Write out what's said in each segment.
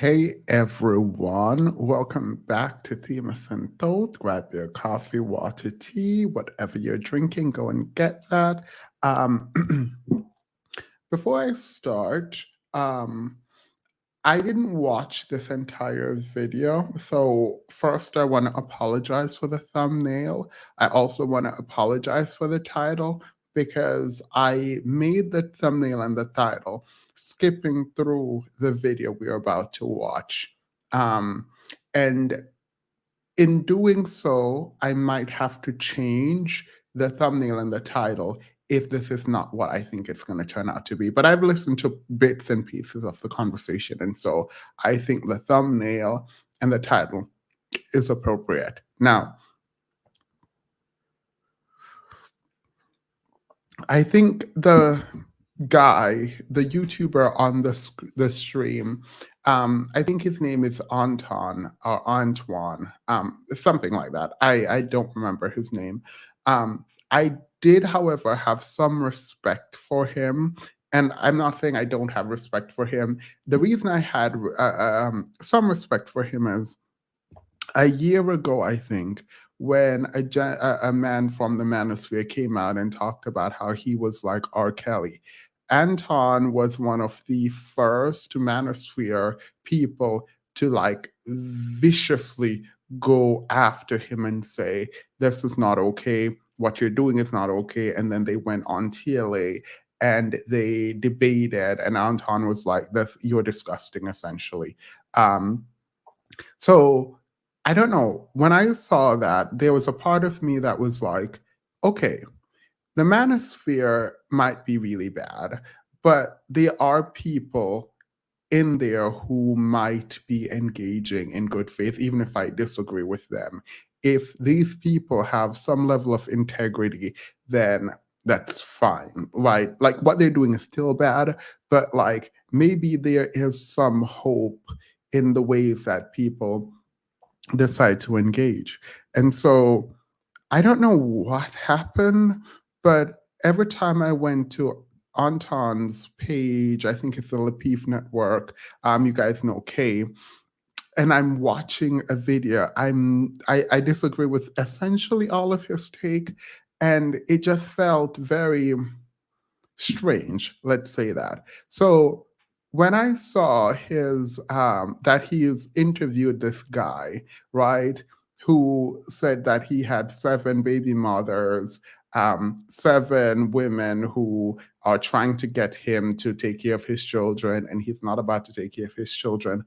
Hey everyone, welcome back to Themis and Thought. Grab your coffee, water, tea, whatever you're drinking, go and get that. Um, before I start, um, I didn't watch this entire video. So, first, I want to apologize for the thumbnail. I also want to apologize for the title because I made the thumbnail and the title skipping through the video we're about to watch. Um, and in doing so, I might have to change the thumbnail and the title if this is not what I think it's going to turn out to be. But I've listened to bits and pieces of the conversation. And so I think the thumbnail and the title is appropriate. Now, I think the guy, the YouTuber on the stream, I think his name is Anton or Antoine, something like that. I don't remember his name. I did, however, have some respect for him. And I'm not saying I don't have respect for him. The reason I had some respect for him is a year ago, I think, when a man from the manosphere came out and talked about how he was like R. Kelly. Anton was one of the first manosphere people to like viciously go after him and say, this is not okay. What you're doing is not okay. And then they went on TLA and they debated, and Anton was like, you're disgusting, essentially. Um, so I don't know. When I saw that, there was a part of me that was like, okay, the manosphere might be really bad, but there are people in there who might be engaging in good faith, even if I disagree with them. If these people have some level of integrity, then that's fine, right? Like what they're doing is still bad, but like maybe there is some hope in the ways that people decide to engage. And so I don't know what happened, but every time I went to Anton's page, I think it's the Lapif Network, you guys know Kay, and I'm watching a video. I disagree with essentially all of his take, and it just felt very strange, let's say that. So when I saw his that he's interviewed this guy, right, who said that he had seven baby mothers, seven women who are trying to get him to take care of his children, and he's not about to take care of his children.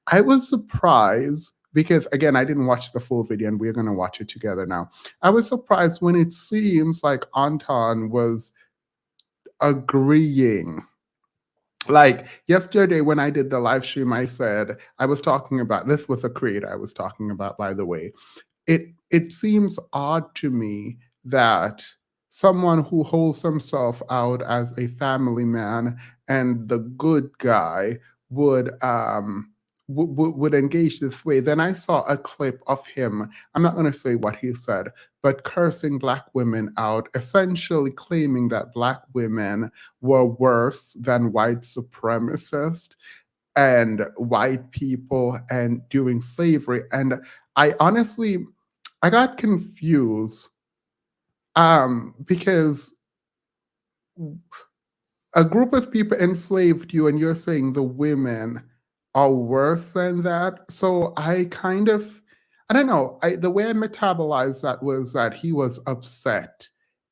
I was surprised because again, I didn't watch the full video, and we're going to watch it together now. I was surprised when it seems like Anton was agreeing. Like yesterday when I did the live stream, I said I was talking about this with a creator I was talking about, by the way. It seems odd to me that someone who holds himself out as a family man and the good guy would would engage this way. Then I saw a clip of him. I'm not going to say what he said, but cursing black women out, essentially claiming that black women were worse than white supremacists and white people and during slavery. And I honestly, I got confused because a group of people enslaved you and you're saying the women are worse than that. So I kind of, I don't know, the way I metabolized that was that he was upset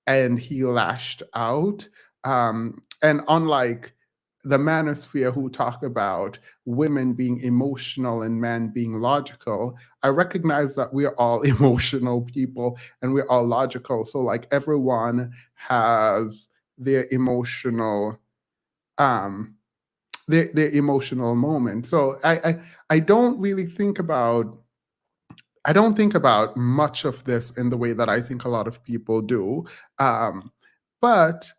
and he lashed out. And unlike the manosphere who talk about women being emotional and men being logical, I recognize that we're all emotional people and we're all logical. So like everyone has their emotional um their emotional moment. So I don't really think about, I don't think about much of this in the way that I think a lot of people do. But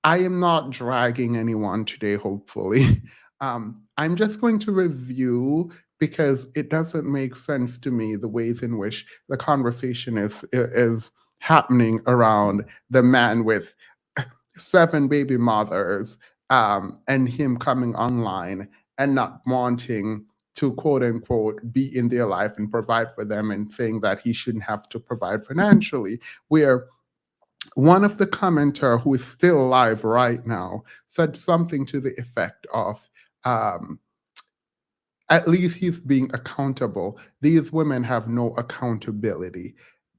I am not dragging anyone today, hopefully. I'm just going to review because it doesn't make sense to me the ways in which the conversation is happening around the man with seven baby mothers, and him coming online and not wanting to quote unquote be in their life and provide for them, and saying that he shouldn't have to provide financially. Where one of the commenter, who is still alive right now, said something to the effect of, um, at least he's being accountable. These women have no accountability.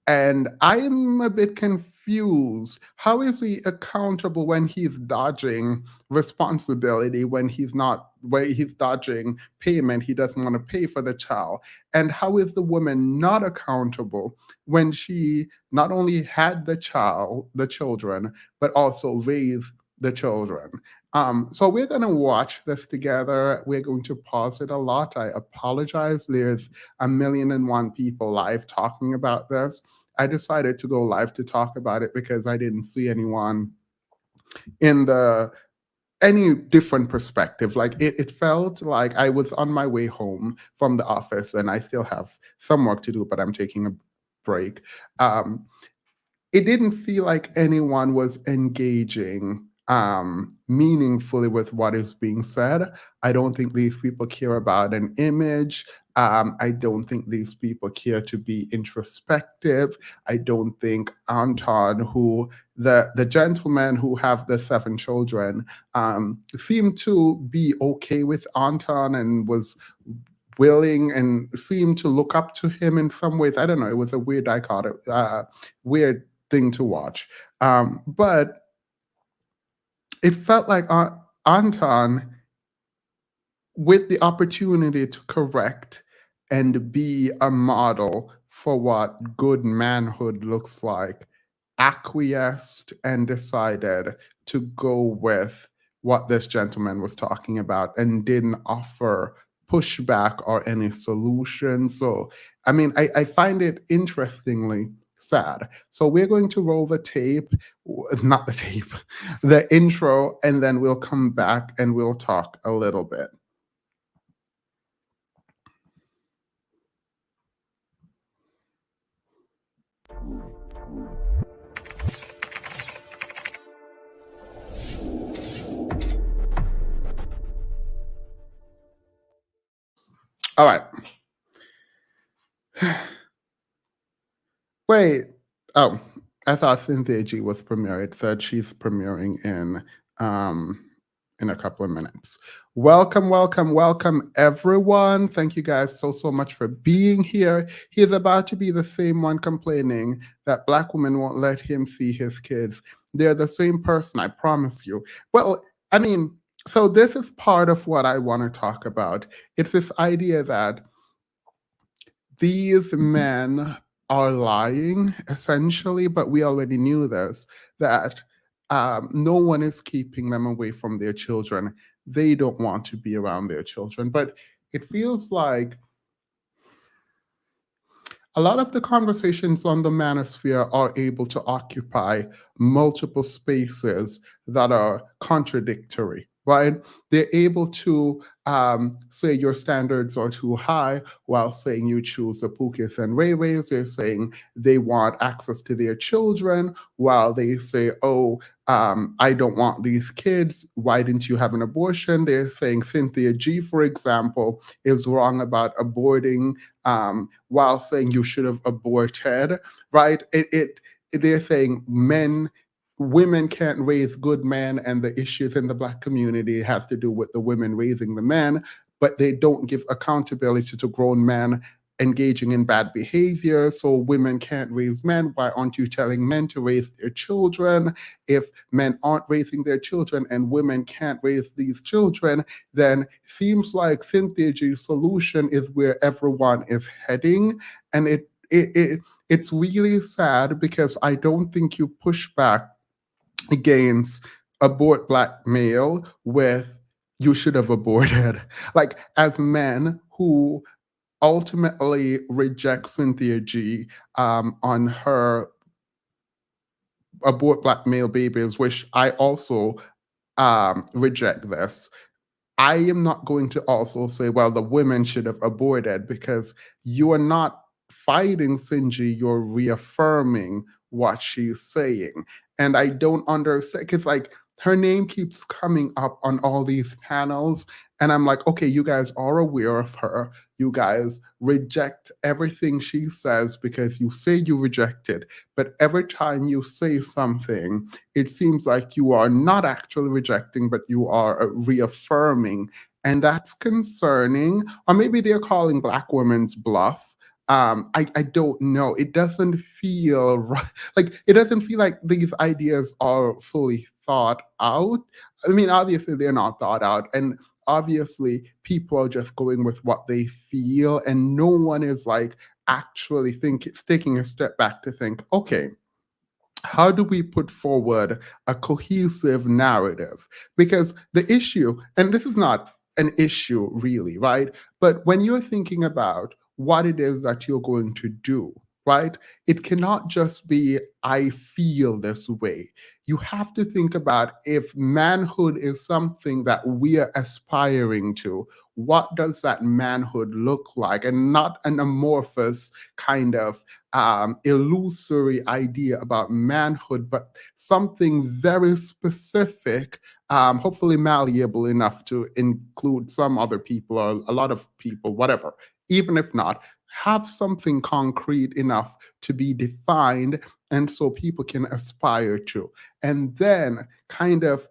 And I am a bit confused. How is he accountable when he's dodging responsibility, when he's dodging payment, he doesn't want to pay for the child? And how is the woman not accountable when she not only had the children, but also raised the children? So we're going to watch this together. We're going to pause it a lot. I apologize. There's a million and one people live talking about this. I decided to go live to talk about it because I didn't see anyone in the any different perspective. Like it felt like I was on my way home from the office, and I still have some work to do, but I'm taking a break. Um, it didn't feel like anyone was engaging meaningfully with what is being said. I don't think these people care about an image. I don't think these people care to be introspective. I don't think Anton, who the gentleman who have the seven children, seemed to be okay with Anton and was willing and seemed to look up to him in some ways. I don't know. It was a weird dichotomy, weird thing to watch. But it felt like Anton, with the opportunity to correct and be a model for what good manhood looks like, acquiesced and decided to go with what this gentleman was talking about and didn't offer pushback or any solution. So, I mean, I find it interestingly sad. So, we're going to roll the tape, not the tape, the intro, and then we'll come back and we'll talk a little bit. All right. Wait. Oh, I thought Cynthia G was premiering. It said she's premiering um in a couple of minutes. Welcome, welcome, welcome, everyone. Thank you guys so much for being here. He's about to be the same one complaining that Black women won't let him see his kids. They're the same person, I promise you. Well, I mean, so this is part of what I want to talk about. It's this idea that these men are lying essentially, but we already knew this, that no one is keeping them away from their children. They don't want to be around their children. But it feels like a lot of the conversations on the manosphere are able to occupy multiple spaces that are contradictory, right? They're able to say your standards are too high while saying you choose the Pukis and Ray Rays. They're saying they want access to their children while they say, oh, I don't want these kids. Why didn't you have an abortion? They're saying Cynthia G, for example, is wrong about aborting while saying you should have aborted, right? They're saying women can't raise good men, and the issues in the Black community has to do with the women raising the men, but they don't give accountability to grown men engaging in bad behavior. So women can't raise men. Why aren't you telling men to raise their children? If men aren't raising their children and women can't raise these children, then seems like Cynthia G's solution is where everyone is heading. And it's really sad because I don't think you push back against abort Black male with you should have aborted. Like, as men who ultimately reject Cynthia G on her abort Black male babies, which I also reject this. I am not going to also say, well, the women should have aborted, because you are not fighting Sinji, you're reaffirming what she's saying. And I don't understand, because, like, her name keeps coming up on all these panels. And I'm like, okay, you guys are aware of her. You guys reject everything she says because you say you reject it. But every time you say something, it seems like you are not actually rejecting, but you are reaffirming. And that's concerning. Or maybe they're calling Black women's bluff. I don't know. It doesn't feel right. Like, it doesn't feel like these ideas are fully thought out. I mean, obviously they're not thought out, and obviously people are just going with what they feel, and no one is like actually taking a step back to think, okay, how do we put forward a cohesive narrative? Because the issue, and this is not an issue really, right? But when you're thinking about what it is that you're going to do, right? It cannot just be, I feel this way. You have to think about, if manhood is something that we are aspiring to, what does that manhood look like? And not an amorphous kind of illusory idea about manhood, but something very specific, hopefully malleable enough to include some other people or a lot of people, whatever. Even if not, have something concrete enough to be defined and so people can aspire to. And then kind of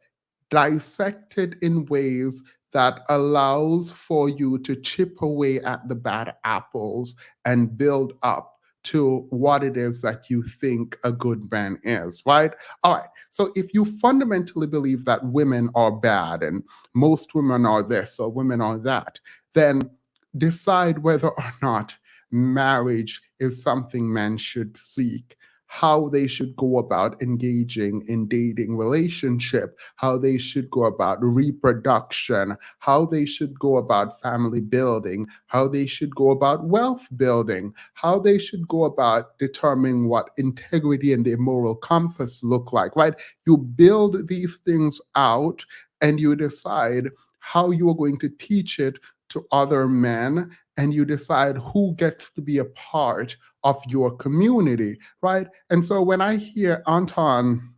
dissect it in ways that allows for you to chip away at the bad apples and build up to what it is that you think a good man is, right? All right. So if you fundamentally believe that women are bad and most women are this or women are that, then decide whether or not marriage is something men should seek, how they should go about engaging in dating relationship, how they should go about reproduction, how they should go about family building, how they should go about wealth building, how they should go about determining what integrity and the moral compass look like, right? You build these things out and you decide how you are going to teach it to other men, and you decide who gets to be a part of your community, right? And so when I hear Anton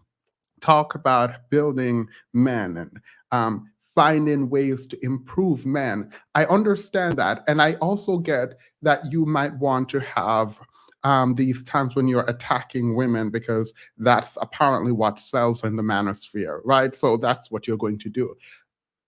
talk about building men and finding ways to improve men, I understand that. And I also get that you might want to have these times when you're attacking women because that's apparently what sells in the manosphere, right? So that's what you're going to do.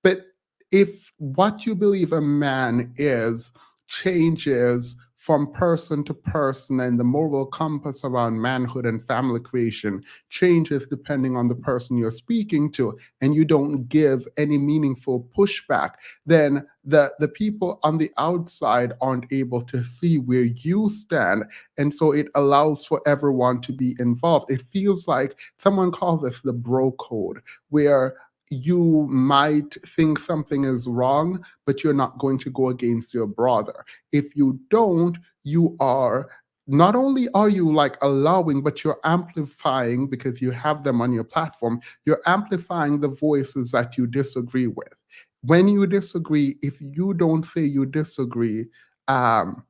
But if what you believe a man is changes from person to person and the moral compass around manhood and family creation changes depending on the person you're speaking to, and you don't give any meaningful pushback, then the people on the outside aren't able to see where you stand. And so it allows for everyone to be involved. It feels like someone calls this the bro code, where you might think something is wrong, but you're not going to go against your brother. If you don't, you are not only are you like allowing, but you're amplifying because you have them on your platform. You're amplifying the voices that you disagree with. When you disagree, if you don't say you disagree, um,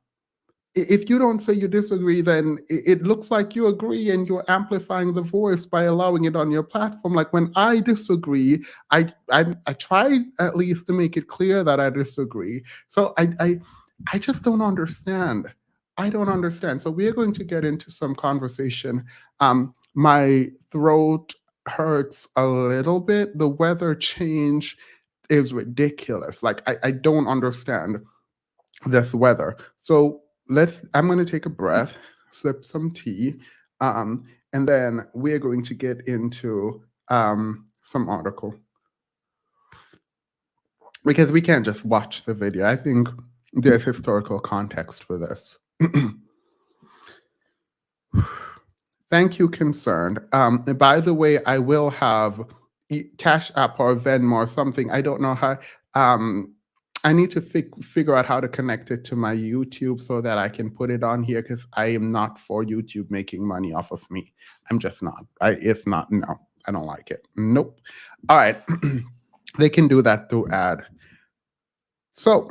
if you don't say you disagree, then it looks like you agree and you're amplifying the voice by allowing it on your platform. Like when I disagree, I try at least to make it clear that I disagree. So I just don't understand. I don't understand. So we're going to get into some conversation. My throat hurts a little bit. The weather change is ridiculous. Like I don't understand this weather. So I'm going to take a breath, sip some tea, and then we're going to get into some article, because we can't just watch the video. I think there's historical context for this. Thank you, concerned. And by the way, I will have Cash App or Venmo or something. I don't know how. I need to figure out how to connect it to my YouTube so that I can put it on here, because I am not for YouTube making money off of me. I'm just not. It's not. No, I don't like it. Nope. All right. They can do that through ad. So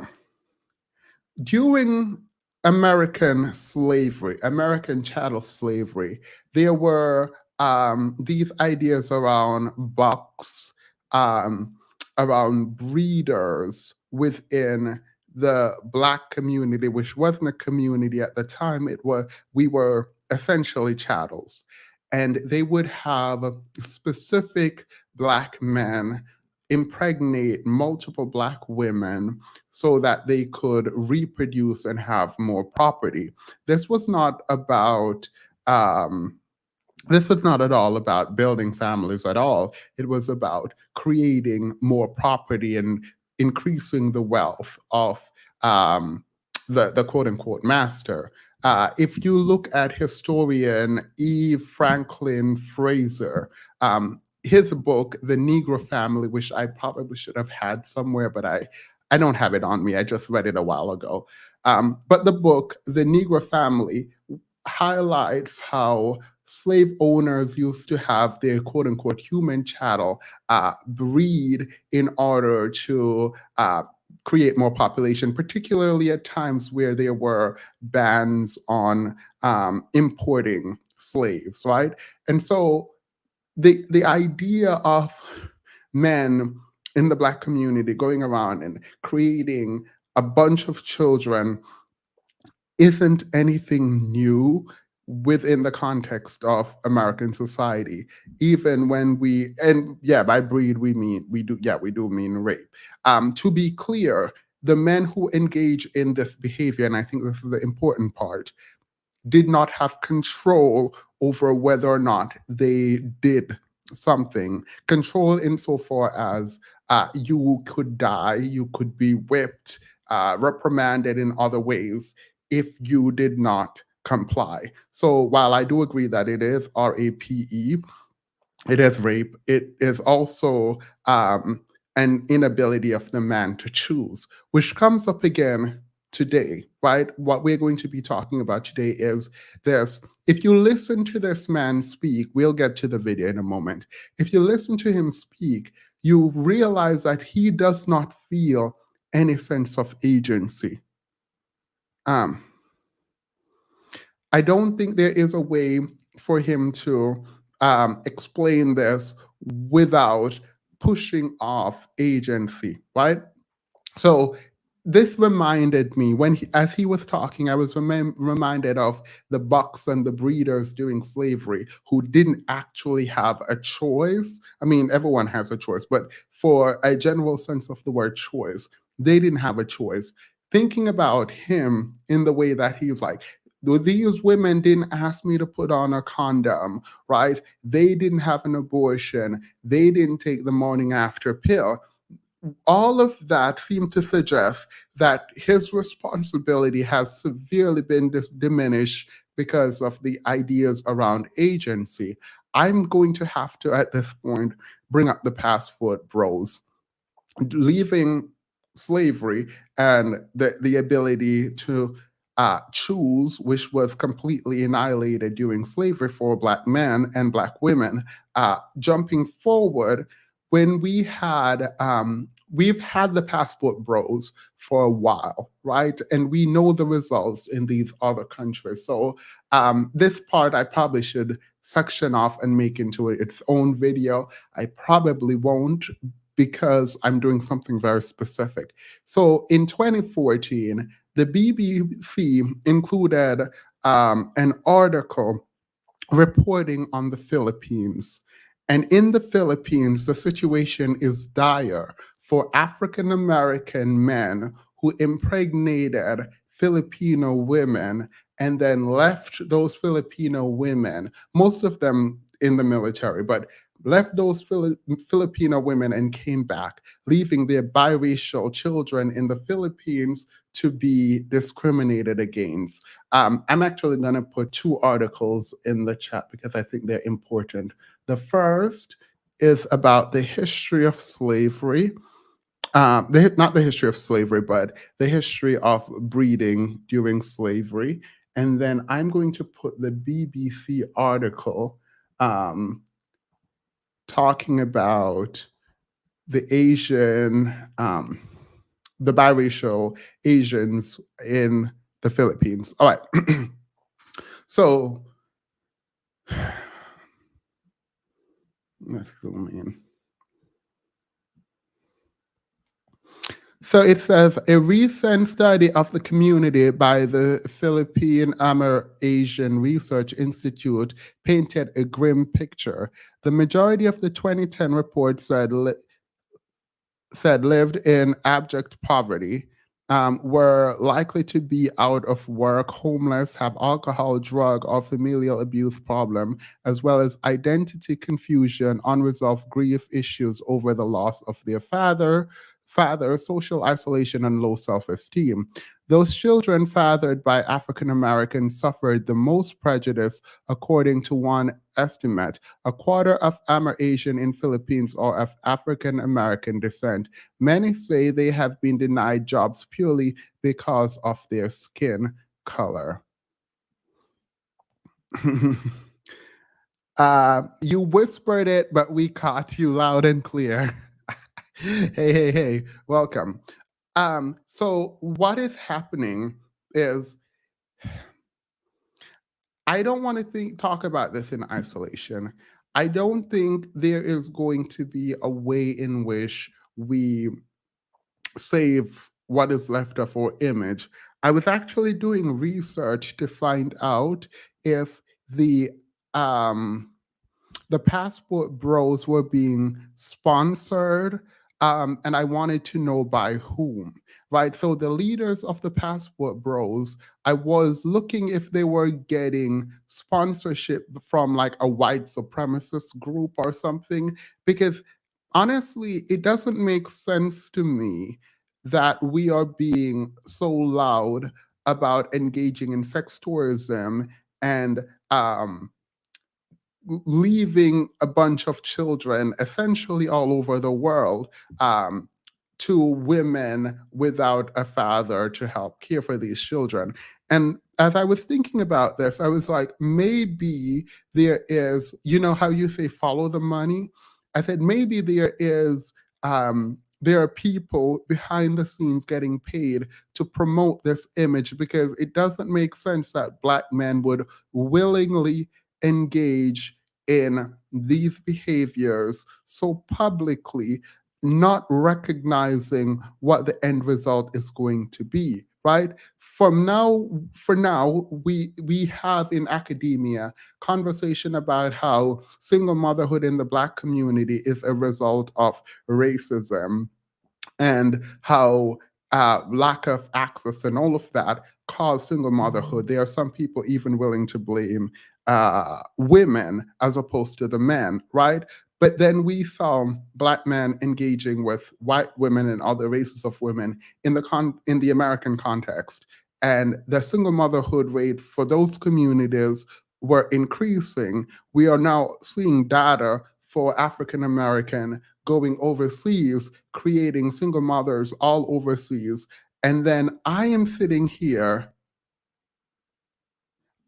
during American slavery, American chattel slavery, there were these ideas around bucks, um, around breeders within the Black community, which wasn't a community at the time. We were essentially chattels, and they would have specific Black men impregnate multiple Black women so that they could reproduce and have more property. This was not about um, this was not at all about building families at all. It was about creating more property and increasing the wealth of um, the quote unquote master. If you look at historian E. Franklin Fraser, his book, The Negro Family, which I probably should have had somewhere, but I don't have it on me. I just read it a while ago. But the book, The Negro Family, highlights how slave owners used to have their quote unquote human chattel breed in order to create more population, particularly at times where there were bans on importing slaves, right? And so the idea of men in the Black community going around and creating a bunch of children isn't anything new within the context of American society. Even when and yeah, by breed we do mean rape. To be clear, the men who engage in this behavior, and I think this is the important part, did not have control over whether or not they did something. Control insofar as you could die, you could be whipped, reprimanded in other ways if you did not comply. So while I do agree that it is RAPE, it is rape. It is also an inability of the man to choose, which comes up again today, right? What we're going to be talking about today is this. If you listen to this man speak, we'll get to the video in a moment. If you listen to him speak, you realize that he does not feel any sense of agency. Um, I don't think there is a way for him to explain this without pushing off agency, right? So this reminded me as he was talking, I was reminded of the bucks and the breeders during slavery who didn't actually have a choice. I mean, everyone has a choice, but for a general sense of the word choice, they didn't have a choice. Thinking about him in the way that he's like, these women didn't ask me to put on a condom, right? They didn't have an abortion. They didn't take the morning after pill. All of that seemed to suggest that his responsibility has severely been diminished because of the ideas around agency. I'm going to have to, at this point, bring up the passport bros. Leaving slavery and the ability to choose, which was completely annihilated during slavery for Black men and Black women, jumping forward when we've had the passport bros for a while, right? And we know the results in these other countries. So this part I probably should section off and make into its own video. I probably won't, because I'm doing something very specific. So in 2014, the BBC included an article reporting on the Philippines. And in the Philippines, the situation is dire for African American men who impregnated Filipino women and then left those Filipino women, most of them in the military, but left those Filipino women and came back, leaving their biracial children in the Philippines to be discriminated against. I'm actually going to put two articles in the chat because I think they're important. The first is about the history of slavery. Not the history of slavery, but the history of breeding during slavery. And then I'm going to put the BBC article talking about the the biracial Asians in the Philippines. All right. So Let's zoom in. So it says a recent study of the community by the Philippine Amer-Asian Research Institute painted a grim picture. The majority of the 2010 report said lived in abject poverty, were likely to be out of work, homeless, have alcohol, drug, or familial abuse problem, as well as identity confusion, unresolved grief issues over the loss of their father, social isolation, and low self-esteem. Those children fathered by African Americans suffered the most prejudice, according to one estimate. A quarter of Amer-Asian in Philippines are of African American descent. Many say they have been denied jobs purely because of their skin color. You whispered it, but we caught you loud and clear. Hey, welcome. So what is happening is I don't want to talk about this in isolation. I don't think there is going to be a way in which we save what is left of our image. I was actually doing research to find out if the um, the passport bros were being sponsored, and I wanted to know by whom, right? So the leaders of the passport bros, I was looking if they were getting sponsorship from like a white supremacist group or something, because honestly, it doesn't make sense to me that we are being so loud about engaging in sex tourism and leaving a bunch of children essentially all over the world, to women without a father to help care for these children. And as I was thinking about this, I was like, maybe there is, you know, how you say follow the money? I said, maybe there are people behind the scenes getting paid to promote this image, because it doesn't make sense that Black men would willingly engage in these behaviors so publicly, not recognizing what the end result is going to be, right? For now, we have in academia conversation about how single motherhood in the Black community is a result of racism, and how lack of access and all of that cause single motherhood. There are some people even willing to blame women as opposed to the men, right? But then we saw Black men engaging with white women and other races of women in in the American context, and the single motherhood rate for those communities were increasing. We are now seeing data for African American going overseas, creating single mothers all overseas. And then I'm sitting here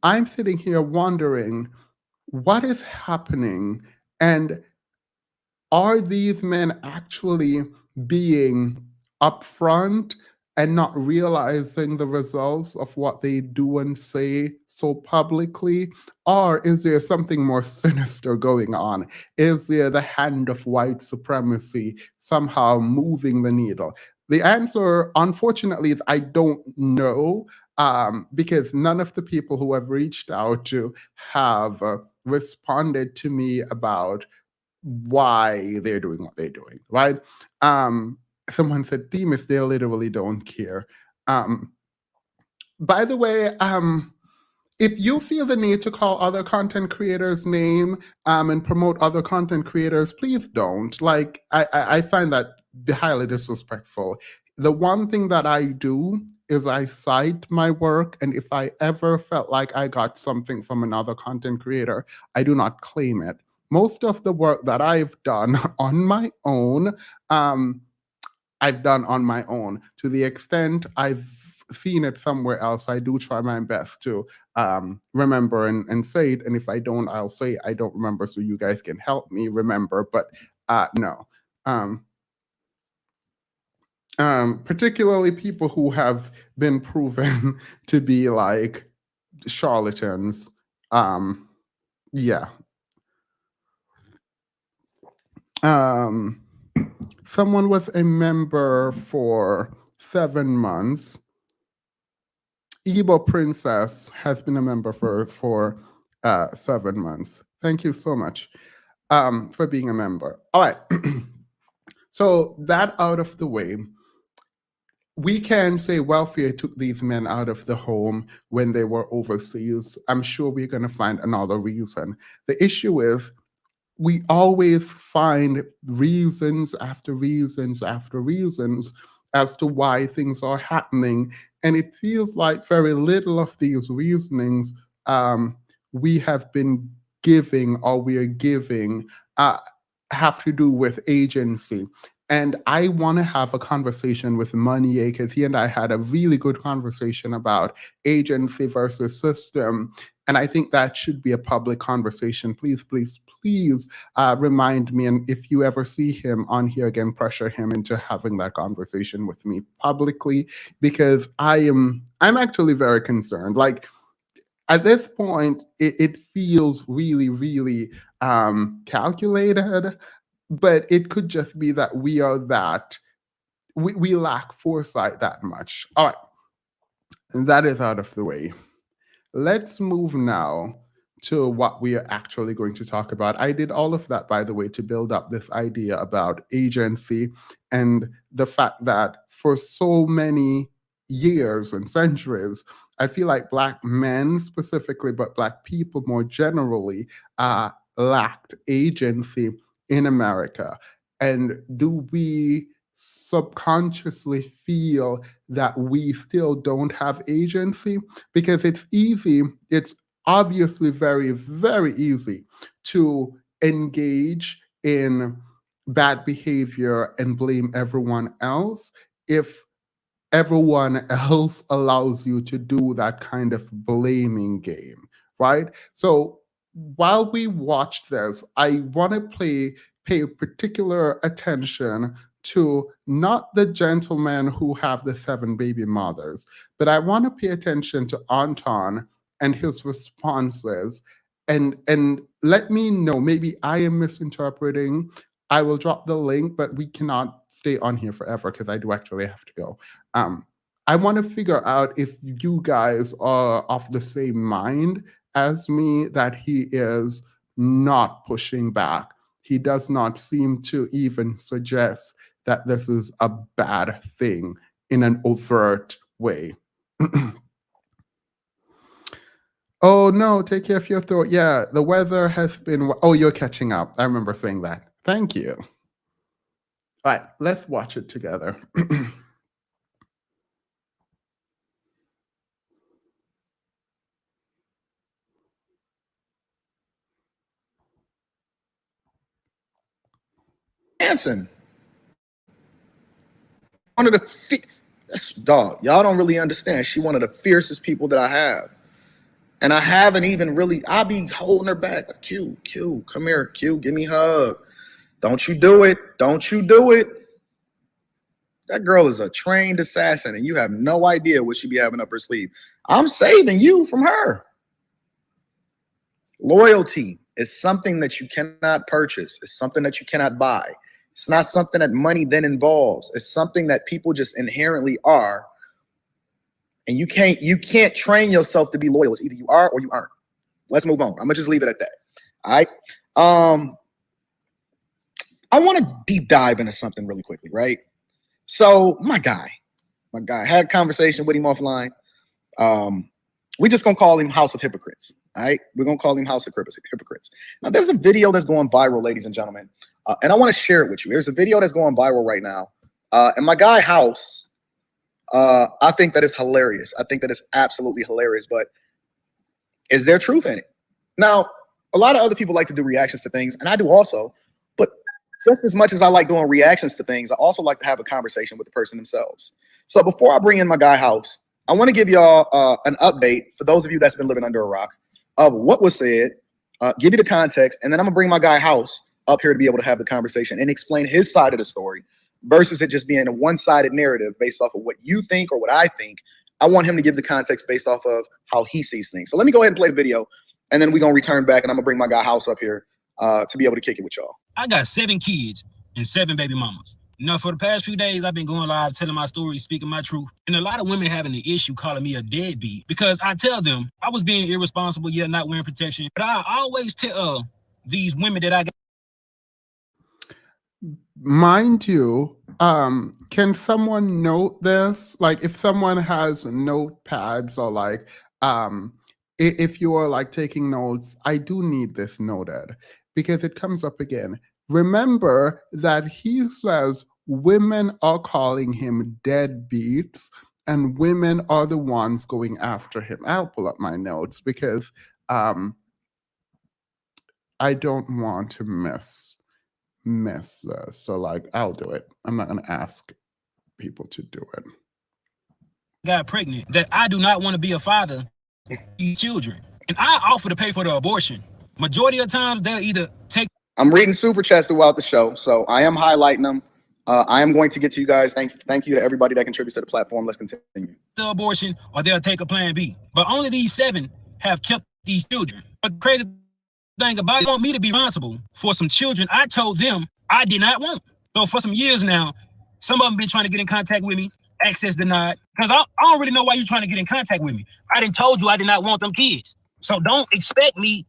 wondering what is happening, and are these men actually being upfront and not realizing the results of what they do and say so publicly? Or is there something more sinister going on? Is there the hand of white supremacy somehow moving the needle? The answer, unfortunately, is I don't know, because none of the people who have reached out to have responded to me about why they're doing what they're doing, right? Um, Someone said, Themis, they literally don't care. Um, by the way, if you feel the need to call other content creators name, and promote other content creators, please don't. Like, I find that highly disrespectful. The one thing that I do is I cite my work, and if I ever felt like I got something from another content creator, I do not claim it. Most of the work that I've done on my own, um, I've done on my own. To the extent I've seen it somewhere else, I do try my best to remember and say it. And if I don't, I'll say I don't remember, so you guys can help me remember. But no. Um, Particularly people who have been proven to be like charlatans. Yeah. Um, someone was a member for 7 months. Igbo Princess has been a member for 7 months. Thank you so much for being a member. All right. So that out of the way, we can say welfare took these men out of the home when they were overseas. I'm sure we're going to find another reason. The issue is we always find reasons after reasons after reasons as to why things are happening. And it feels like very little of these reasonings we have been giving or we are giving have to do with agency. And I want to have a conversation with Money because he and I had a really good conversation about agency versus system. And I think that should be a public conversation. Please, please, please remind me. And if you ever see him on here again, pressure him into having that conversation with me publicly, because I'm actually very concerned. Like at this point, it feels really, really calculated, but it could just be that we lack foresight that much. All right, and that is out of the way. Let's move now to what we are actually going to talk about. I did all of that, by the way, to build up this idea about agency and the fact that for so many years and centuries, I feel like Black men specifically, but Black people more generally, lacked agency in America. And do we subconsciously feel that we still don't have agency? Because it's easy, it's obviously very, very easy to engage in bad behavior and blame everyone else if everyone else allows you to do that kind of blaming game, right? So while we watch this, I want to pay particular attention to not the gentlemen who have the 7 baby mothers, but I want to pay attention to Anton and his responses, and let me know. Maybe I am misinterpreting. I will drop the link, but we cannot stay on here forever because I do actually have to go. Um, I want to figure out if you guys are of the same mind as me, that he is not pushing back. He does not seem to even suggest that this is a bad thing in an overt way. Oh no, take care of your throat. Yeah, the weather has been. Oh, you're catching up. I remember saying that. Thank you. All right, let's watch it together. Anson, one of the that's dog. Y'all don't really understand. She one of the fiercest people that I have, and I haven't even really. I be holding her back. Q, come here, Q, give me a hug. Don't you do it? Don't you do it? That girl is a trained assassin, and you have no idea what she be having up her sleeve. I'm saving you from her. Loyalty is something that you cannot purchase. It's something that you cannot buy. It's not something that money then involves. It's something that people just inherently are. And you can't train yourself to be loyal. It's either you are or you aren't. Let's move on. I'm gonna just leave it at that. All right. I want to deep dive into something really quickly, right? So my guy had a conversation with him offline. We just gonna call him House of Hypocrites. All right, we're gonna call him House of Hypocrites. Now, there's a video that's going viral, ladies and gentlemen, and I want to share it with you. There's a video that's going viral right now, and my guy House, I think that is hilarious. I think that is absolutely hilarious. But is there truth in it? Now, a lot of other people like to do reactions to things, and I do also. But just as much as I like doing reactions to things, I also like to have a conversation with the person themselves. So before I bring in my guy House, I want to give y'all an update for those of you that's been living under a rock of what was said, give you the context, and then I'm gonna bring my guy House up here to be able to have the conversation and explain his side of the story versus it just being a one-sided narrative based off of what you think or what I think. I want him to give the context based off of how he sees things. So let me go ahead and play the video, and then we're gonna return back, and I'm gonna bring my guy House up here to be able to kick it with y'all. I got 7 kids and 7 baby mamas. You know, for the past few days, I've been going live, telling my story, speaking my truth. And a lot of women having the issue calling me a deadbeat because I tell them I was being irresponsible, yet not wearing protection. But I always tell these women that I got. Mind you, can someone note this? Like, if someone has notepads or like, if you are like taking notes, I do need this noted because it comes up again. Remember that he says women are calling him deadbeats and women are the ones going after him. I'll pull up my notes because I don't want to miss this. So like, I'll do it. I'm not gonna ask people to do it. Got pregnant, that I do not want to be a father to these children. And I offer to pay for the abortion. Majority of times they'll either take. I'm reading super chats throughout the show, so I am highlighting them. I am going to get to you guys. Thank you to everybody that contributes to the platform. Let's continue. The abortion, or they'll take a plan B. But only these 7 have kept these children. But the crazy thing about it, they want me to be responsible for some children I told them I did not want. So for some years now, some of them been trying to get in contact with me, access denied, because I don't really know why you're trying to get in contact with me. I done told you I did not want them kids. So don't expect me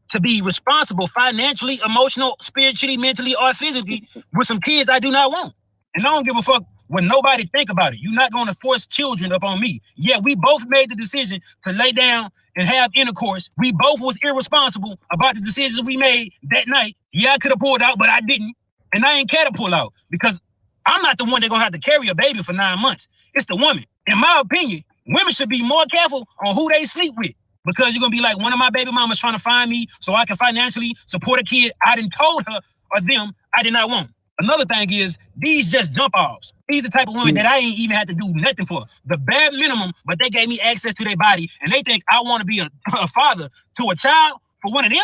to be responsible financially, emotional, spiritually, mentally, or physically with some kids I do not want. And I don't give a fuck when nobody think about it. You're not going to force children up on me. Yeah, we both made the decision to lay down and have intercourse. We both was irresponsible about the decisions we made that night. Yeah, I could have pulled out, but I didn't. And I ain't care to pull out because I'm not the one that's going to have to carry a baby for 9 months. It's the woman. In my opinion, women should be more careful on who they sleep with. Because you're going to be like, one of my baby mamas trying to find me so I can financially support a kid I done told her or them I did not want. Another thing is, these just jump offs. These are the type of women that I ain't even had to do nothing for. The bare minimum, but they gave me access to their body, and they think I want to be a father to a child for one of them?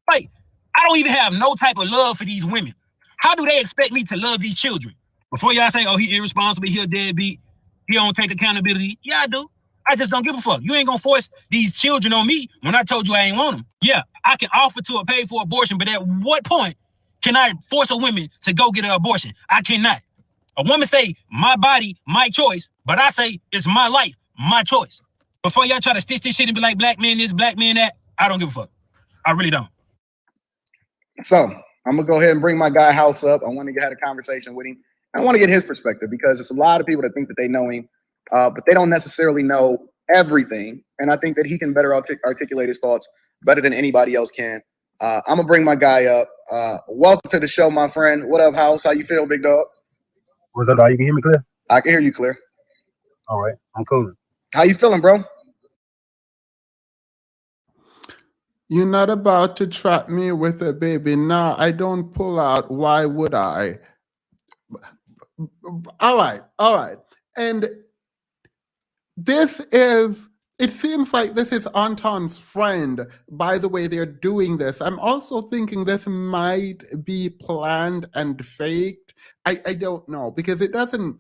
Like, I don't even have no type of love for these women. How do they expect me to love these children? Before y'all say, oh, he irresponsible, he a deadbeat, he don't take accountability. Yeah, I do. I just don't give a fuck. You ain't gonna force these children on me when I told you I ain't want them. Yeah, I can offer to pay for abortion, but at what point can I force a woman to go get an abortion? I cannot. A woman say, my body, my choice, but I say, it's my life, my choice. Before y'all try to stitch this shit and be like, black man this, black man that, I don't give a fuck. I really don't. So I'm gonna go ahead and bring my guy House up. I want to have a conversation with him. I want to get his perspective because it's a lot of people that think that they know him, but they don't necessarily know everything. And I think that he can better articulate his thoughts better than anybody else can. I'm gonna bring my guy up. Welcome to the show, my friend. What up, House? How you feel, big dog? What's up, dog? You can hear me clear? I can hear you clear. All right, I'm cool. How you feeling, bro? You're not about to trap me with a baby. Nah, I don't pull out. Why would I? All right. And it seems like this is Anton's friend, by the way they're doing this. I'm also thinking this might be planned and faked. I don't know, because it doesn't.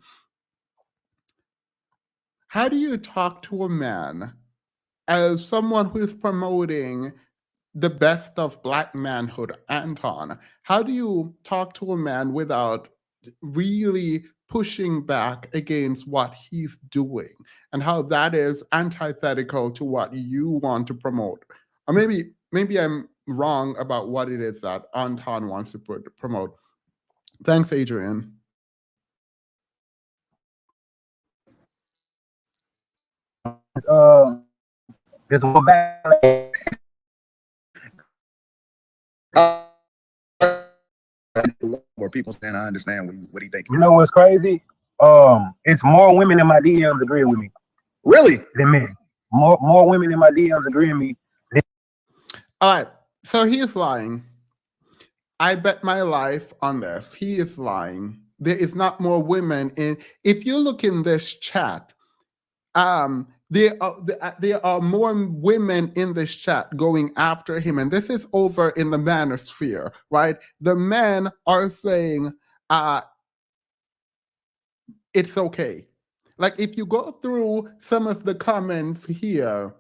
How do you talk to a man as someone who is promoting the best of Black manhood, Anton? How do you talk to a man without really pushing back against what he's doing and how that is antithetical to what you want to promote? Or maybe I'm wrong about what it is that Anton wants to promote. Thanks, Adrian. Just one back. Where people saying I understand what he thinking. You know what's crazy? It's more women in my DMs agreeing with me. Really? Than men. More women in my DMs agreeing with me. All right. So he is lying. I bet my life on this. He is lying. There is not more women in. If you look in this chat, there are more women in this chat going after him, and this is over in the manosphere, right? The men are saying, it's okay. Like, if you go through some of the comments here,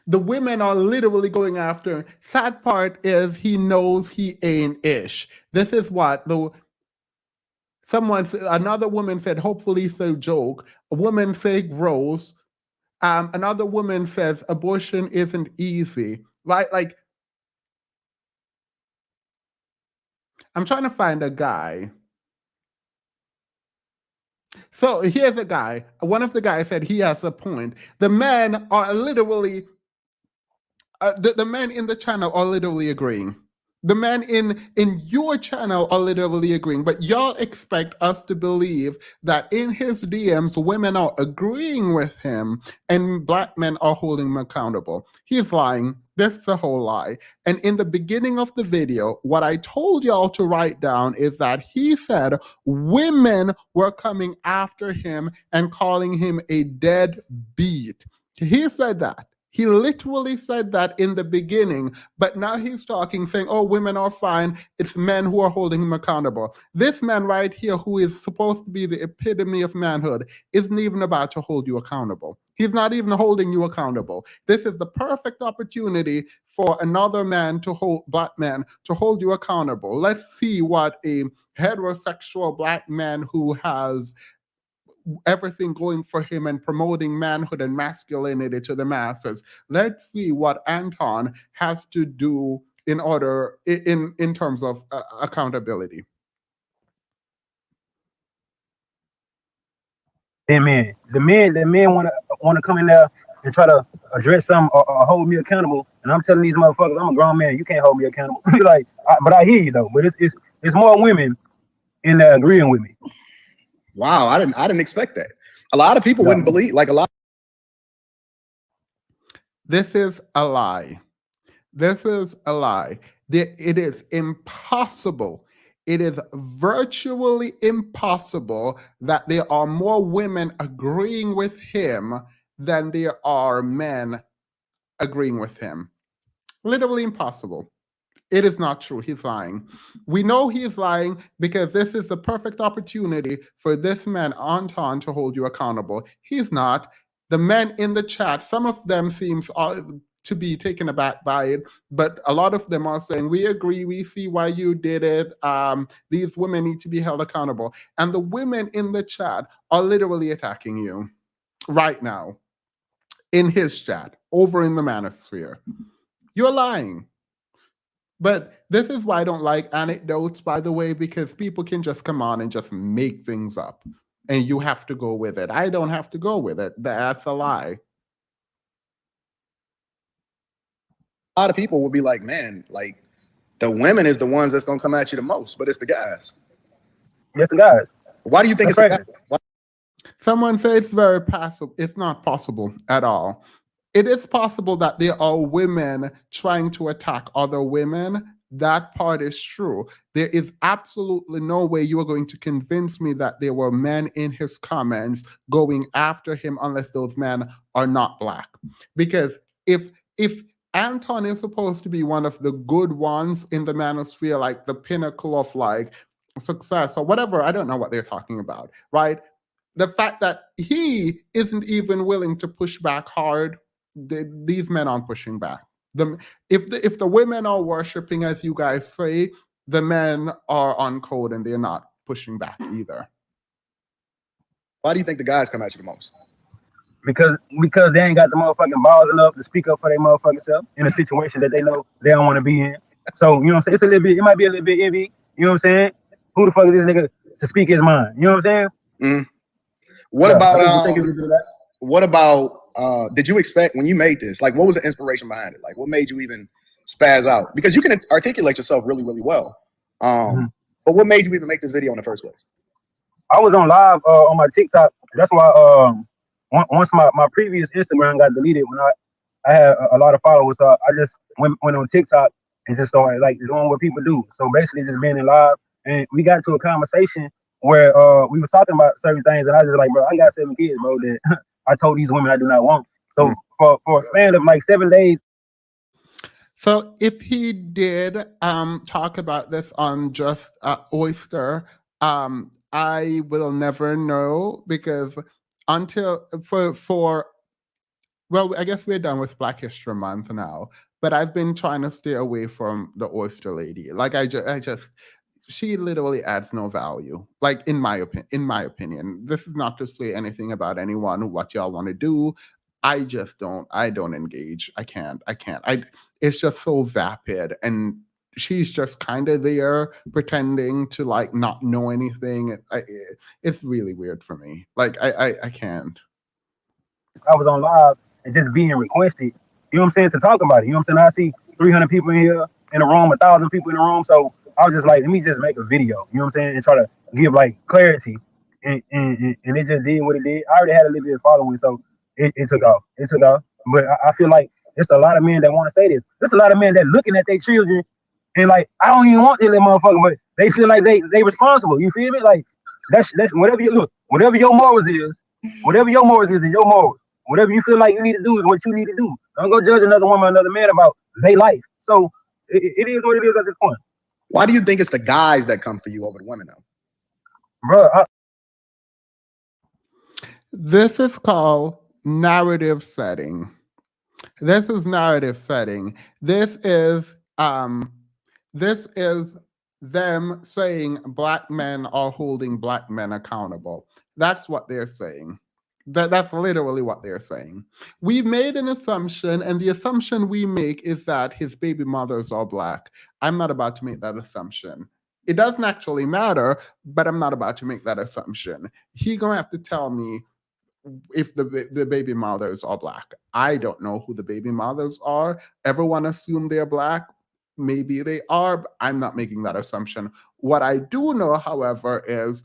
The women are literally going after him. Sad part is he knows he ain't ish. This is what the another woman said, hopefully it's a joke. A woman said gross. Another woman says abortion isn't easy. Right? Like, I'm trying to find a guy. So here's a guy. One of the guys said he has a point. The men are literally the men in the channel are literally agreeing. The men in your channel are literally agreeing, but y'all expect us to believe that in his DMs, women are agreeing with him and black men are holding him accountable. He's lying. That's the whole lie. And in the beginning of the video, what I told y'all to write down is that he said women were coming after him and calling him a deadbeat. He said that. He literally said that in the beginning, but now he's talking, saying, oh, women are fine. It's men who are holding him accountable. This man right here, who is supposed to be the epitome of manhood, isn't even about to hold you accountable. He's not even holding you accountable. This is the perfect opportunity for another man to hold, black man, to hold you accountable. Let's see what a heterosexual black man who has everything going for him and promoting manhood and masculinity to the masses. Let's see what Anton has to do in order in terms of accountability. The men wanna come in there and try to address something or hold me accountable, and I'm telling these motherfuckers, I'm a grown man, you can't hold me accountable. Like, but I hear you though. But it's more women in there agreeing with me. Wow, I didn't expect that. A lot of people wouldn't believe, like a lot. This is a lie. This is a lie. It is impossible. It is virtually impossible that there are more women agreeing with him than there are men agreeing with him. Literally impossible. It is not true. He's lying. We know he's lying because this is the perfect opportunity for this man, Anton, to hold you accountable. He's not. The men in the chat, some of them seems to be taken aback by it, but a lot of them are saying, we agree, we see why you did it. These women need to be held accountable. And the women in the chat are literally attacking you right now in his chat, over in the manosphere. You're lying. But this is why I don't like anecdotes, by the way, because people can just come on and just make things up and you have to go with it. I don't have to go with it. That's a lie. A lot of people will be like, man, like the women is the ones that's gonna come at you the most, but it's the guys. Yes, the guys. Why do you think That's it's the crazy. guys? Someone says it's very possible. It's not possible at all. It is possible that there are women trying to attack other women. That part is true. There is absolutely no way you are going to convince me that there were men in his comments going after him unless those men are not black. Because if Anton is supposed to be one of the good ones in the manosphere, like the pinnacle of like success or whatever, I don't know what they're talking about, right? The fact that he isn't even willing to push back hard, these men aren't pushing back. If the women are worshiping, as you guys say, the men are on code and they're not pushing back either. Why do you think the guys come at you the most? Because they ain't got the motherfucking balls enough to speak up for their motherfucking self in a situation that they know they don't want to be in. So, you know what I'm saying? It's a little bit, it might be a little bit envy, you know what I'm saying? Who the fuck is this nigga to speak his mind? You know what I'm saying? What about did you expect when you made this? Like, what was the inspiration behind it? Like, what made you even spaz out? Because you can articulate yourself really, really well. But what made you even make this video in the first place? I was on live on my TikTok. That's why once my previous Instagram got deleted when I had a lot of followers, I just went on TikTok and just started like doing what people do. So basically just being in live, and we got to a conversation where we were talking about certain things, and I was just like, bro, I got 7 kids, bro, that I told these women I do not want. So for a span of like 7 days. So if he did talk about this on Just Oyster, I will never know, because until for Well, I guess we're done with Black History Month now, but I've been trying to stay away from the oyster lady. Like I just, she literally adds no value. Like in my opinion, this is not to say anything about anyone what y'all want to do. I just don't. I don't engage. I can't. I can't. I. It's just so vapid, and she's just kind of there pretending to like not know anything. It's really weird for me. Like I can't. I was on live and just being requested, you know what I'm saying, to talk about it. You know what I'm saying? I see 300 people in here in the room, 1,000 people in the room. So I was just like, let me just make a video, you know what I'm saying, and try to give like clarity. And it just did what it did. I already had a little bit of following, so it took off. It took off. But I feel like there's a lot of men that want to say this. There's a lot of men that looking at their children and like, I don't even want this little motherfucker, but they feel like they responsible. You feel me? Like that's whatever you look, whatever your morals is your morals. Whatever you feel like you need to do is what you need to do. Don't go judge another woman, another man about their life. So it is what it is at this point. Why do you think it's the guys that come for you over the women though? Bro, This is called narrative setting. This is narrative setting. This is them saying black men are holding black men accountable. That's what they're saying. That's literally what they're saying. We made an assumption, and the assumption we make is that his baby mothers are black. I'm not about to make that assumption. It doesn't actually matter, but I'm not about to make that assumption. He gonna have to tell me if the baby mothers are black. I don't know who the baby mothers are. Everyone assume they're black. Maybe they are, but I'm not making that assumption. What I do know, however, is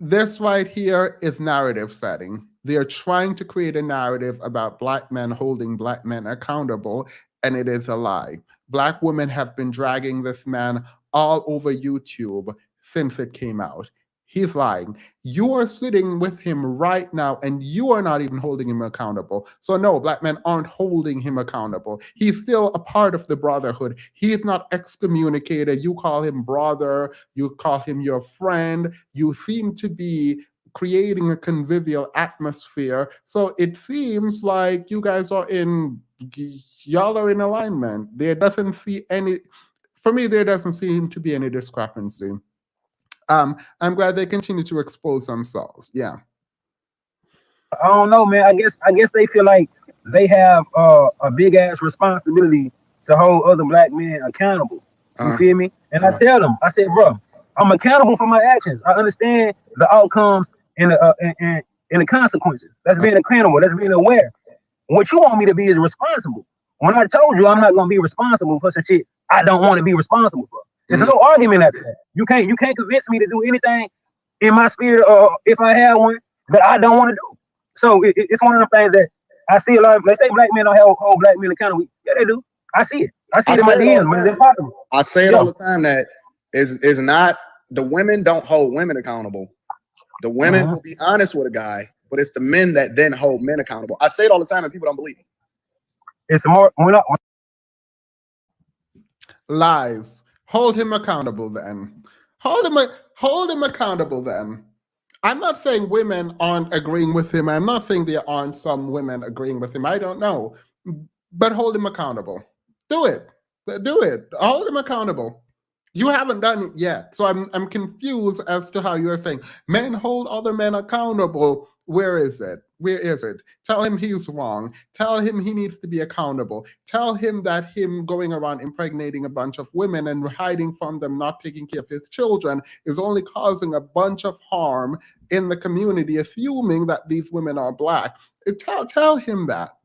this right here is narrative setting. They're trying to create a narrative about black men holding black men accountable, and it is a lie. Black women have been dragging this man all over YouTube since it came out. He's lying. You are sitting with him right now, and you are not even holding him accountable. So, no, black men aren't holding him accountable. He's still a part of the brotherhood. He is not excommunicated. You call him brother, you call him your friend. You seem to be creating a convivial atmosphere. So, it seems like you guys are y'all are in alignment. There doesn't seem to be any discrepancy. I'm glad they continue to expose themselves. Yeah. I don't know, man. I guess they feel like they have a big ass responsibility to hold other black men accountable. You feel me? And I tell them, I said, bro, I'm accountable for my actions. I understand the outcomes and the consequences. That's being accountable. That's being aware. What you want me to be is responsible. When I told you I'm not gonna be responsible for some shit I don't want to be responsible for. There's no argument after that. You can't convince me to do anything in my spirit, or if I have one, that I don't want to do. So it's one of the things that I see a lot of. They say black men don't hold black men accountable. Yeah, they do. I see it. I see it in my DMs, but it's impossible. I say it all the time that is not the women don't hold women accountable. The women will be honest with a guy, but it's the men that then hold men accountable. I say it all the time, and people don't believe me. It's more Lies. Hold him accountable then. Hold him accountable then. I'm not saying women aren't agreeing with him. I'm not saying there aren't some women agreeing with him. I don't know. But hold him accountable. Do it. Do it. Hold him accountable. You haven't done it yet. So I'm confused as to how you're saying men hold other men accountable. Where is it? Where is it? Tell him he's wrong. Tell him he needs to be accountable. Tell him that him going around impregnating a bunch of women and hiding from them, not taking care of his children, is only causing a bunch of harm in the community, assuming that these women are black. Tell him that.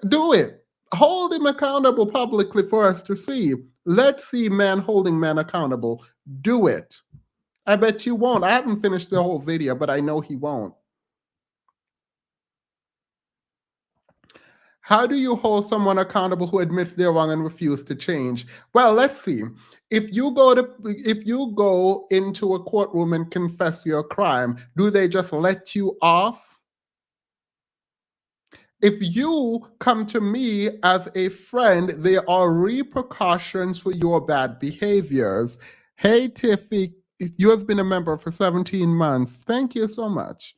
Do it. Hold him accountable publicly for us to see. Let's see men holding men accountable. Do it. I bet you won't. I haven't finished the whole video, but I know he won't. How do you hold someone accountable who admits they're wrong and refuse to change? Well, let's see. If you go into a courtroom and confess your crime, do they just let you off? If you come to me as a friend, there are repercussions for your bad behaviors. Hey, Tiffy, you have been a member for 17 months. Thank you so much.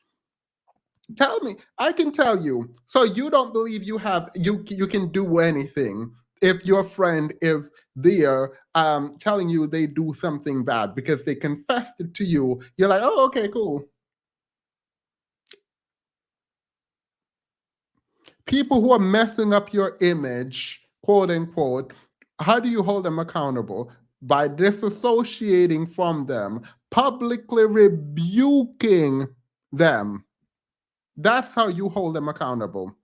Tell me, I can tell you. So you don't believe you can do anything if your friend is there telling you they do something bad because they confessed it to you. You're like, oh, okay, cool. People who are messing up your image, quote unquote, how do you hold them accountable? By disassociating from them, publicly rebuking them. That's how you hold them accountable.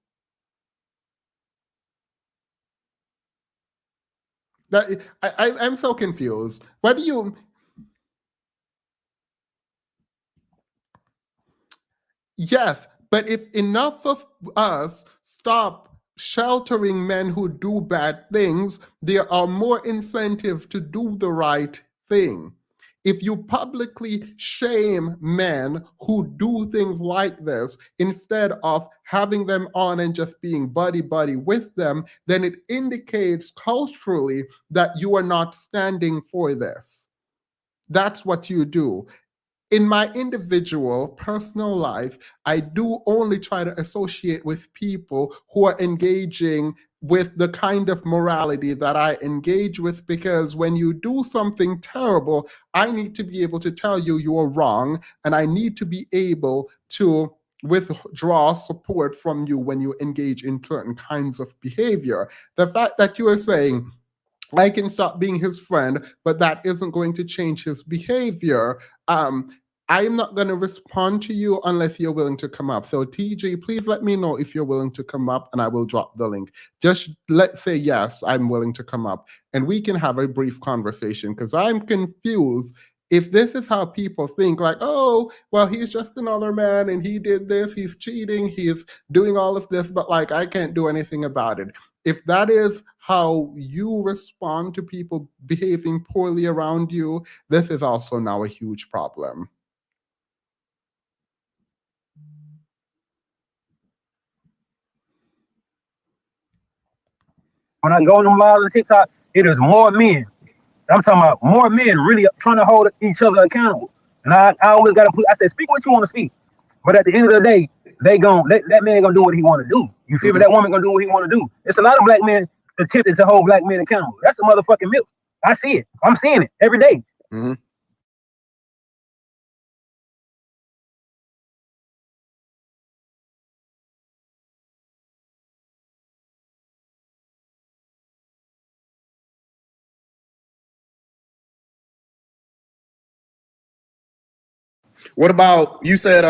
That I'm so confused. What do you? Yes, but if enough of us stop sheltering men who do bad things, there are more incentive to do the right thing. If you publicly shame men who do things like this instead of having them on and just being buddy buddy with them, then it indicates culturally that you are not standing for this. That's what you do. In my individual personal life, I do only try to associate with people who are engaging with the kind of morality that I engage with, because when you do something terrible, I need to be able to tell you you are wrong, and I need to be able to withdraw support from you when you engage in certain kinds of behavior. The fact that you are saying, I can stop being his friend, but that isn't going to change his behavior. I am not going to respond to you unless you're willing to come up. So, TG, please let me know if you're willing to come up and I will drop the link. Just let's say, yes, I'm willing to come up and we can have a brief conversation, because I'm confused. If this is how people think, like, oh, well, he's just another man and he did this, he's cheating, he's doing all of this, but like, I can't do anything about it. If that is how you respond to people behaving poorly around you, this is also now a huge problem. When I go on them lives on TikTok, it is more men. I'm talking about more men really trying to hold each other accountable. And I always gotta put. I said, speak what you want to speak, but at the end of the day, that man gonna do what he want to do. You feel me? That woman gonna do what he want to do. It's a lot of black men attempting to hold black men accountable. That's a motherfucking myth. I see it. I'm seeing it every day. Mm-hmm. What about, you said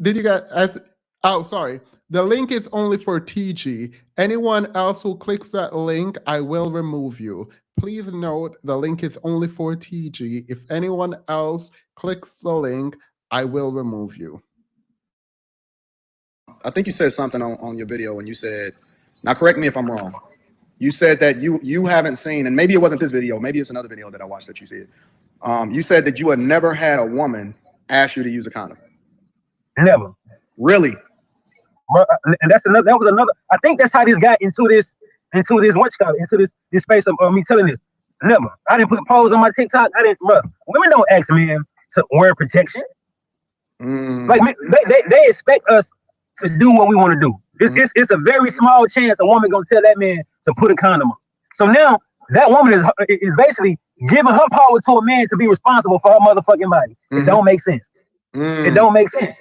Did you guys? Oh, sorry. The link is only for TG. Anyone else who clicks that link, I will remove you. Please note the link is only for TG. If anyone else clicks the link, I will remove you. I think you said something on your video when you said, now correct me if I'm wrong. You said that you haven't seen, and maybe it wasn't this video, maybe it's another video that I watched that you said. You said that you had never had a woman ask you to use a condom. Never. Really? And that was another. I think that's how this got into this space of me telling this. Never. I didn't put polls on my TikTok. I didn't. Bro, women don't ask men to wear protection. Like they expect us to do what we want to do. It's a very small chance a woman gonna tell that man to put a condom on. So now that woman is basically giving her power to a man to be responsible for her motherfucking body. It don't make sense. It don't make sense.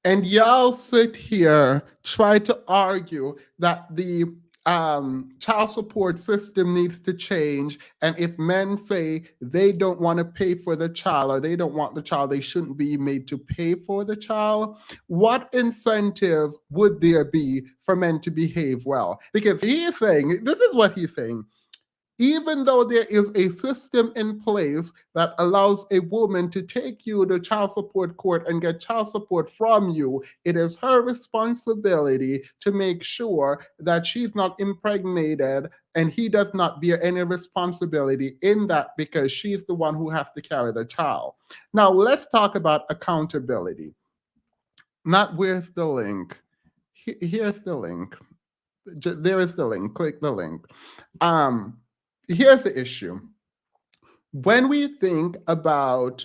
And y'all sit here, try to argue that the child support system needs to change. And if men say they don't want to pay for the child, or they don't want the child, they shouldn't be made to pay for the child. What incentive would there be for men to behave well? Because he's saying, this is what he's saying. Even though there is a system in place that allows a woman to take you to child support court and get child support from you, it is her responsibility to make sure that she's not impregnated, and he does not bear any responsibility in that, because she's the one who has to carry the child. Now, let's talk about accountability. Not where's the link. Here's the link. There is the link. Click the link. Here's the issue. When we think about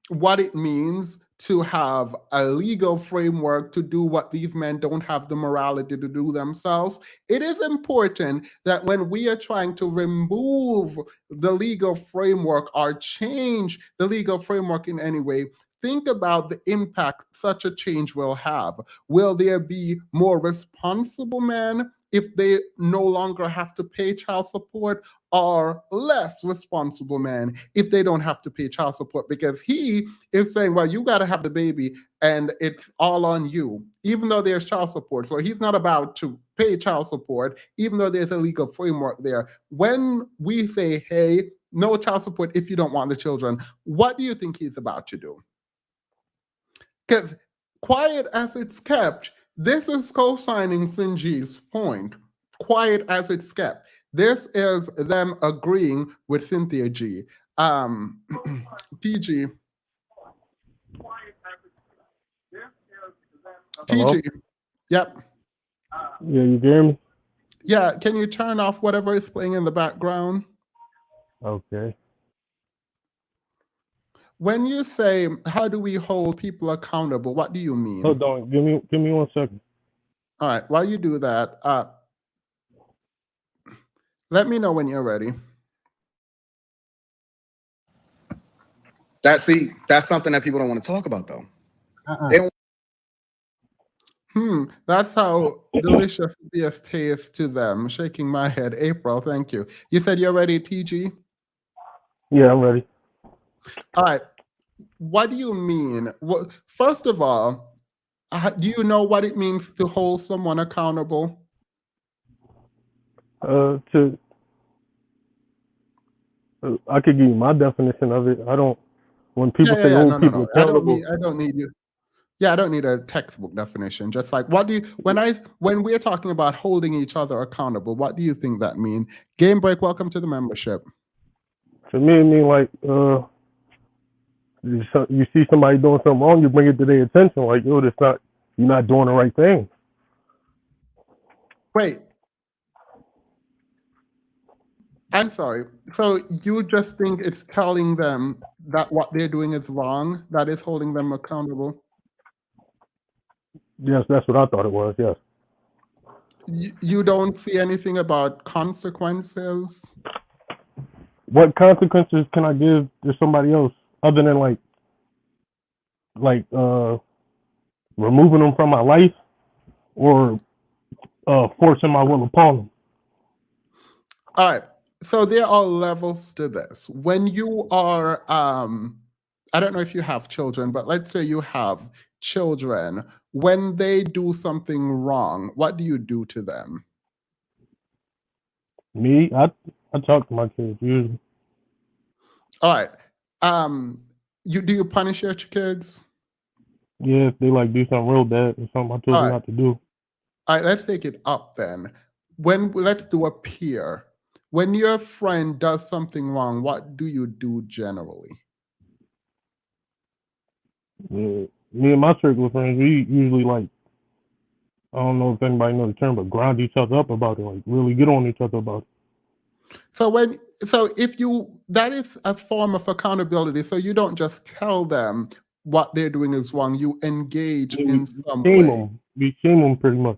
what it means to have a legal framework to do what these men don't have the morality to do themselves. It is important that when we are trying to remove the legal framework or change the legal framework in any way, think about the impact such a change will have. Will there be more responsible men if they no longer have to pay child support, or less responsible men if they don't have to pay child support? Because he is saying, well, you got to have the baby and it's all on you, even though there's child support. So he's not about to pay child support, even though there's a legal framework there. When we say, hey, no child support if you don't want the children, what do you think he's about to do? Because quiet as it's kept, this is co-signing Sinji's point. Quiet as it's kept. This is them agreeing with Cynthia G. TG. Hello? TG. Yep. Yeah, you hear me? Yeah, can you turn off whatever is playing in the background? Okay. When you say, how do we hold people accountable, what do you mean? Hold on. Give me 1 second. All right, while you do that, let me know when you're ready. That's something that people don't want to talk about, though. They don't. That's how delicious BS tastes to them. Shaking my head. April, thank you. You said you're ready, TG? Yeah, I'm ready. All right. What do you mean? Well, first of all, do you know what it means to hold someone accountable? I could give you my definition of it. I don't. When people say hold people accountable, I don't need you. Yeah, I don't need a textbook definition. Just like, what do you, when we're talking about holding each other accountable, what do you think that mean? Game Break, welcome to the membership. For me, it mean like you see somebody doing something wrong, you bring it to their attention. Like, yo, you're not doing the right thing. Wait. I'm sorry. So you just think it's telling them that what they're doing is wrong, that is holding them accountable? Yes, that's what I thought it was, yes. You don't see anything about consequences? What consequences can I give to somebody else other than removing them from my life or forcing my will upon them? All right. So there are levels to this. When you are, I don't know if you have children, but let's say you have children. When they do something wrong, what do you do to them? Me, I talk to my kids usually. All right. Do you punish your kids? Yeah, if they do something real bad or something I told them not to do. All right, let's take it up then. Let's do a peer. When your friend does something wrong, what do you do generally? Yeah, me and my circle of friends, we usually I don't know if anybody knows the term, but grind each other up about it, really get on each other about it. That is a form of accountability. So you don't just tell them what they're doing is wrong. You engage in some way. We shame them pretty much.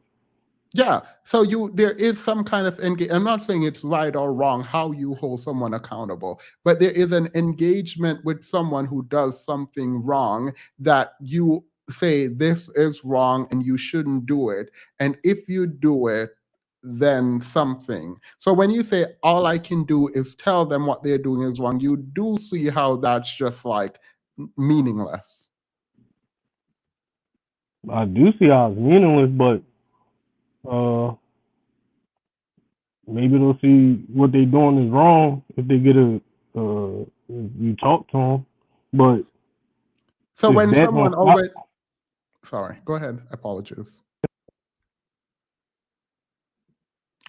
Yeah. So there is some kind of engagement. I'm not saying it's right or wrong how you hold someone accountable, but there is an engagement with someone who does something wrong that you say this is wrong and you shouldn't do it. And if you do it, then something. So when you say all I can do is tell them what they're doing is wrong, you do see how that's just meaningless. I do see how it's meaningless, but maybe they'll see what they're doing is wrong if they get you talk to them. But so when someone always, sorry, go ahead. Apologies.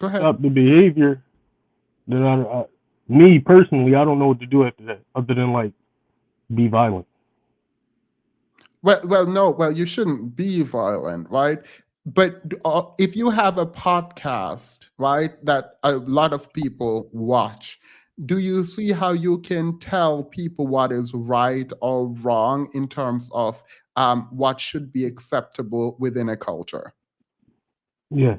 Go ahead. Stop the behavior, then me personally, I don't know what to do after that, other than be violent. Well, you shouldn't be violent, right? But if you have a podcast, right, that a lot of people watch, do you see how you can tell people what is right or wrong in terms of what should be acceptable within a culture? Yeah.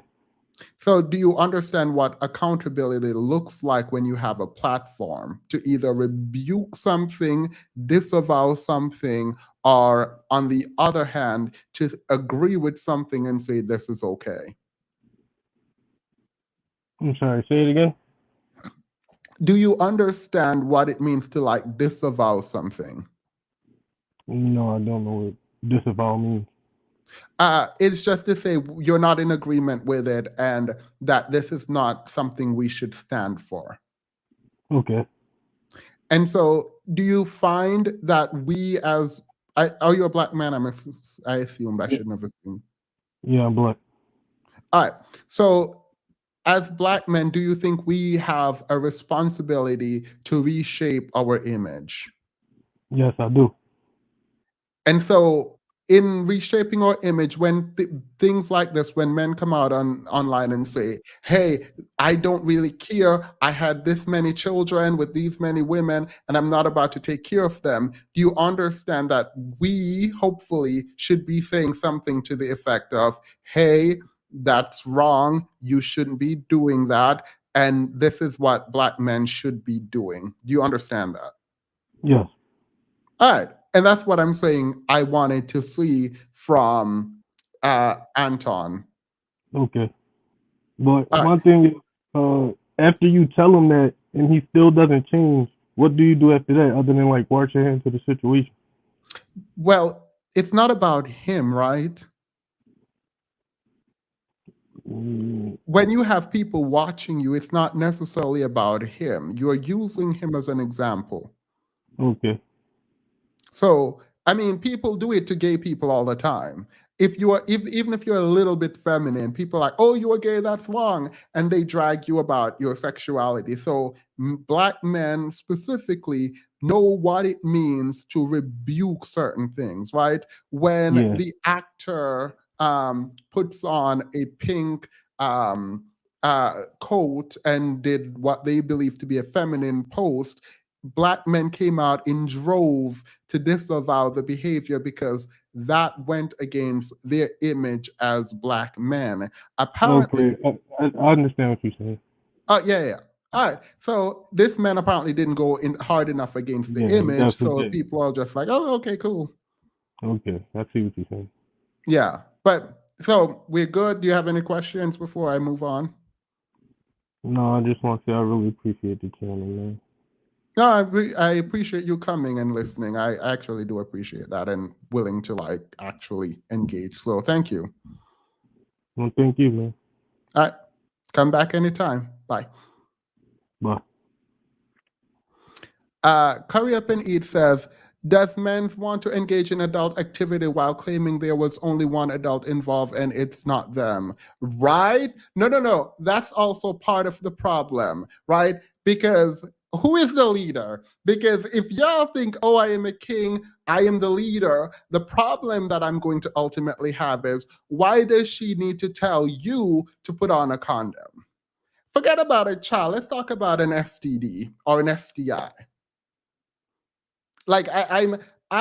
So, do you understand what accountability looks like when you have a platform to either rebuke something, disavow something, or on the other hand, to agree with something and say this is okay? I'm sorry. Say it again. Do you understand what it means to like disavow something? No, I don't know what disavow means. It's just to say you're not in agreement with it and that this is not something we should stand for. Okay. And so, do you find that we as are you a black man? I assumed I Yeah, shouldn't have assumed. yeah, I'm black. All right. So, as black men, do you think we have a responsibility to reshape our image? Yes, I do. And so, in reshaping our image, when things like this, when men come out online and say, "Hey, I don't really care. I had this many children with these many women, and I'm not about to take care of them," do you understand that we hopefully should be saying something to the effect of, "Hey, that's wrong. You shouldn't be doing that, and this is what black men should be doing." Do you understand that? Yes. All right. And that's what I'm saying I wanted to see from Anton. Okay. But All right. my thing is, after you tell him that and he still doesn't change, what do you do after that other than like wash your hands to the situation? Well, it's not about him, right? Mm, When you have people watching you, it's not necessarily about him. You're using him as an example. okay. So, I mean, people do it to gay people all the time. If you are, if even if you're a little bit feminine, people are like, "Oh, you're gay, that's wrong," and they drag you about your sexuality. So, black men specifically know what it means to rebuke certain things, right? When Yeah. the actor puts on a pink coat and did what they believe to be a feminine post, black men came out in drove to disavow the behavior because that went against their image as black men. Okay. Apparently, I understand what you're saying. oh yeah, yeah. All right. So this man apparently didn't go in hard enough against the Yeah, he image. definitely So did. people are just like, "Oh, okay, cool." Okay. I see what you're saying. Yeah. But so we're good. Do you have any questions before I move on? No, I just want to say I really appreciate the channel, man. No, I appreciate you coming and listening. I actually do appreciate that and willing to like actually engage. So thank you. Well, thank you, man. All right. Come back anytime. Bye. Bye. Curry Up and Eat says, does men want to engage in adult activity while claiming there was only one adult involved and it's not them? Right? No, no, no. That's also part of the problem, right? Because who is the leader? Because if y'all think, "Oh, I am a king, I am the leader," the problem that I'm going to ultimately have is, why does she need to tell you to put on a condom? Forget about a child. Let's talk about an STD or an STI. Like I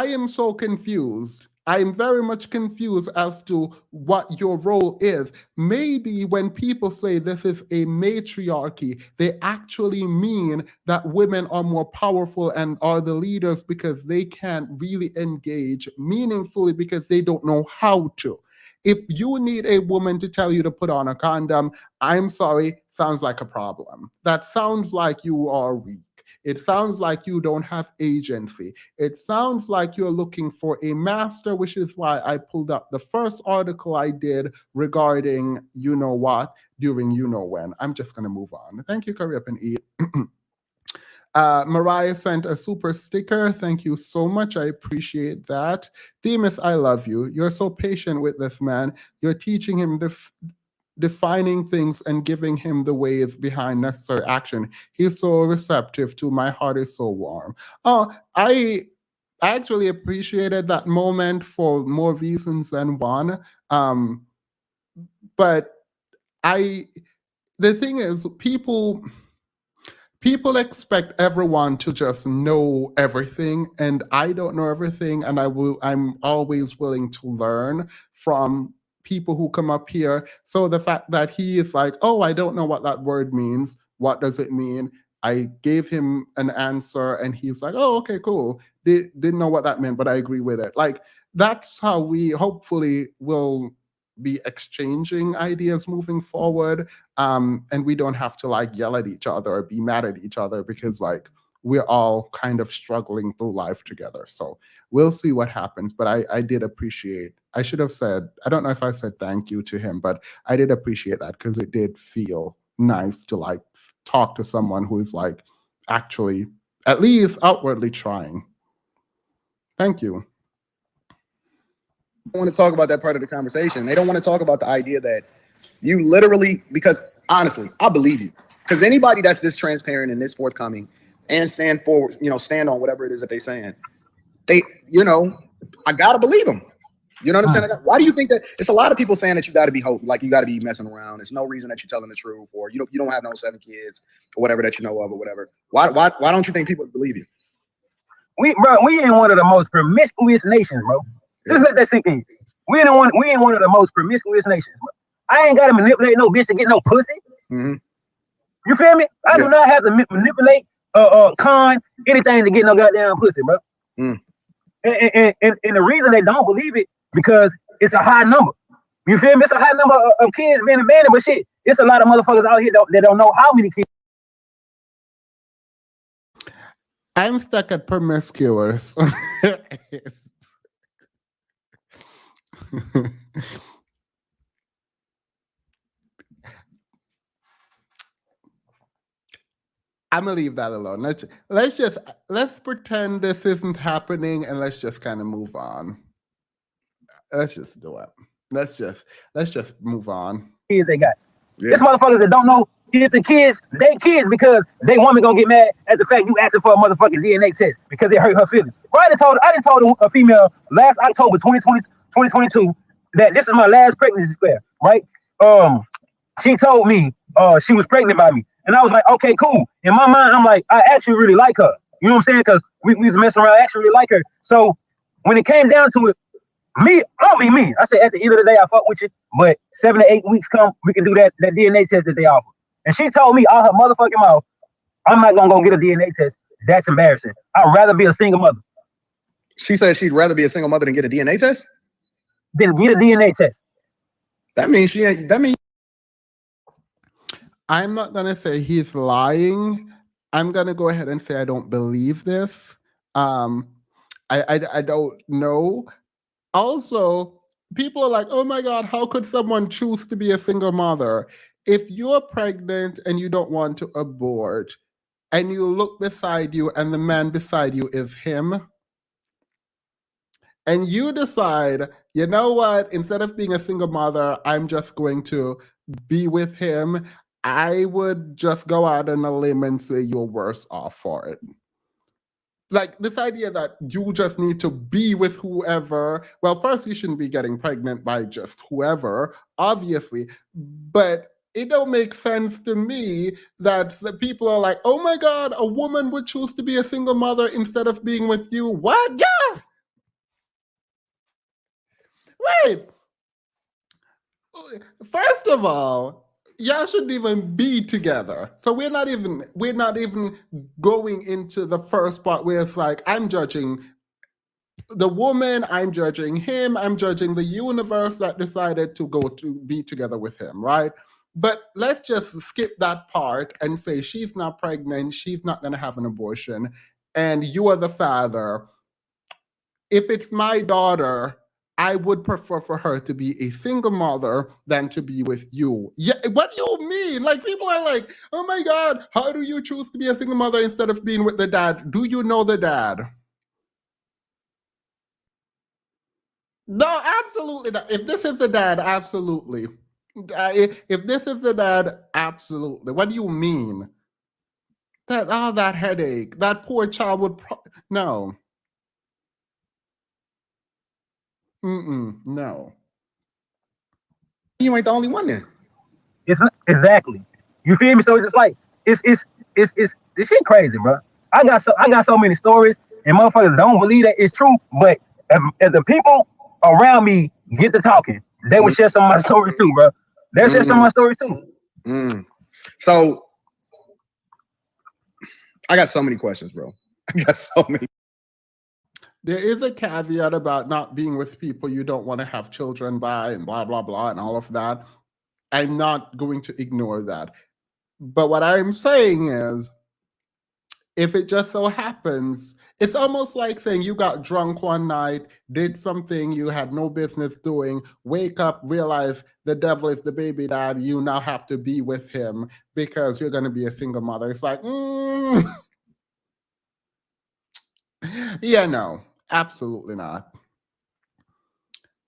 am so confused. I'm very much confused as to what your role is. Maybe when people say this is a matriarchy, they actually mean that women are more powerful and are the leaders because they can't really engage meaningfully because they don't know how to. If you need a woman to tell you to put on a condom, I'm sorry, sounds like a problem. That sounds like you are weak. It sounds like you don't have agency. It sounds like you're looking for a master, which is why I pulled up the first article I did regarding you know what during you know when. I'm just going to move on. Thank you, Curry Up and Eat. Mariah sent a super sticker. Thank you so much. I appreciate that. Demas, I love you. You're so patient with this man. You're teaching him defining things and giving him the ways behind necessary action. He's so receptive to my heart is so warm. Oh, I actually appreciated that moment for more reasons than one. But I the thing is people expect everyone to just know everything, and I don't know everything, and I'm always willing to learn from people who come up here. So the fact that he is like, oh, I don't know what that word means, what does it mean? I gave him an answer and he's like, oh, okay, cool. Didn't know what that meant, but I agree with it. Like, that's how we hopefully will be exchanging ideas moving forward. And we don't have to like yell at each other or be mad at each other because like we're all kind of struggling through life together. So we'll see what happens. But I did appreciate, I should have said, I don't know if I said thank you to him, but I did appreciate that because it did feel nice to like talk to someone who is like actually at least outwardly trying. Thank you. Want to talk about that part of the conversation. They don't want to talk about the idea that you literally, because honestly, I believe you. Because anybody that's this transparent and this forthcoming and stand forward, stand on whatever it is that they're saying, I gotta believe them. You know what I'm saying? Why do you think that? It's a lot of people saying that you got to be like you got to be messing around. There's no reason that you're telling the truth, or you don't have no 7 kids or whatever that you know of or whatever. Why don't you think people believe you? We in one of the most promiscuous nations, bro. Just let that sink in. We in one of the most promiscuous nations, bro. I ain't gotta manipulate no bitch to get no pussy. Mm-hmm. You feel me? I do not have to manipulate, con anything to get no goddamn pussy, bro. Mm. And the reason they don't believe it because it's a high number. You feel me? It's a high number of kids being abandoned, but shit, it's a lot of motherfuckers out here that don't know how many kids. I'm stuck at promiscuous. I'm gonna leave that alone. Let's pretend this isn't happening and let's just kind of move on. Let's just do it. Let's just move on. Kids they got. Yeah. This motherfuckers that don't know kids and kids, they kids because they woman gonna get mad at the fact you asking for a motherfucking DNA test because it hurt her feelings. Well, I done told a female last October 2022 that this is my last pregnancy spare, right? She told me she was pregnant by me. And I was like, okay, cool. In my mind, I'm like, I actually really like her. You know what I'm saying? Because we was messing around, I actually really like her. So when it came down to it, I'll be me. I said, at the end of the day, I fuck with you, but 7 to 8 weeks come, we can do that DNA test that they offer. And she told me out her motherfucking mouth, I'm not gonna go get a DNA test. That's embarrassing. I'd rather be a single mother. She said she'd rather be a single mother than get a DNA test? Than get a DNA test. That means she ain't, that means. I'm not gonna say he's lying. I'm gonna go ahead and say I don't believe this. I don't know. Also, people are like, oh my God, how could someone choose to be a single mother? If you're pregnant and you don't want to abort, and you look beside you and the man beside you is him, and you decide, you know what, instead of being a single mother, I'm just going to be with him, I would just go out on a limb and say you're worse off for it. Like this idea that you just need to be with whoever. Well, first, you shouldn't be getting pregnant by just whoever, obviously. But it don't make sense to me that the people are like, oh my God, a woman would choose to be a single mother instead of being with you. What? Yeah. Wait. First of all, y'all shouldn't even be together. So we're not even going into the first part where it's like, I'm judging the woman, I'm judging him, I'm judging the universe that decided to go to be together with him, right? But let's just skip that part and say she's not pregnant, she's not going to have an abortion, and you are the father. If it's my daughter, I would prefer for her to be a single mother than to be with you. Yeah, what do you mean? Like, people are like, oh my God, how do you choose to be a single mother instead of being with the dad? Do you know the dad? No, absolutely not. If this is the dad, absolutely. If this is the dad, absolutely. What do you mean? That headache, that poor child would no. No. You ain't the only one then. It's not, exactly. You feel me? So it's just like it's this shit crazy, bro. I got so many stories, and motherfuckers don't believe that it's true. But if the people around me get to talking, they will share some of my stories too, bro. They'll share some of my stories too. So I got so many questions, bro. I got so many. There is a caveat about not being with people you don't want to have children by and blah, blah, blah, and all of that. I'm not going to ignore that. But what I'm saying is, if it just so happens, it's almost like saying you got drunk one night, did something you had no business doing, wake up, realize the devil is the baby dad, you now have to be with him because you're going to be a single mother. It's like, yeah, no, absolutely not.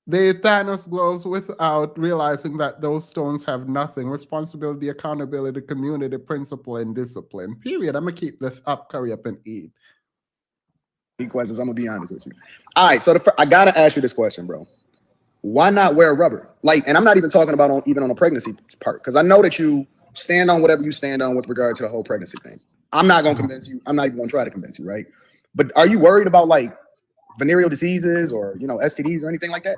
The Thanos glows without realizing that those stones have nothing. Responsibility, accountability, community, principle, and discipline. Period. I'm going to keep this up, hurry up and eat. Questions. I'm going to be honest with you. All right. So I got to ask you this question, bro. Why not wear rubber? Like, and I'm not even talking about even on a pregnancy part, because I know that you stand on whatever you stand on with regard to the whole pregnancy thing. I'm not going to convince you. I'm not even going to try to convince you, right? But are you worried about like venereal diseases or, you know, STDs or anything like that?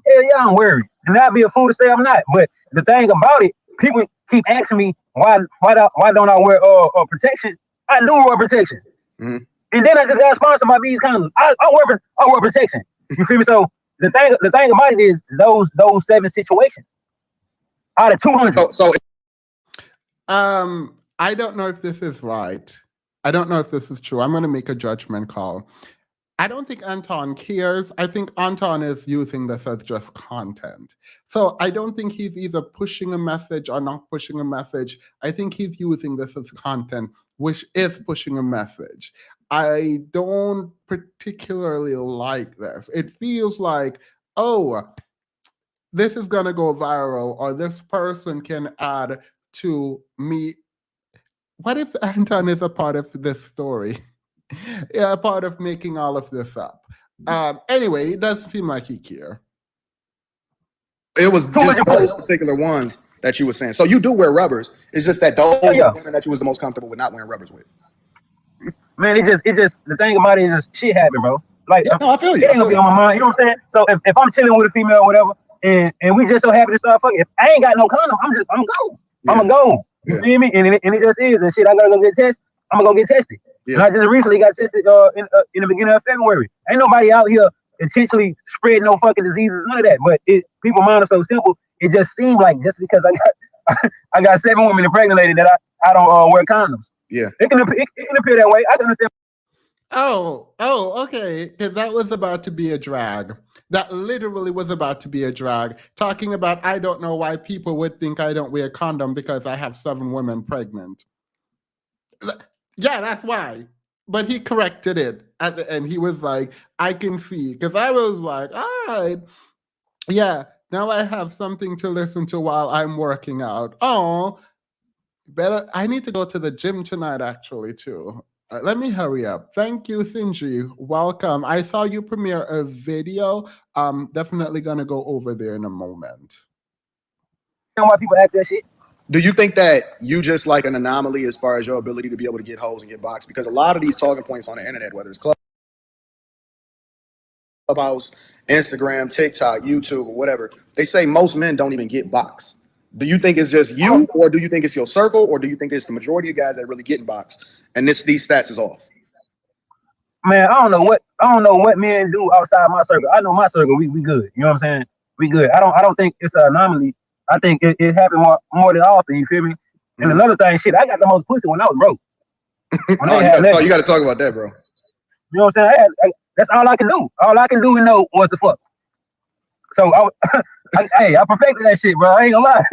Hell yeah, I'm worried. And I'd be a fool to say I'm not. But the thing about it, people keep asking me why don't I wear protection? I do wear protection. Mm-hmm. And then I just got sponsored by these condoms. I wear protection. You feel me? So the thing about it is those 7 situations out of 200. So I don't know if this is right. I don't know if this is true. I'm going to make a judgment call. I don't think Anton cares. I think Anton is using this as just content. So I don't think he's either pushing a message or not pushing a message. I think he's using this as content, which is pushing a message. I don't particularly like this. It feels like, oh, this is going to go viral, or this person can add to me. What if Anton is a part of this story? Yeah, a part of making all of this up. Anyway, it doesn't seem like he cared. It was just those particular ones that you were saying. So you do wear rubbers. It's just that those are women that you was the most comfortable with not wearing rubbers with. Man, it just the thing about it is just shit happen, bro. Like, no, I feel you. It ain't gonna be on my mind. You know what I'm saying? So if I'm chilling with a female or whatever, and we just so happy to start fucking, if I ain't got no condom, I'm gonna go. Yeah. I'm gonna go. You feel me? And it just is and shit. I gotta go get tested. I'm gonna go get tested. Yeah. And I just recently got tested in the beginning of February. Ain't nobody out here intentionally spreading no fucking diseases, none of that. But people mind are so simple. It just seemed like just because I got 7 women impregnated that I don't wear condoms. Yeah, it can appear that way. I can understand. Oh, okay. Because that was about to be a drag. That literally was about to be a drag. Talking about, I don't know why people would think I don't wear condom because I have 7 women pregnant. Yeah, that's why. But he corrected it at the end. He was like, I can see. Because I was like, all right. Yeah, now I have something to listen to while I'm working out. Oh, better. I need to go to the gym tonight, actually, too. Let me hurry up. Thank you, Sinji. Welcome. I saw you premiere a video. Definitely going to go over there in a moment. You know why people ask that shit? Do you think that you just like an anomaly as far as your ability to be able to get hoes and get boxed? Because a lot of these talking points on the internet, whether it's Clubhouse, Instagram, TikTok, YouTube, or whatever, they say most men don't even get boxed. Do you think it's just you, or do you think it's your circle, or do you think it's the majority of guys that really getting boxed and these stats is off? Man, I don't know what men do outside my circle. I know my circle, we good. You know what I'm saying? We good. I don't think it's an anomaly. I think it happened more than often. You feel me? And another thing, shit, I got the most pussy when I was broke. You got to talk about that, bro. You know what I'm saying? That's all I can do. All I can do and know was to fuck. So I perfected that shit, bro. I ain't gonna lie.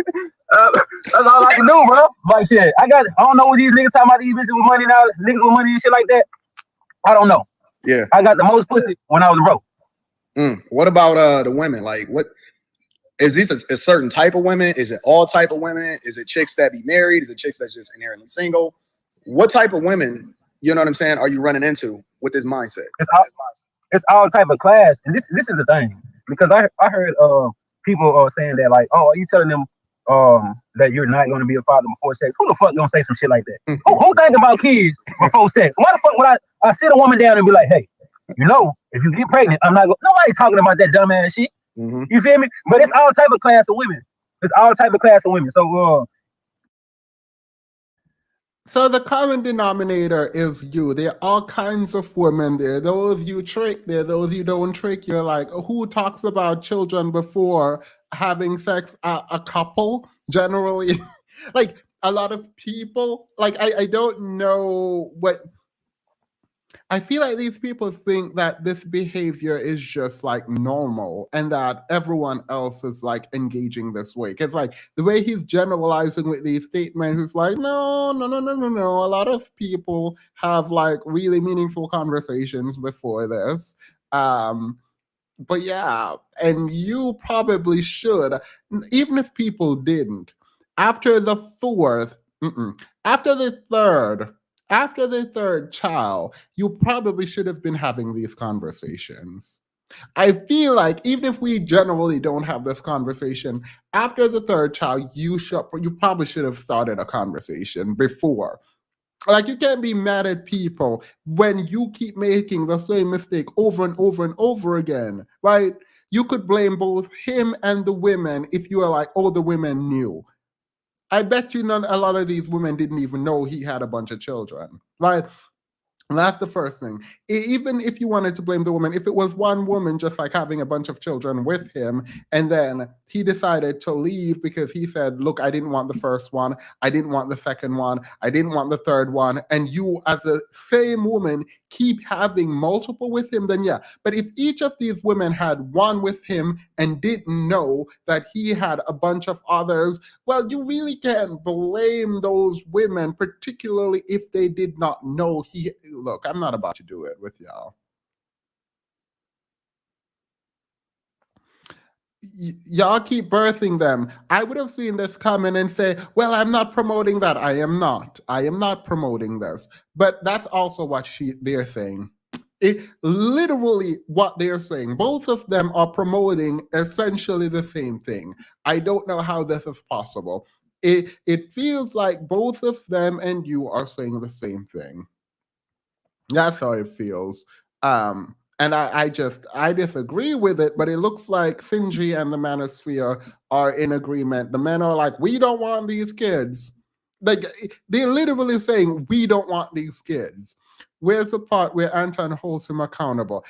That's all I can do, bro. But shit, I don't know what these niggas talking about, these bitches with money now, niggas with money and shit like that. I don't know. Yeah. I got the most pussy when I was broke. What about the women? Like, what is this a certain type of women? Is it all type of women? Is it chicks that be married? Is it chicks that's just inherently single? What type of women, you know what I'm saying, are you running into with this mindset? It's all type of class. And this is the thing. Because I heard people saying that, like, oh, are you telling them that you're not going to be a father before sex. Who the fuck gonna say some shit like that? Who think about kids before sex? Why the fuck would I sit a woman down and be like, hey, you know, if you get pregnant, I'm not going. Nobody's talking about that dumb ass shit. Mhm. You feel me? But it's all type of class of women. It's all type of class of women. So the common denominator is you. There are all kinds of women there. Those you trick, there. Those you don't trick. You're like, who talks about children before having sex? A couple, generally. Like a lot of people. Like I don't know what. I feel like these people think that this behavior is just like normal and that everyone else is like engaging this way. Because like the way he's generalizing with these statements is like, no. A lot of people have like really meaningful conversations before this. But yeah, and you probably should, even if people didn't. After the fourth, after the third child, you probably should have been having these conversations. I feel like even if we generally don't have this conversation, after the third child, you probably should have started a conversation before. Like you can't be mad at people when you keep making the same mistake over and over and over again, right? You could blame both him and the women if you are like, oh, the women knew. I bet you a lot of these women didn't even know he had a bunch of children, right? And that's the first thing. Even if you wanted to blame the woman, if it was one woman just like having a bunch of children with him, and then he decided to leave because he said, look, I didn't want the first one, I didn't want the second one, I didn't want the third one, and you as the same woman keep having multiple with him, then yeah. But if each of these women had one with him and didn't know that he had a bunch of others, well, you really can't blame those women, particularly if they did not know he... Look, I'm not about to do it with y'all. Y'all keep birthing them. I would have seen this coming and say, well, I'm not promoting that. I am not promoting this. But that's also what they're saying. It literally what they're saying. Both of them are promoting essentially the same thing. I don't know how this is possible. It feels like both of them and you are saying the same thing. That's how it feels. And I disagree with it, but it looks like Sinji and the Manosphere are in agreement. The men are like, we don't want these kids. Like they're literally saying, we don't want these kids. Where's the part where Anton holds him accountable?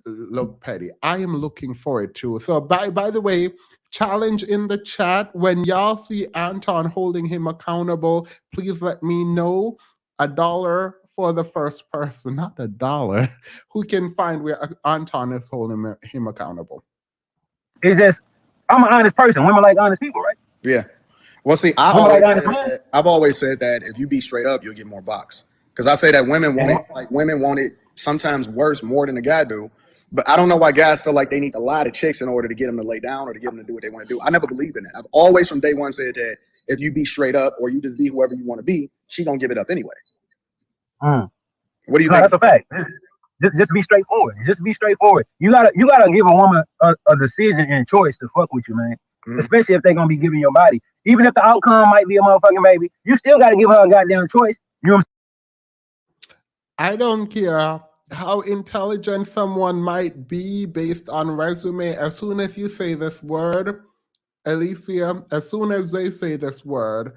Look, Petty, I am looking forward to. So by the way, challenge in the chat, when y'all see Anton holding him accountable, please let me know. $1 for the first person, not $1, who can find where Anton is holding him accountable. It's just, I'm an honest person. Women like honest people, right? Yeah. Well, see, I've always said that if you be straight up, you'll get more box. Because I say that women want it sometimes worse more than the guy do. But I don't know why guys feel like they need a lot of chicks in order to get them to lay down or to get them to do what they want to do. I never believed in it. I've always from day one said that if you be straight up or you just be whoever you want to be, she don't give it up anyway. What do you think? That's a fact. Just be straightforward. Just be straightforward. You gotta give a woman a decision and choice to fuck with you, man. Especially if they're gonna be giving your body. Even if the outcome might be a motherfucking baby, you still gotta give her a goddamn choice. You know what I don't care how intelligent someone might be based on resume. As soon as you say this word, Alicia, as soon as they say this word,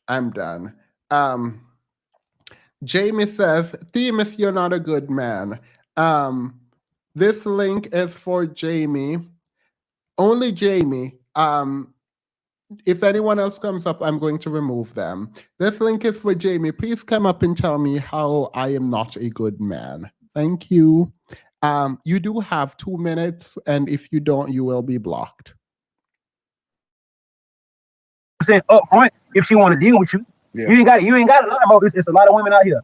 I'm done. Jamie says, Themis, you're not a good man. This link is for Jamie. Only Jamie. If anyone else comes up, I'm going to remove them. This link is for Jamie. Please come up and tell me how I am not a good man. Thank you. You do have 2 minutes, and if you don't, you will be blocked. saying? Up front, if she want to deal with you, you ain't got to lie about this. It's a lot of women out here.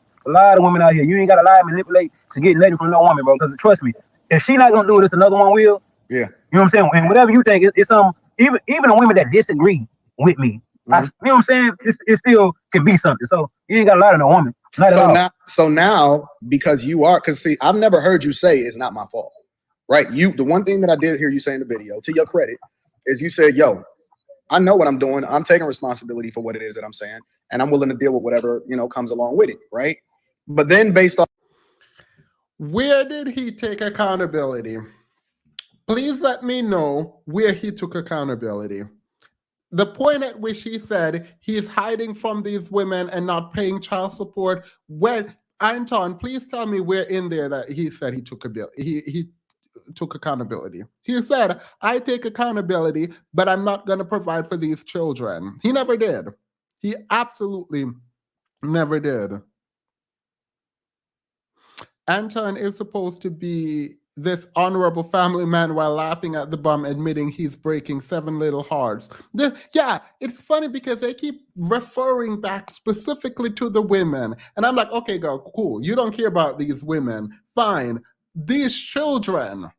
You ain't got to lie and manipulate to get nothing from no woman, bro. Because trust me, if she not gonna do this, another one will. Yeah. You know what I'm saying? And whatever you think, it's even the women that disagree with me, you know what I'm saying? It still can be something. So you ain't got to lie to no woman. So now, because you are, because see, I've never heard you say it's not my fault. right? The one thing that I did hear you say in the video, to your credit, is you said, yo, I know what I'm doing. I'm taking responsibility for what it is that I'm saying, and I'm willing to deal with whatever, comes along with it, right? But then based on Where did he take accountability? Please let me know where he took accountability. The point at which he said he's hiding from these women and not paying child support. When Anton, please tell me where in there that he said he took he took accountability. He said, I take accountability, but I'm not going to provide for these children. He never did. He absolutely never did. Anton is supposed to be this honorable family man while laughing at the bum, admitting he's breaking 7 little hearts. Yeah, it's funny because they keep referring back specifically to the women. And I'm like, okay, girl, cool. You don't care about these women. Fine. These children,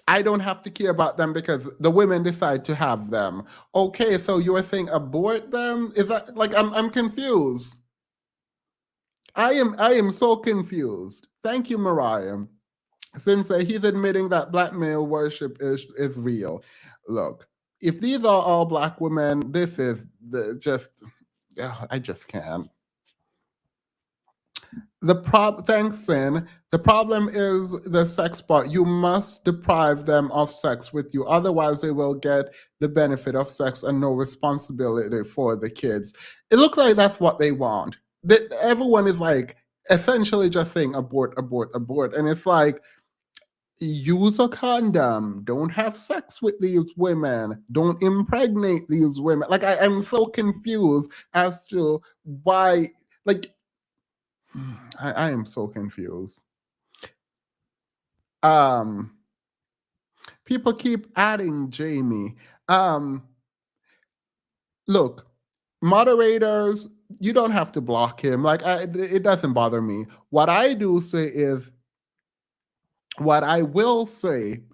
I don't have to care about them because the women decide to have them. Okay, so you are saying abort them? Is that like I'm confused? I am so confused. Thank you, Mariah. Since he's admitting that black male worship is real. Look, if these are all black women, this is I just can't. Thanks, Sin. The problem is the sex part. You must deprive them of sex with you. Otherwise, they will get the benefit of sex and no responsibility for the kids. It looks like that's what they want. Everyone is like essentially just saying abort, abort, abort. And it's like, use a condom. Don't have sex with these women. Don't impregnate these women. Like, I'm so confused as to why, like, I am so confused. People keep adding Jamie. Look, moderators, you don't have to block him. Like, it doesn't bother me. What I will say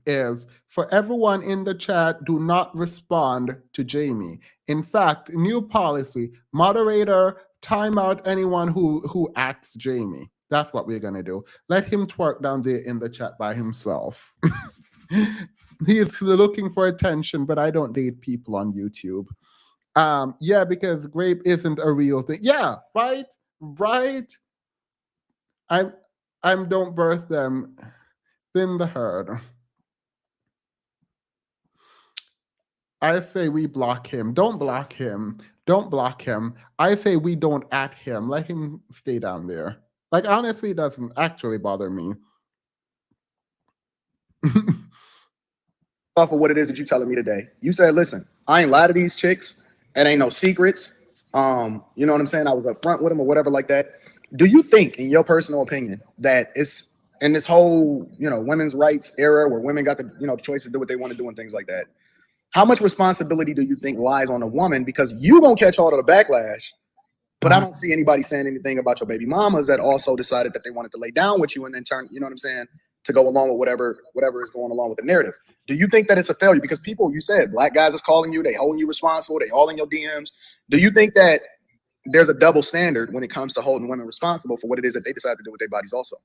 is, for everyone in the chat, do not respond to Jamie. In fact, new policy, moderator, time out anyone who acts Jamie. That's what we're gonna do. Let him twerk down there in the chat by himself. He's looking for attention, but I don't date people on YouTube. Yeah, because grape isn't a real thing. Yeah, right. I'm don't birth them. Thin the herd. I say we block him. Don't block him. Don't block him. I say we don't at him. Let him stay down there. Like, honestly, it doesn't actually bother me. Off of what it is that you telling me today. You said, listen, I ain't lie to these chicks. It ain't no secrets. You know what I'm saying? I was upfront with them or whatever like that. Do you think, in your personal opinion, that it's in this whole, women's rights era where women got the, choice to do what they want to do and things like that? How much responsibility do you think lies on a woman? Because you gonna catch all of the backlash, but I don't see anybody saying anything about your baby mamas that also decided that they wanted to lay down with you and then turn, you know what I'm saying, to go along with whatever is going along with the narrative. Do you think that it's a failure? Because people, you said, black guys is calling you, they holding you responsible, they all in your DMs. Do you think that there's a double standard when it comes to holding women responsible for what it is that they decide to do with their bodies also?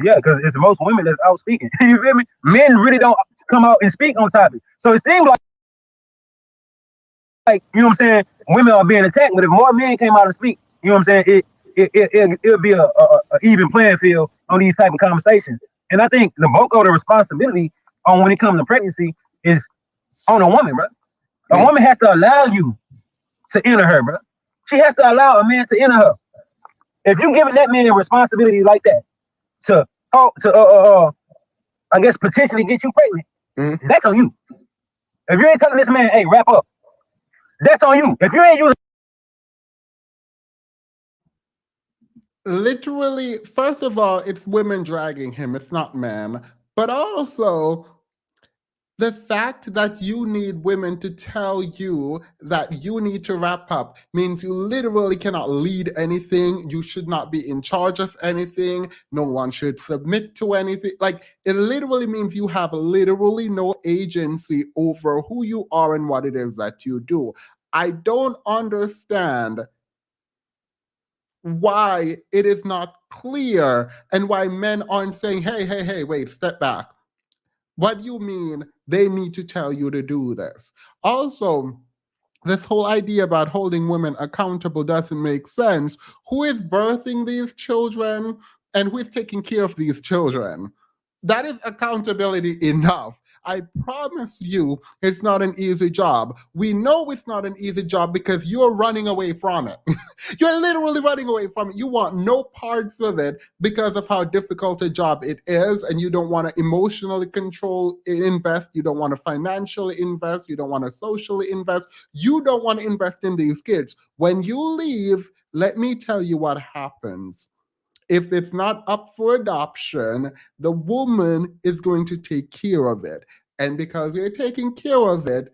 Yeah, because it's most women that's out speaking. You feel me? Men really don't come out and speak on topic. So it seems like, you know what I'm saying, women are being attacked, but if more men came out and speak, you know what I'm saying, it'll be a even playing field on these type of conversations. And I think the bulk of the responsibility on when it comes to pregnancy is on a woman, bro. A woman has to allow you to enter her, bro. She has to allow a man to enter her. If you giving that man a responsibility like that to I guess potentially get you pregnant, that's on you. If you ain't telling this man, hey, wrap up, that's on you. If you ain't using literally, first of all, it's women dragging him, it's not men. But also, the fact that you need women to tell you that you need to wrap up means you literally cannot lead anything. You should not be in charge of anything. No one should submit to anything. Like, it literally means you have literally no agency over who you are and what it is that you do. I don't understand why it is not clear and why men aren't saying, hey, wait, step back. What do you mean they need to tell you to do this? Also, this whole idea about holding women accountable doesn't make sense. Who is birthing these children and who is taking care of these children? That is accountability enough. I promise you, it's not an easy job. We know it's not an easy job because you're running away from it. You're literally running away from it. You want no parts of it because of how difficult a job it is, and you don't want to emotionally invest. You don't want to financially invest. You don't want to socially invest. You don't want to invest in these kids. When you leave, let me tell you what happens. If it's not up for adoption, the woman is going to take care of it. And because they're taking care of it,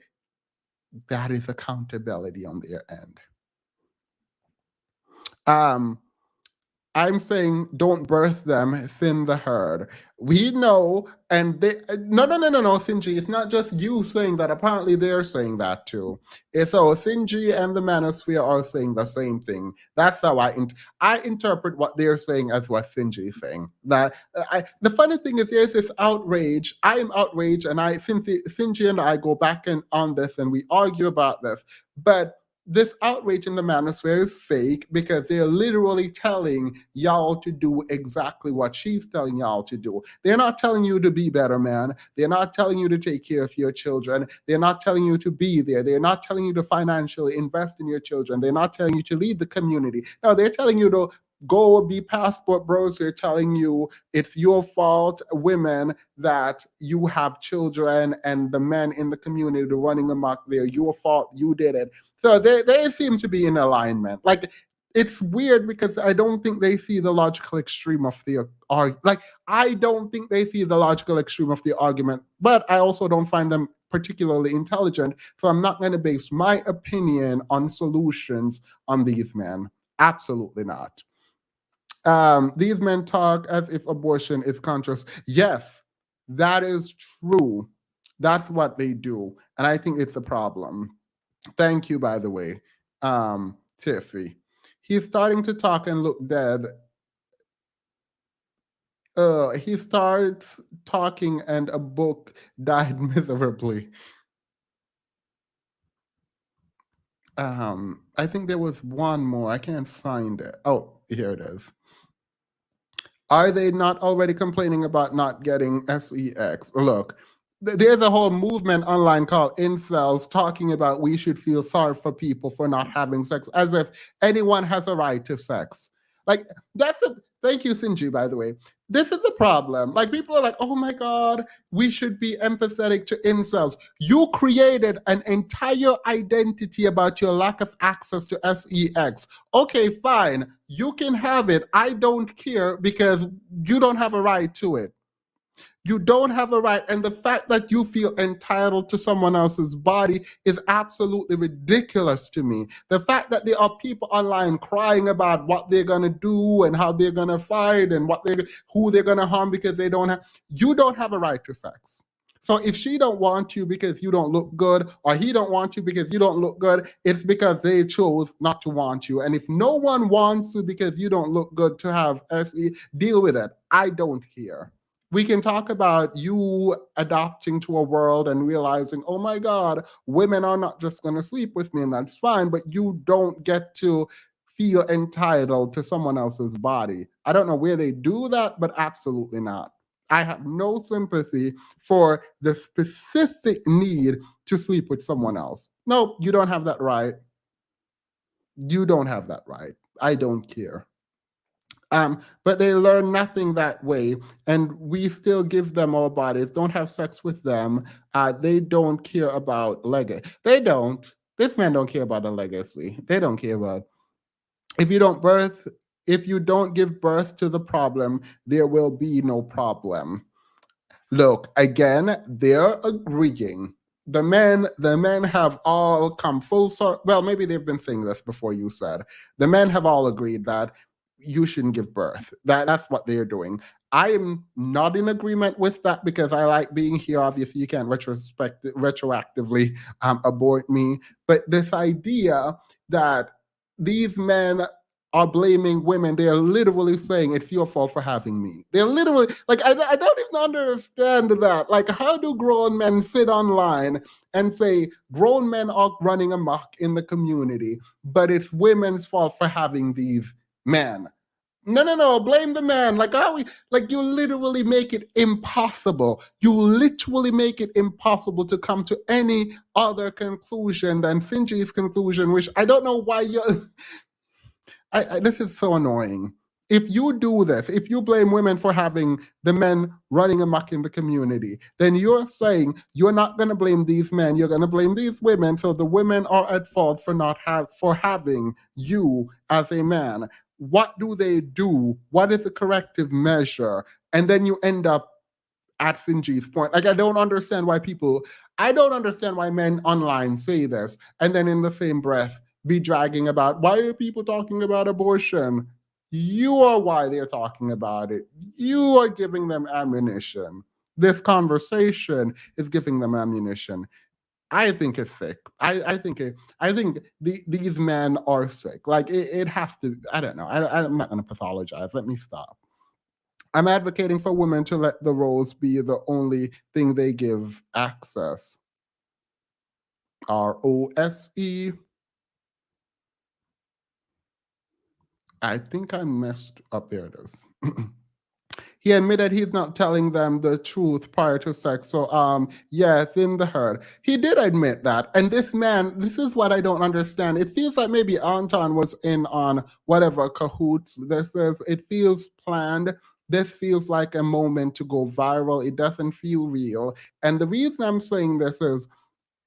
that is accountability on their end. I'm saying don't birth them, thin the herd. We know, and they no, Sinji, it's not just you saying that. Apparently they're saying that too. So Sinji and the manosphere are saying the same thing. That's how I interpret what they're saying as what Sinji is saying. That the funny thing is there's this outrage. I am outraged, and Sinji and I go back on this and we argue about this. But this outrage in the manosphere is fake because they're literally telling y'all to do exactly what she's telling y'all to do. They're not telling you to be better, man. They're not telling you to take care of your children. They're not telling you to be there. They're not telling you to financially invest in your children. They're not telling you to lead the community. No, they're telling you to go be passport bros. They're telling you it's your fault, women, that you have children and the men in the community running amok. They're your fault. You did it. So they seem to be in alignment. Like, it's weird because I don't think they see the logical extreme of the I don't think they see the logical extreme of the argument, but I also don't find them particularly intelligent. So I'm not going to base my opinion on solutions on these men. Absolutely not. These men talk as if abortion is conscious. Yes, that is true. That's what they do. And I think it's a problem. Thank you, by the way, Tiffy. He's starting to talk and look dead. He starts talking and a book died miserably. I think there was one more. I can't find it. Oh, here it is. Are they not already complaining about not getting sex? Look, there's a whole movement online called incels talking about we should feel sorry for people for not having sex, as if anyone has a right to sex. Like, thank you, Sinji, by the way. This is a problem. Like, people are like, oh my God, we should be empathetic to incels. You created an entire identity about your lack of access to sex. Okay, fine. You can have it. I don't care because you don't have a right to it. You don't have a right. And the fact that you feel entitled to someone else's body is absolutely ridiculous to me. The fact that there are people online crying about what they're going to do and how they're going to fight and who they're going to harm because you don't have a right to sex. So if she don't want you because you don't look good, or he don't want you because you don't look good, it's because they chose not to want you. And if no one wants you because you don't look good to have SE, deal with it. I don't care. We can talk about you adapting to a world and realizing, oh my God, women are not just going to sleep with me, and that's fine, but you don't get to feel entitled to someone else's body. I don't know where they do that, but absolutely not. I have no sympathy for the specific need to sleep with someone else. No, you don't have that right. You don't have that right. I don't care. But they learn nothing that way, and we still give them our bodies, don't have sex with them. They don't care about legacy. They don't. This man don't care about a legacy. They don't care about if you don't give birth to the problem, there will be no problem. Look, again, they're agreeing. The men have all come full circle. Well, maybe they've been saying this before you said. The men have all agreed that you shouldn't give birth. That's what they're doing. I am not in agreement with that because I like being here. Obviously, you can't retroactively abort me. But this idea that these men are blaming women. They're literally saying it's your fault for having me. They're literally like, I don't even understand that. Like, how do grown men sit online and say grown men are running amok in the community, but it's women's fault for having these men? No, blame the man. Like, how we, like, you literally make it impossible. You literally make it impossible to come to any other conclusion than Sinji's conclusion, which I don't know why you're. This is so annoying. If you do this, if you blame women for having the men running amok in the community, then you're saying you're not going to blame these men, you're going to blame these women, so the women are at fault for having you as a man. What do they do? What is the corrective measure? And then you end up at Sinji's point. Like, I don't understand why men online say this, and then in the same breath be dragging about, why are people talking about abortion? You are why they're talking about it. You are giving them ammunition. This conversation is giving them ammunition. I think it's sick. I think these men are sick. Like, it has to. I don't know. I'm not going to pathologize. Let me stop. I'm advocating for women to let the roles be the only thing they give access. ROSE. I think I messed up. There it is. He admitted he's not telling them the truth prior to sex. So, yes, in the herd. He did admit that. And this man, this is what I don't understand. It feels like maybe Anton was in on whatever cahoots this is. It feels planned. This feels like a moment to go viral. It doesn't feel real. And the reason I'm saying this is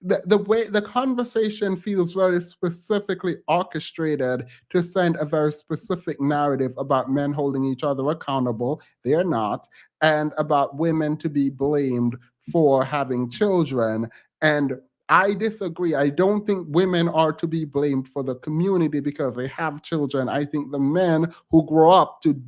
the way the conversation feels very specifically orchestrated to send a very specific narrative about men holding each other accountable. They are not. And about women to be blamed for having children. And I disagree. I don't think women are to be blamed for the community because they have children. I think the men who grow up to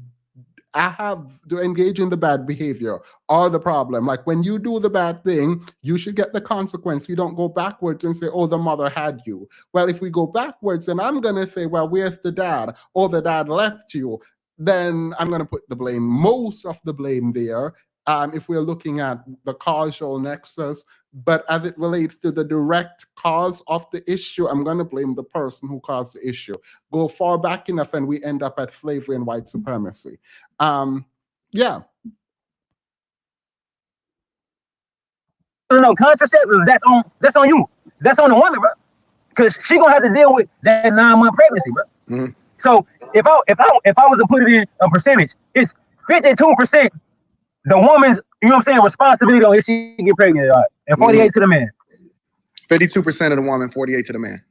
engage in the bad behavior are the problem. Like, when you do the bad thing, you should get the consequence. You don't go backwards and say, oh, the mother had you. Well, if we go backwards, then I'm going to say, well, where's the dad? Oh, the dad left you. Then I'm going to put the blame, most of the blame there, if we're looking at the causal nexus. But as it relates to the direct cause of the issue, I'm going to blame the person who caused the issue. Go far back enough and we end up at slavery and white supremacy. Yeah. No, contraceptives, that's on you. That's on the woman, bro. Because she gonna have to deal with that 9-month pregnancy, bro. Mm-hmm. So if I was to put it in a percentage, it's 52% the woman's, you know what I'm saying, responsibility on if she get pregnant or not, and 48 to the man. 52% of the woman, 48 to the man.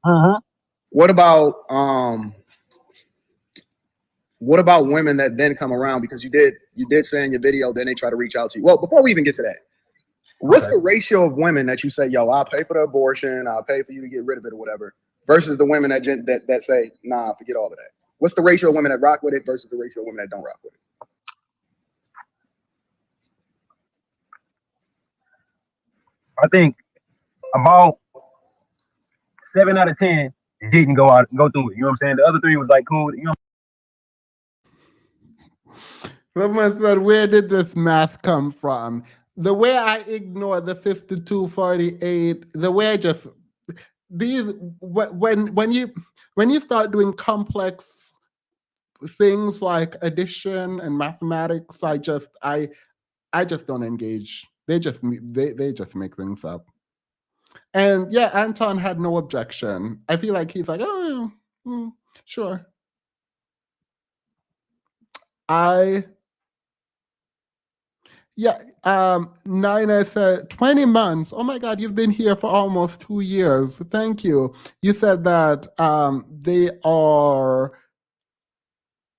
Uh-huh. What about women that then come around, because you did say in your video, then they try to reach out to you. Well, before we even get to that, what's the ratio of women that you say, yo, I'll pay for the abortion, I'll pay for you to get rid of it or whatever, versus the women that say, nah, forget all of that? What's the ratio of women that rock with it versus the ratio of women that don't rock with it? I think about 7 out of 10 didn't go through it. You know what I'm saying? The other 3 was like cool. You know. Someone said, where did this math come from? The way I ignore the 52-48, the way I just when you start doing complex things like addition and mathematics, I just don't engage. They just make things up. And yeah, Anton had no objection. I feel like he's like, oh, sure. Nina said 20 months. Oh my God, you've been here for almost 2 years. Thank you. You said that they are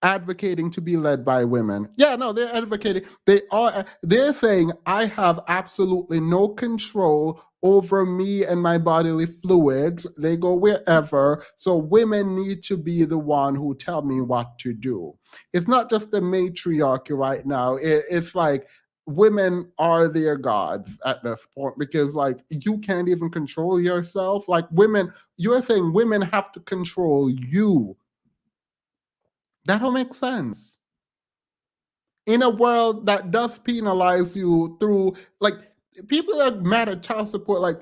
advocating to be led by women. Yeah, no, they're advocating. They're saying I have absolutely no control over me and my bodily fluids. They go wherever. So women need to be the one who tell me what to do. It's not just the matriarchy right now. It's like women are their gods at this point, because like you can't even control yourself. Like women, you're saying women have to control you. That don't make sense. In a world that does penalize you through, like, people are mad at child support, like,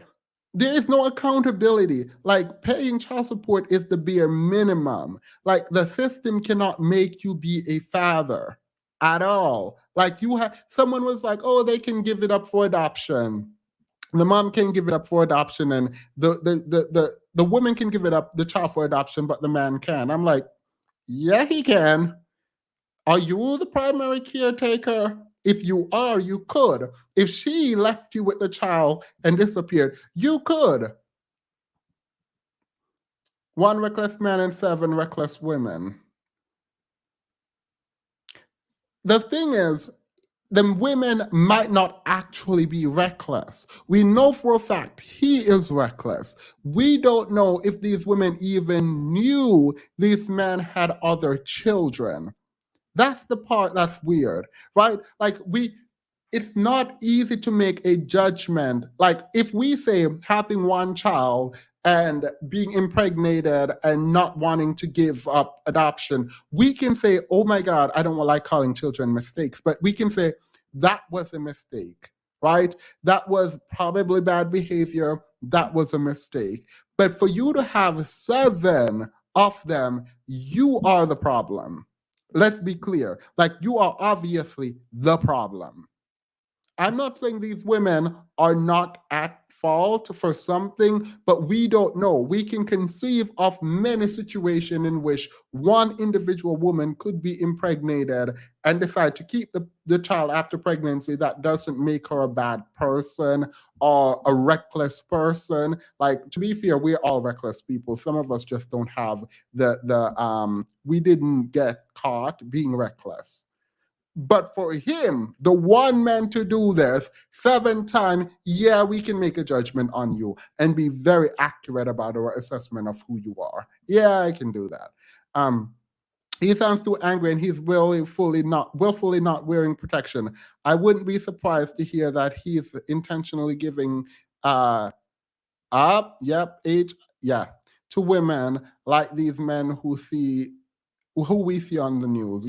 there is no accountability. Like, paying child support is the bare minimum. Like, the system cannot make you be a father at all. Like, you have, someone was like, oh, they can give it up for adoption. The mom can give it up for adoption, and the woman can give it up, the child, for adoption, but the man can. I'm like, yeah, he can. Are you the primary caretaker? If you are, you could. If she left you with the child and disappeared, you could. 1 reckless man and 7 reckless women. The thing is, the women might not actually be reckless. We know for a fact he is reckless. We don't know if these women even knew these men had other children. That's the part that's weird, right? Like, it's not easy to make a judgment. Like, if we say having one child and being impregnated and not wanting to give up adoption, we can say, oh my God, I don't like calling children mistakes, but we can say that was a mistake, right? That was probably bad behavior. That was a mistake. But for you to have 7 of them, you are the problem. Let's be clear. Like, you are obviously the problem. I'm not saying these women are not at fault for something, but we don't know. We can conceive of many situations in which one individual woman could be impregnated and decide to keep the child after pregnancy. That doesn't make her a bad person or a reckless person. Like, to be fair, we're all reckless people. Some of us just don't have we didn't get caught being reckless. But for him, the one man to do this 7 times, yeah, we can make a judgment on you and be very accurate about our assessment of who you are. Yeah, I can do that. He sounds too angry and he's willfully not wearing protection. I wouldn't be surprised to hear that he's intentionally giving to women like these men who we see on the news.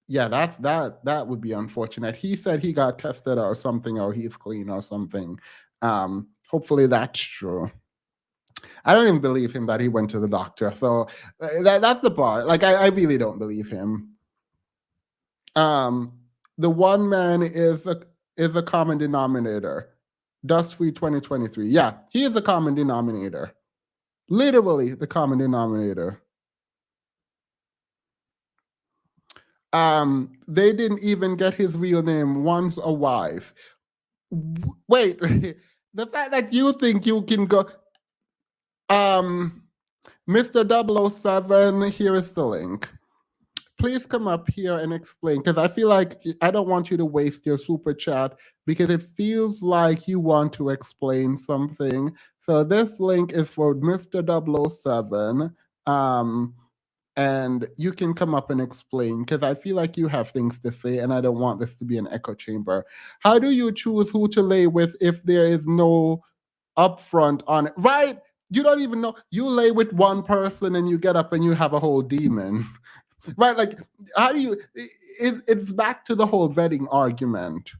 Yeah, that would be unfortunate. He said he got tested or something, or he's clean or something. Hopefully that's true. I don't even believe him that he went to the doctor. So that's the part. Like, I really don't believe him. The one man is a common denominator. Dust Free 2023. Yeah, he is a common denominator. Literally the common denominator. They didn't even get his real name. One's a wife. Wait, the fact that you think you can go, Mr. 007, here is the link. Please come up here and explain, because I feel like I don't want you to waste your super chat, because it feels like you want to explain something. So this link is for Mr. 007. And you can come up and explain, because I feel like you have things to say and I don't want this to be an echo chamber. How do you choose who to lay with if there is no upfront on it? Right? You don't even know. You lay with one person and you get up and you have a whole demon. Right? Like, how do you, it's back to the whole vetting argument.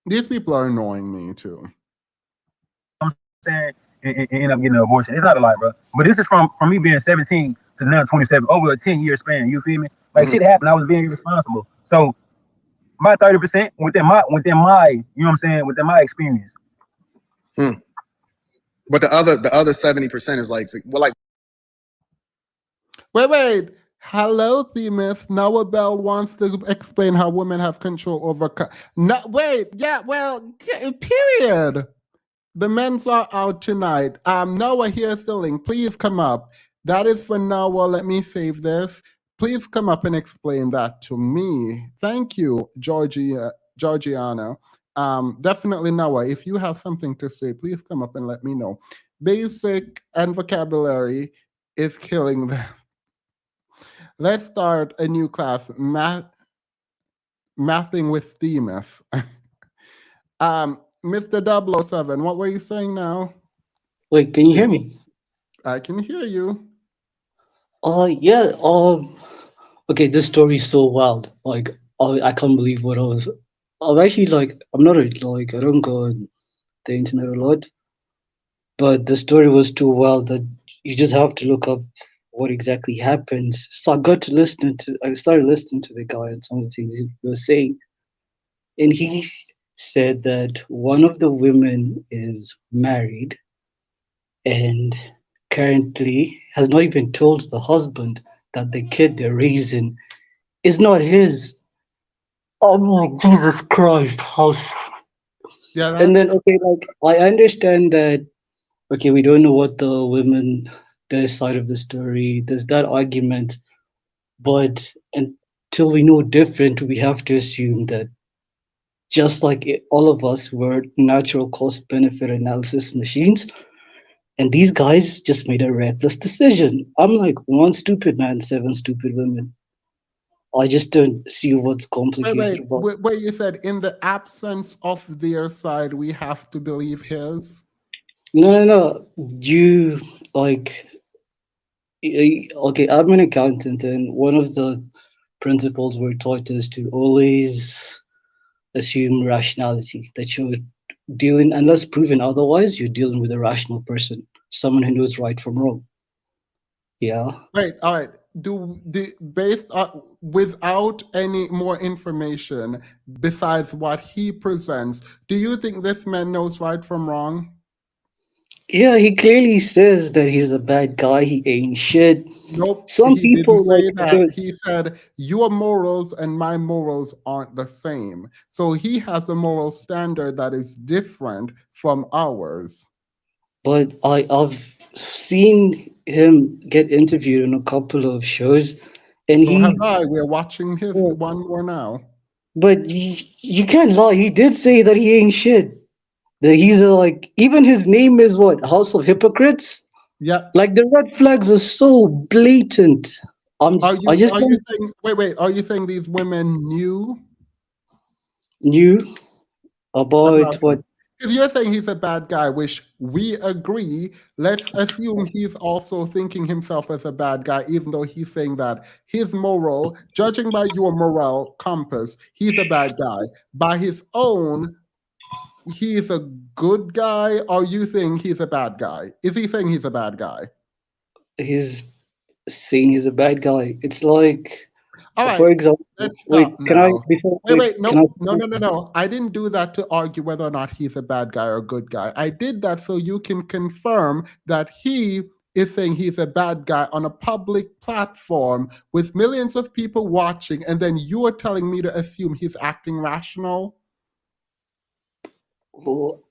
These people are annoying me too. I'm saying, and end up getting an abortion. It's not a lie, bro. But this is from me being 17 to now 27, over a 10-year span. You feel me? Like, shit happened. I was being irresponsible. So my 30% within my, you know what I'm saying, within my experience. But the other 70% is like, well, like. Wait. Hello, Themis. Noah Bell wants to explain how women have control over. No, wait. Yeah. Well, period. The men's are out tonight. Noah, here's the link. Please come up. That is for Noah. Let me save this. Please come up and explain that to me. Thank you, Georgiana. Definitely, Noah. If you have something to say, please come up and let me know. Basic and vocabulary is killing them. Let's start a new class, mathing with Themis. Mr. 007, what were you saying now? Wait, can you hear me? I can hear you. Yeah. Okay, this story is so wild. Like, I can't believe what I was. I'm actually like, I'm not a, like, I don't go on the internet a lot, but the story was too wild that you just have to look up what exactly happened. So I started listening to the guy and some of the things he was saying, and he said that one of the women is married and currently has not even told the husband that the kid they're raising is not his. I'm like, Jesus Christ, how? Yeah, And then, that's okay, like, I understand that, okay, we don't know what the women, their side of the story, there's that argument, but until we know different, we have to assume that just like all of us were natural cost benefit analysis machines, and these guys just made a reckless decision. I'm like, one stupid man, seven stupid women. I just don't see what's complicated about. wait. You said in the absence of their side, we have to believe his. No, no, no. You like, okay, I'm an accountant, and one of the principles we're taught is to always assume rationality, that you're dealing, unless proven otherwise, you're dealing with a rational person, someone who knows right from wrong. Yeah. Wait, all right. Based on without any more information besides what he presents, do you think this man knows right from wrong? Yeah, he clearly says that he's a bad guy, he ain't shit. Nope, Some he didn't people like say that. He said your morals and my morals aren't the same. So he has a moral standard that is different from ours. but I've seen him get interviewed in a couple of shows, and So have he, I. We're watching his yeah, one more now. but you can't lie. He did say that he ain't shit. That he's a, like, even his name is what, House of Hypocrites. Yep. Like, the red flags are so blatant. I just Are you don't saying wait, are you saying these women knew knew about about what. him? If you're saying he's a bad guy, which we agree, let's assume he's also thinking himself as a bad guy, even though he's saying that his moral, judging by your moral compass, he's a bad guy. By his own, he's a good guy, or you think he's a bad guy? Is he saying he's a bad guy? He's saying he's a bad guy. It's like, All for right, example, let's wait, stop can I now. before Wait, wait, can I? no. I didn't do that to argue whether or not he's a bad guy or a good guy. I did that so you can confirm that he is saying he's a bad guy on a public platform with millions of people watching, and then you are telling me to assume he's acting rational? Well,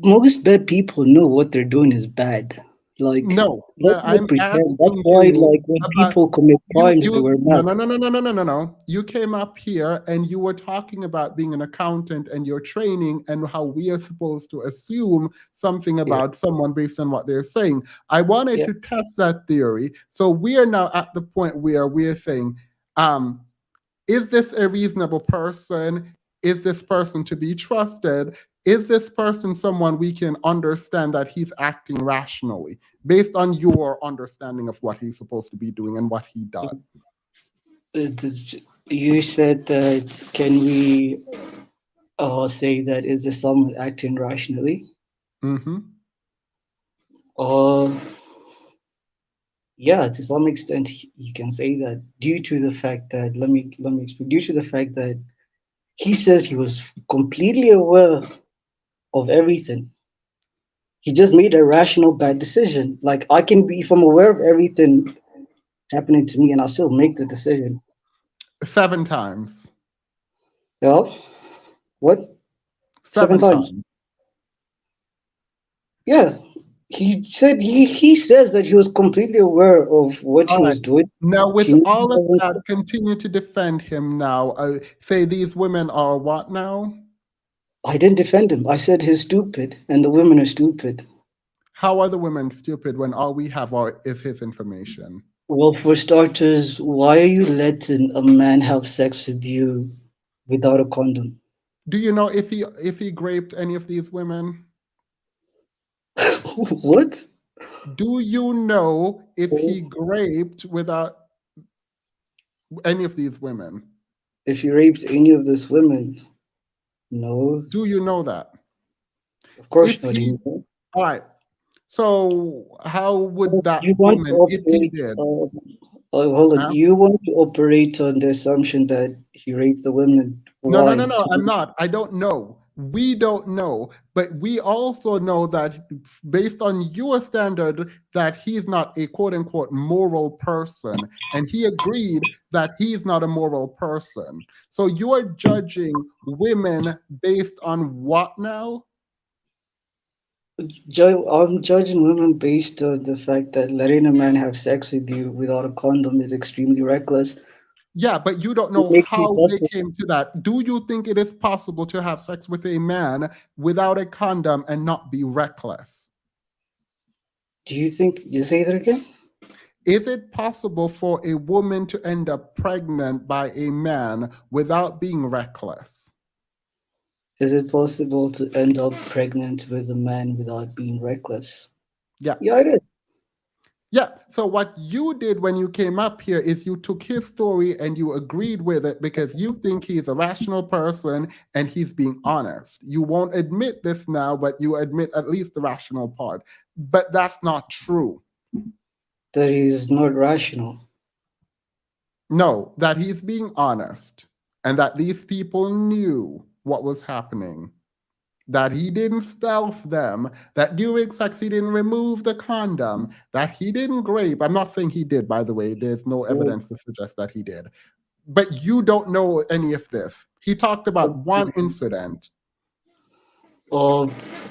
most bad people know what they're doing is bad. Like, No, let's not I'm pretend. That's asking why, you like, when about people commit crimes, they you wear no no no masks. no no no no no no. You came up here and you were talking about being an accountant and your training and how we are supposed to assume something Yeah, about someone based on what they're saying. I wanted yeah. to test that theory. So we are now at the point where we are saying, um, is this a reasonable person? Is this person to be trusted? Is this person someone we can understand that he's acting rationally based on your understanding of what he's supposed to be doing and what he does? It's, you said that, can we say that is this someone acting rationally? Mm-hmm. Uh, yeah, to some extent, you can say that due to the fact that, let me explain. Due to the fact that he says he was completely aware of everything. He just made a rational bad decision. Like, I can be, if I'm aware of everything happening to me, and I still make the decision. 7 times. Yeah. What? 7 7 times. times. Yeah. He said he says that he was completely aware of what he All right. was doing. Now, He with knew all of what that, continue to defend him now. Say these women are what now? I didn't defend him. I said he's stupid and the women are stupid. How are the women stupid when all we have is his information? Well, for starters, why are you letting a man have sex with you without a condom? Do you know if he raped any of these women? What? Do you know if he raped without any of these women? If he raped any of these women, no, Do you know that? of course If not. he, all right. So how would that You want to woman, if he operate, did? hold on. Huh? You want to operate on the assumption that he raped the women. No, no, Why? no, no. I'm not. I don't know. We don't know. But we also know that based on your standard, that he's not a quote unquote moral person. And he agreed that he's not a moral person. So you are judging women based on what now? I'm judging women based on the fact that letting a man have sex with you without a condom is extremely reckless. Yeah, but you don't It know makes you how they reckless. came to that. Do you think it is possible to have sex with a man without a condom and not be reckless? Do you think? You say that again? Is it possible for a woman to end up pregnant by a man without being reckless? Is it possible to end up pregnant with a man without being reckless? Yeah. Yeah, it is. Yeah. So what you did when you came up here is you took his story and you agreed with it because you think he's a rational person and he's being honest. You won't admit this now, but you admit at least the rational part. But that's not true. That is not rational. No, that he's being honest and that these people knew what was happening. That he didn't stealth them, that during sex he didn't remove the condom, that he didn't rape. I'm not saying he did, by the way. There's no evidence to suggest that he did. But you don't know any of this. He talked about one incident. Uh,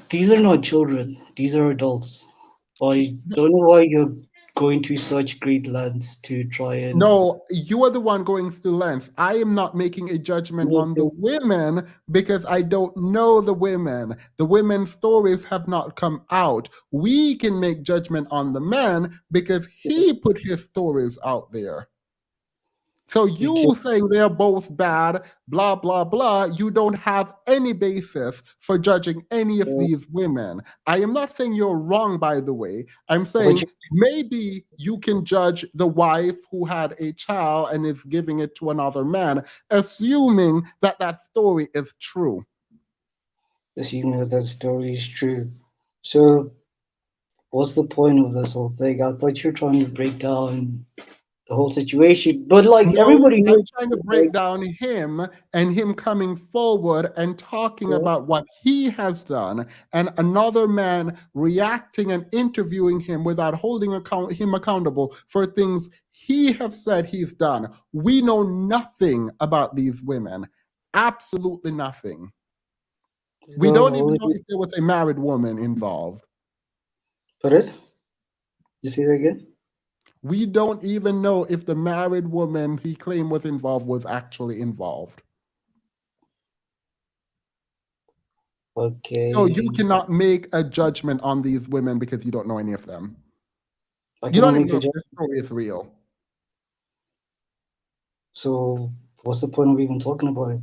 these are not children. These are adults. I don't know why you're going to such great lengths to try and. No, you are the one going through length. I am not making a judgment on the women because I don't know the women. The women's stories have not come out. We can make judgment on the men because he put his stories out there. So you saying they're both bad, blah, blah, blah, you don't have any basis for judging any of these women. I am not saying you're wrong, by the way. I'm saying maybe you can judge the wife who had a child and is giving it to another man, assuming that that story is true. Assuming that that story is true. So, what's the point of this whole thing? I thought you were trying to break down the whole situation, but like No, everybody I'm knows, trying to break down him and him coming forward and talking about what he has done, and another man reacting and interviewing him without holding him accountable for things he has said he's done. We know nothing about these women, absolutely nothing. We don't even know if there was a married woman involved. Pardon? You say that again? We don't even know if the married woman he claimed was involved was actually involved. Okay. So you cannot make a judgment on these women because you don't know any of them. I You don't cannot even make know a if judgment. this story is real. So, what's the point of even talking about it?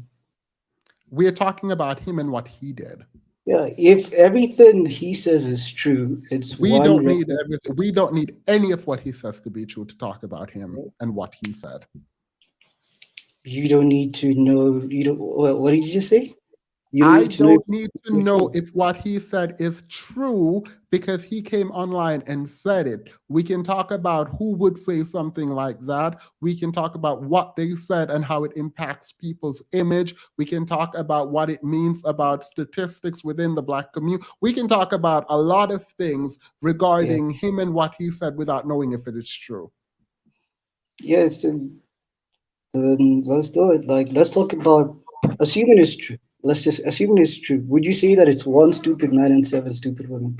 We're talking about him and what he did. Yeah, if everything he says is true, it's We one don't need record. everything. We don't need any of what he says to be true to talk about him and what he said. You don't need to know. You don't. What did you just say? You don't I need to know. don't need to know if what he said is true because he came online and said it. We can talk about who would say something like that. We can talk about what they said and how it impacts people's image. We can talk about what it means about statistics within the Black community. We can talk about a lot of things regarding him and what he said without knowing if it is true. Yes, then let's do it. Like, let's talk about assuming it's true. Let's just assume it's true. Would you say that it's one stupid man and seven stupid women?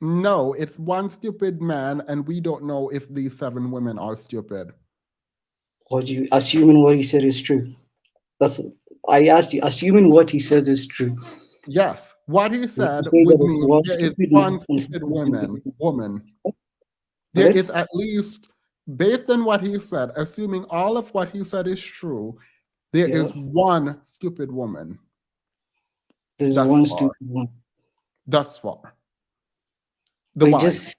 No, it's one stupid man, and we don't know if these 7 women are stupid. Or do you assuming what he said is true? That's I asked you. Assuming what he says is true. Yes, what he Would said you say would that it's mean one there is stupid one man and stupid seven woman. There Pardon? is at least, based on what he said, assuming all of what he said is true, there Yeah, is one stupid woman there's thus one far. stupid one. Thus far. The But wife.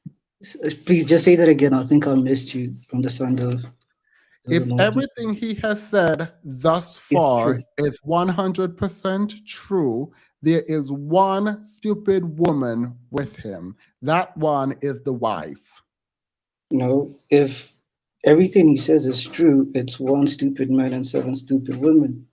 Please just say that again. I think I missed you from the sound of If the noise. everything he has said thus It's far true. is 100% true, there is one stupid woman with him. That one is the wife. No, if everything he says is true, it's one stupid man and seven stupid women.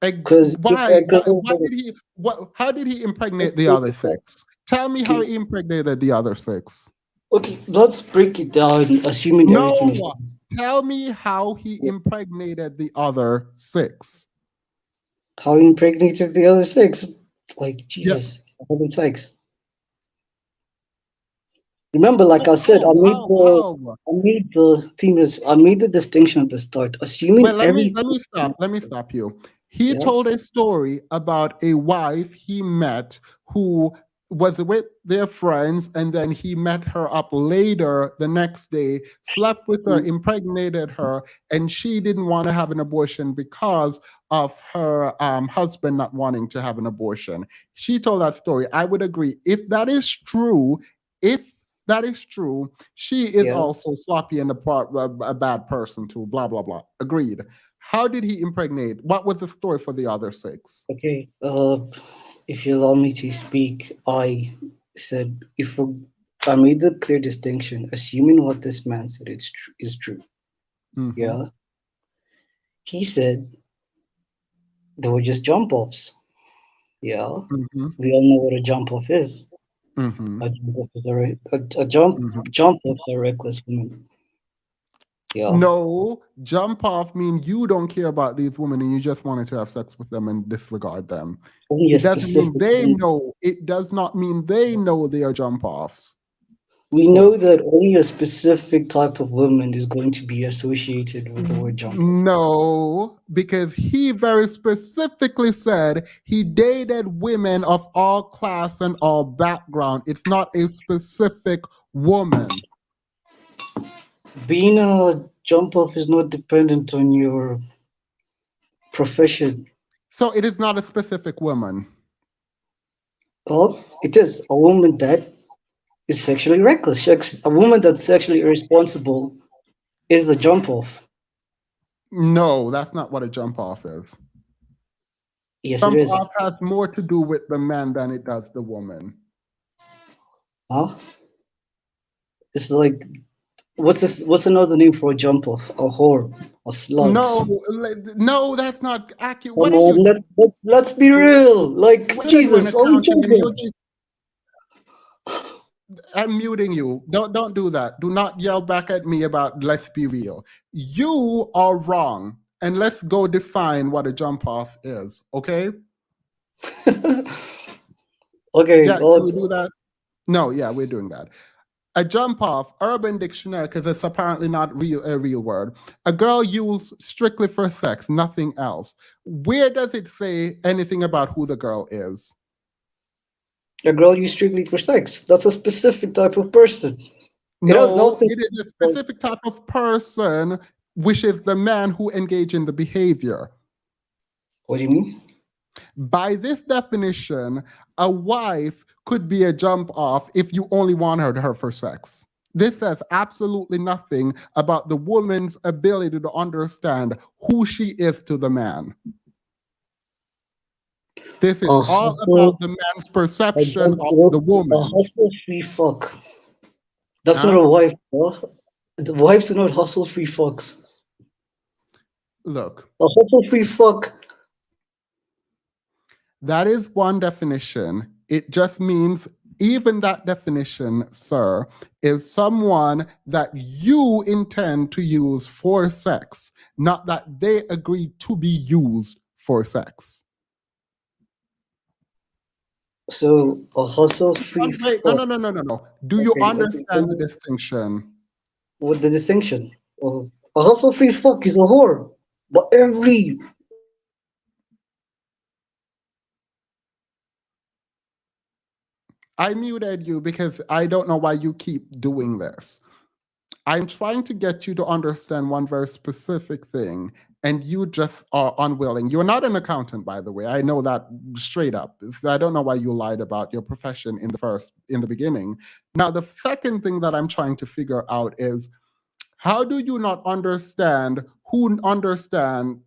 Because Why? What did he? What? How did he impregnate the other six? Tell me how okay, he impregnated the other six. okay, let's break it down, assuming everything is No, tell me how he impregnated the other six. how he impregnated the other six. Like Yeah. Jesus, for heaven's sakes. Remember, like I said, I made the thing is I made the distinction at the start, Well, assuming everything. let me stop you. He Yeah. told a story about a wife he met who was with their friends, and then he met her up later the next day, slept with her, impregnated her, and she didn't want to have an abortion because of her husband not wanting to have an abortion. She told that story. I would agree. If that is true, if that is true, she is Yeah. also sloppy and a bad person too. Blah blah blah. Agreed. How did he impregnate? What was the story for the other six? Okay. If you allow me to speak, I said if I made the clear distinction, assuming what this man said is true. Mm-hmm. Yeah. He said they were just jump offs. Yeah. Mm-hmm. We all know what a jump off is. Mm-hmm. A jump off is a Mm-hmm. jump off is a reckless woman. Yeah. No, jump off mean you don't care about these women and you just wanted to have sex with them and disregard them. Only a It doesn't mean specific they woman. know. It does not mean they know they are jump offs. We know that only a specific type of woman is going to be associated with the word jump off. No, because he very specifically said he dated women of all class and all background. It's not a specific woman. Being a jump off is not dependent on your profession. So it is not a specific woman. Well, it is a woman that is sexually reckless. A woman that's sexually irresponsible is the jump off. No, that's not what a jump off is. Yes, it Jump is. off has more to do with the man than it does the woman. Huh? It's like what's this? What's another name for a jump off? A whore, a slut. No, that's not accurate. Come What are you on, let's be real. Like We're not doing Jesus, are we accountability. joking? I'm muting you. Don't do that. Do not yell back at me about let's be real. You are wrong. And let's go define what a jump off is, okay? Okay. Yeah, can we do that? No, yeah, we're doing that. A jump off, Urban Dictionary, because it's apparently not a real word. A girl used strictly for sex, nothing else. Where does it say anything about who the girl is? A girl used strictly for sex. That's a specific type of person. It has No, nothing. it is a specific type of person, which is the man who engaged in the behavior. What do you mean? By this definition, a wife could be a jump off if you only wanted her for sex. This says absolutely nothing about the woman's ability to understand who she is to the man. This is all about the man's perception of the woman. A hustle free fuck. That's not a wife, bro. The wives are not hustle free fucks. Look. A hustle free fuck. That is one definition. It just means, even that definition, sir, is someone that you intend to use for sex, not that they agree to be used for sex. So a hustle free Wait, no. Do you understand the distinction? What the distinction? A hustle free fuck is a whore. But every I muted you because I don't know why you keep doing this. I'm trying to get you to understand one very specific thing, and you just are unwilling. You're not an accountant, by the way. I know that straight up. I don't know why you lied about your profession in the beginning. Now, the second thing that I'm trying to figure out is how do you not understand who understand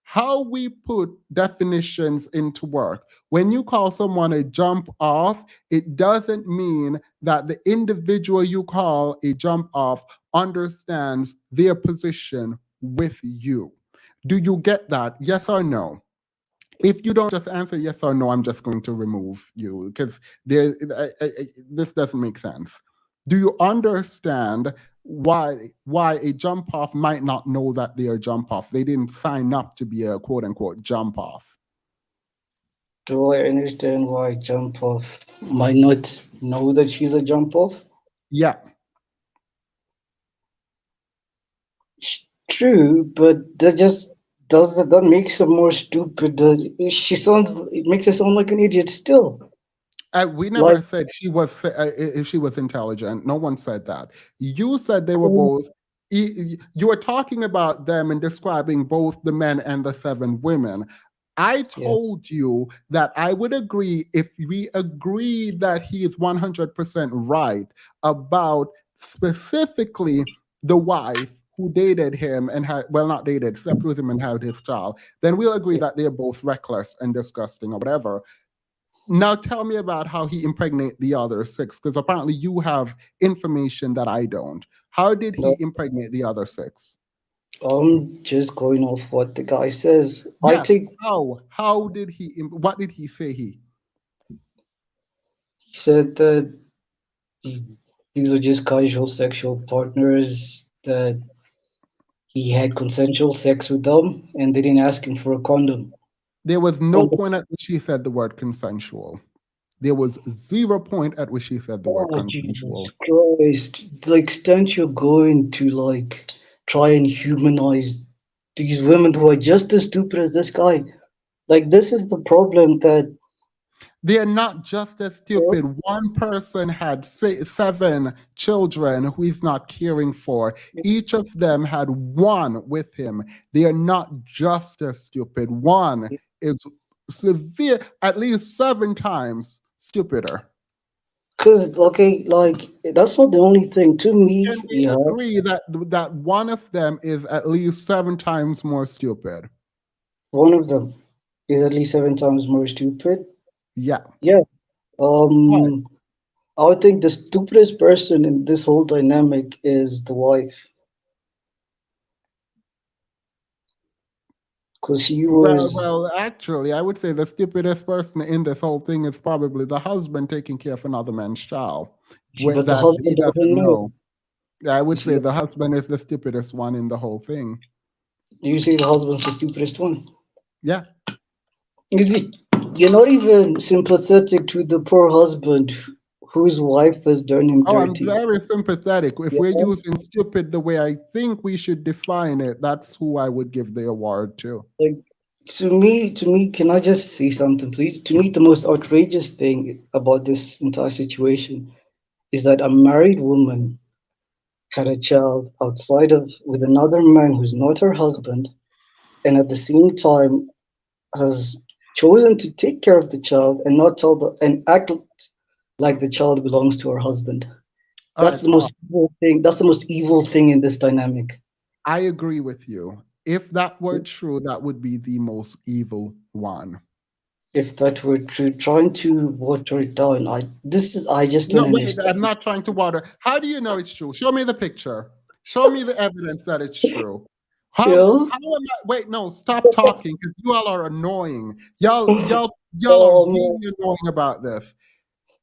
how we put definitions into work. When you call someone a jump off, it doesn't mean that the individual you call a jump off understands their position with you. Do you get that? Yes or no? If you don't just answer yes or no, I'm just going to remove you because this doesn't make sense. Do you understand why a jump off might not know that they are jump off? They didn't sign up to be a quote unquote jump off. Do I understand why jump off might not know that she's a jump off? Yeah. True, but that just does that makes her more stupid. It makes her sound like an idiot still. We never Like, said if she was intelligent. No one said that. You said they were um, both. You were talking about them and describing both the men and the 7 women. I yeah, told you that I would agree if we agreed that he is 100% right about specifically the wife who dated him and had, well, not dated, slept with him and had his child, then we'll agree yeah. that they're both reckless and disgusting or whatever. Now tell me about how he impregnated the other 6, because apparently you have information that I don't. How did he No, impregnate the other 6? I'm just going off what the guy says. I Yes. think How? How did he? What did he say? he said that these, these are just casual sexual partners, that he had consensual sex with them and they didn't ask him for a condom. There was no Oh, point at which he said the word consensual. There was 0 point at which he said the word oh, Jesus consensual. Christ. The extent you're going to like try and humanize these women who are just as stupid as this guy. Like, this is the problem that They are not just as uh, stupid. One person had 7 children who he's not caring for. Each of them had 1 with him. They are not just as stupid. One is severe, at least 7 times stupider. because okay, like that's not the only thing. To Can me, we yeah, agree that one of them is at least 7 times more stupid? one of them is at least 7 times more stupid. Yeah. Yeah. Why? I would think the stupidest person in this whole dynamic is the wife, because she was Well, actually, I would say the stupidest person in this whole thing is probably the husband taking care of another man's child but the that he husband doesn't doesn't know. know. I would See, say the husband is the stupidest one in the whole thing. you say the husband's the stupidest one. Yeah. You see, you're not even sympathetic to the poor husband whose wife has done him Oh, I'm dirty. very sympathetic. If Yeah. we're using stupid the way I think we should define it, that's who I would give the award to. Like, to me, can I just say something, please? To me, the most outrageous thing about this entire situation is that a married woman had a child outside of with another man who's not her husband, and at the same time has chosen to take care of the child and not tell the and act like the child belongs to her husband. All That's right, the Paul, most evil thing. That's the most evil thing in this dynamic. I agree with you. If that were true, that would be the most evil one. If that were true, trying to water it down, I just don't No, wait, I'm understand. not trying to water. How do you know it's true? Show me the picture. Show me the evidence that it's true. Phil, How am I? Wait, no, stop talking because you all are annoying. Y'all are um, really annoying about this.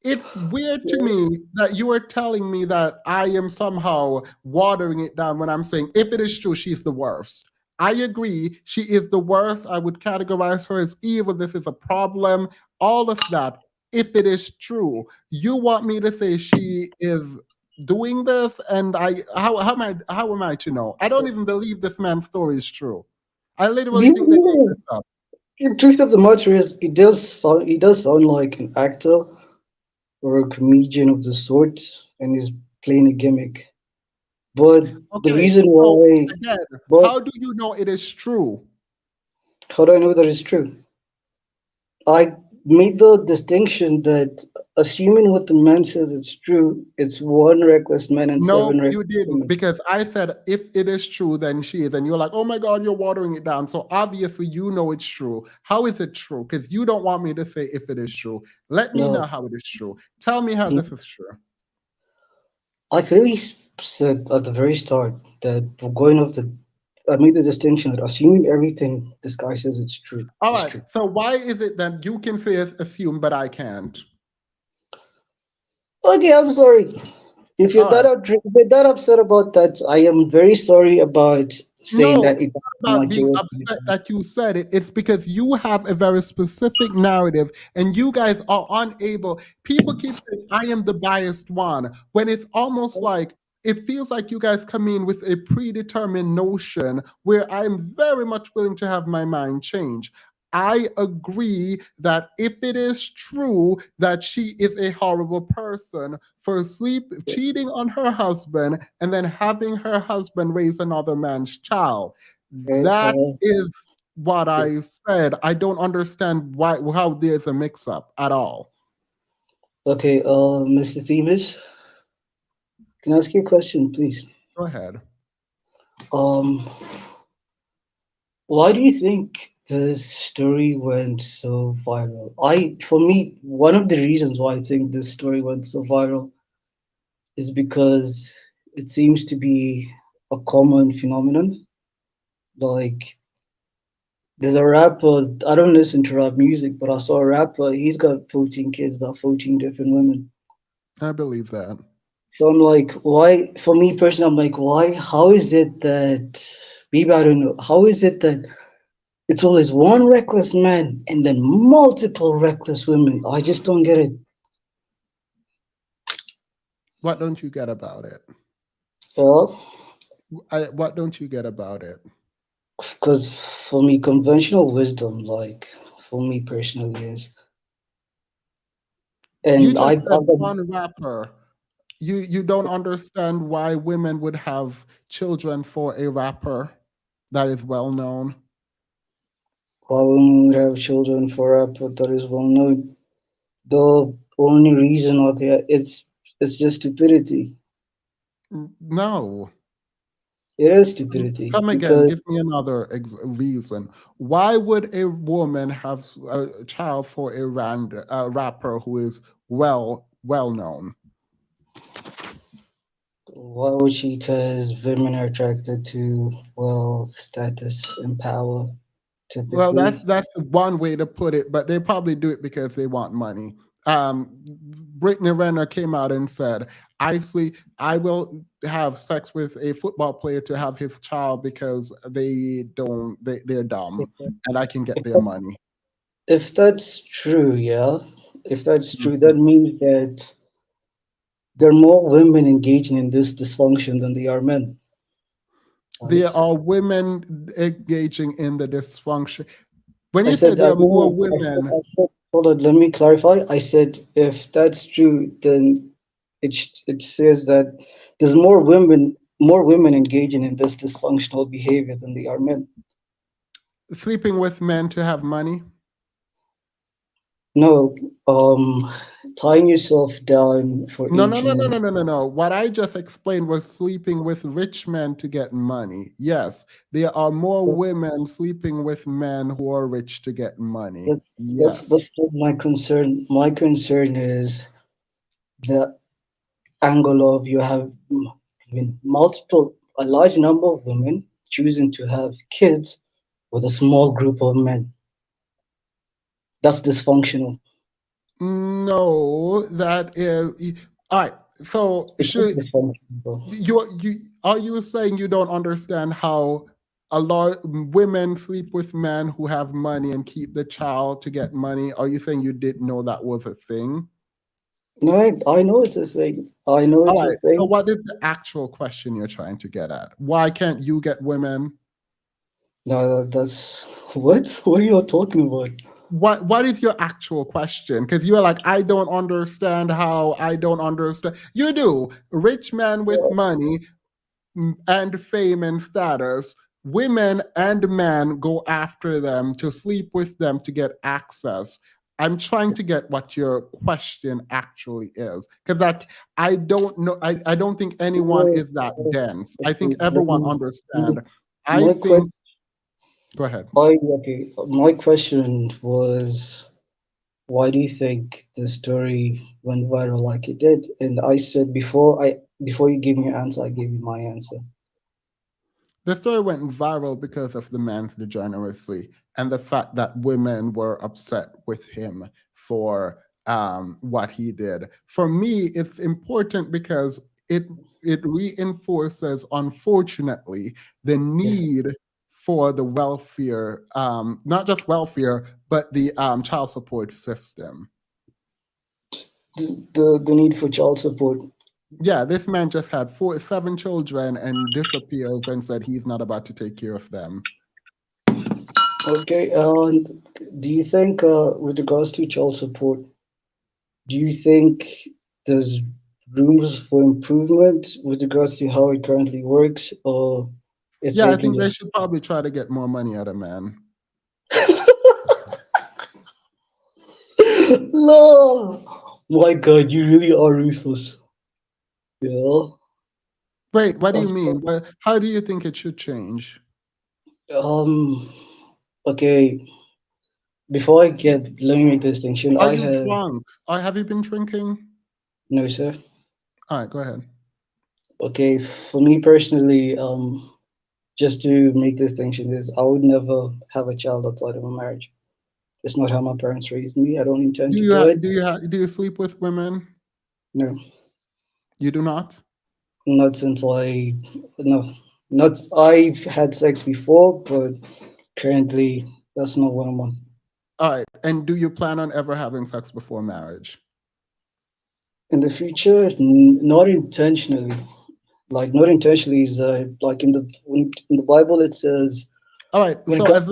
It's weird to me that you are telling me that I am somehow watering it down when I'm saying if it is true, she's the worst. I agree, she is the worst. I would categorize her as evil. This is a problem. All of that. If it is true, you want me to say she is doing this, and how am I to know? I don't even believe this man's story is true. I literally think they made the this up. truth of the matter is, he does sound like an actor or a comedian of the sort, and is playing a gimmick. But the Okay, reason so why, again, but how do you know it is true? how do I know that it's true? I made the distinction that assuming what the man says it's true, it's one reckless man and No, seven you reckless didn't, women. because I said if it is true, then she is, and you're like, oh my God, you're watering it down. So obviously you know it's true. How is it true? Because you don't want me to say if it is true. Let me know No, how it is true. Tell me how this is true. I clearly said at the very start that we're going off the. I made the distinction that assuming everything this guy says it's true All is right. true. So why is it that you can say assume, but I can't? Okay, I'm sorry. If you're All right. if you're that upset about that, I am very sorry about saying No, that it's it doesn't not seem about like being you're upset that you said it. It's because you have a very specific narrative and you guys are unable. People keep saying, I am the biased one, when it's almost like it feels like you guys come in with a predetermined notion where I'm very much willing to have my mind change. I agree that if it is true that she is a horrible person for cheating on her husband and then having her husband raise another man's child, okay. that is what I said. I don't understand how there's a mix up at all. Okay, Mr. Themis, can I ask you a question, please? Go ahead. Um, why do you think this story went so viral? For me, one of the reasons why I think this story went so viral is because it seems to be a common phenomenon. Like, there's a rapper, I don't listen to rap music, but I saw a rapper, he's got 14 kids, about 14 different women. I believe that. So I'm like, why, for me personally, I'm like, why, how is it that, maybe I don't know, how is it that it's always one reckless man and then multiple reckless women? I just don't get it. What don't you get about it? Well, What don't you get about it? because for me, conventional wisdom, like, for me personally is, You and just I've said got, one rapper. You don't understand why women would have children for a rapper that is well known. why women would have children for a rapper that is well known. The only reason, okay, it's just stupidity. No. It is stupidity Come again. because Give me another reason. Why would a woman have a child for a rapper who is well known? why would she? Because women are attracted to wealth, status, and power, Well, typically. that's one way to put it, but they probably do it because they want money. Brittany Renner came out and said, I will have sex with a football player to have his child because they're dumb and I can get If their money." if that's true, yeah, if that's true, Mhm. that means that there are more women engaging in this dysfunction than there are men, There right? are women engaging in the dysfunction. When I you say said, there are no, more no, women, I said, hold on, let me clarify. I said, if that's true, then it says that there's more women engaging in this dysfunctional behavior than there are men. sleeping with men to have money. No, tying yourself down for No, no, no, no, 18. no, no, no, no. What I just explained was sleeping with rich men to get money. Yes, there are more women sleeping with men who are rich to get money. Yes. That's not my concern. My concern is the angle of you have a large number of women choosing to have kids with a small group of men. That's dysfunctional. No, that is all right. So It is dysfunctional. you are you saying you don't understand how a lot women sleep with men who have money and keep the child to get money? Are you saying you didn't know that was a thing? No, I know it's a thing. I know All it's a right. So thing. what is the actual question you're trying to get at? Why can't you get women? No, that's what? What are you talking about? What is your actual question? Because you're like, I don't understand how I don't understand. You do. Rich man with money and fame and status, women and men go after them to sleep with them to get access. I'm trying to get what your question actually is, because that I don't know. I don't think anyone Well, is that well, dense. I think okay, everyone understand. I my question, think. Go ahead. my question was, why do you think the story went viral like it did? And I said before you gave me your answer, I gave you my answer. The story went viral because of the man's degeneracy and the fact that women were upset with him for what he did. For me, it's important because it reinforces, unfortunately, the Yes, need for the welfare, not just welfare, but the child support system. the need for child support. Yeah, this man just had 7 children and disappears and said he's not about to take care of them. Okay, do you think, with regards to child support, do you think there's rooms for improvement with regards to how it currently works, or is Yeah, I everything think they just should probably try to get more money out of man. no? My God, you really are ruthless. Yeah. Wait, what do you That's, mean? How do you think it should change? um. Okay. Before I get, let me make the distinction. Are I you have drunk? Or have you been drinking? no, sir. All right, go ahead. Okay, for me personally, just to make the distinction is I would never have a child outside of a marriage. It's not how my parents raised me. I don't intend to do it. Do you sleep with women? No, You do not? not since I no, not I've had sex before, but currently that's not what I'm on. All right. And do you plan on ever having sex before marriage? In the future, not intentionally. Like not intentionally is like in the Bible it says All right. when So God. as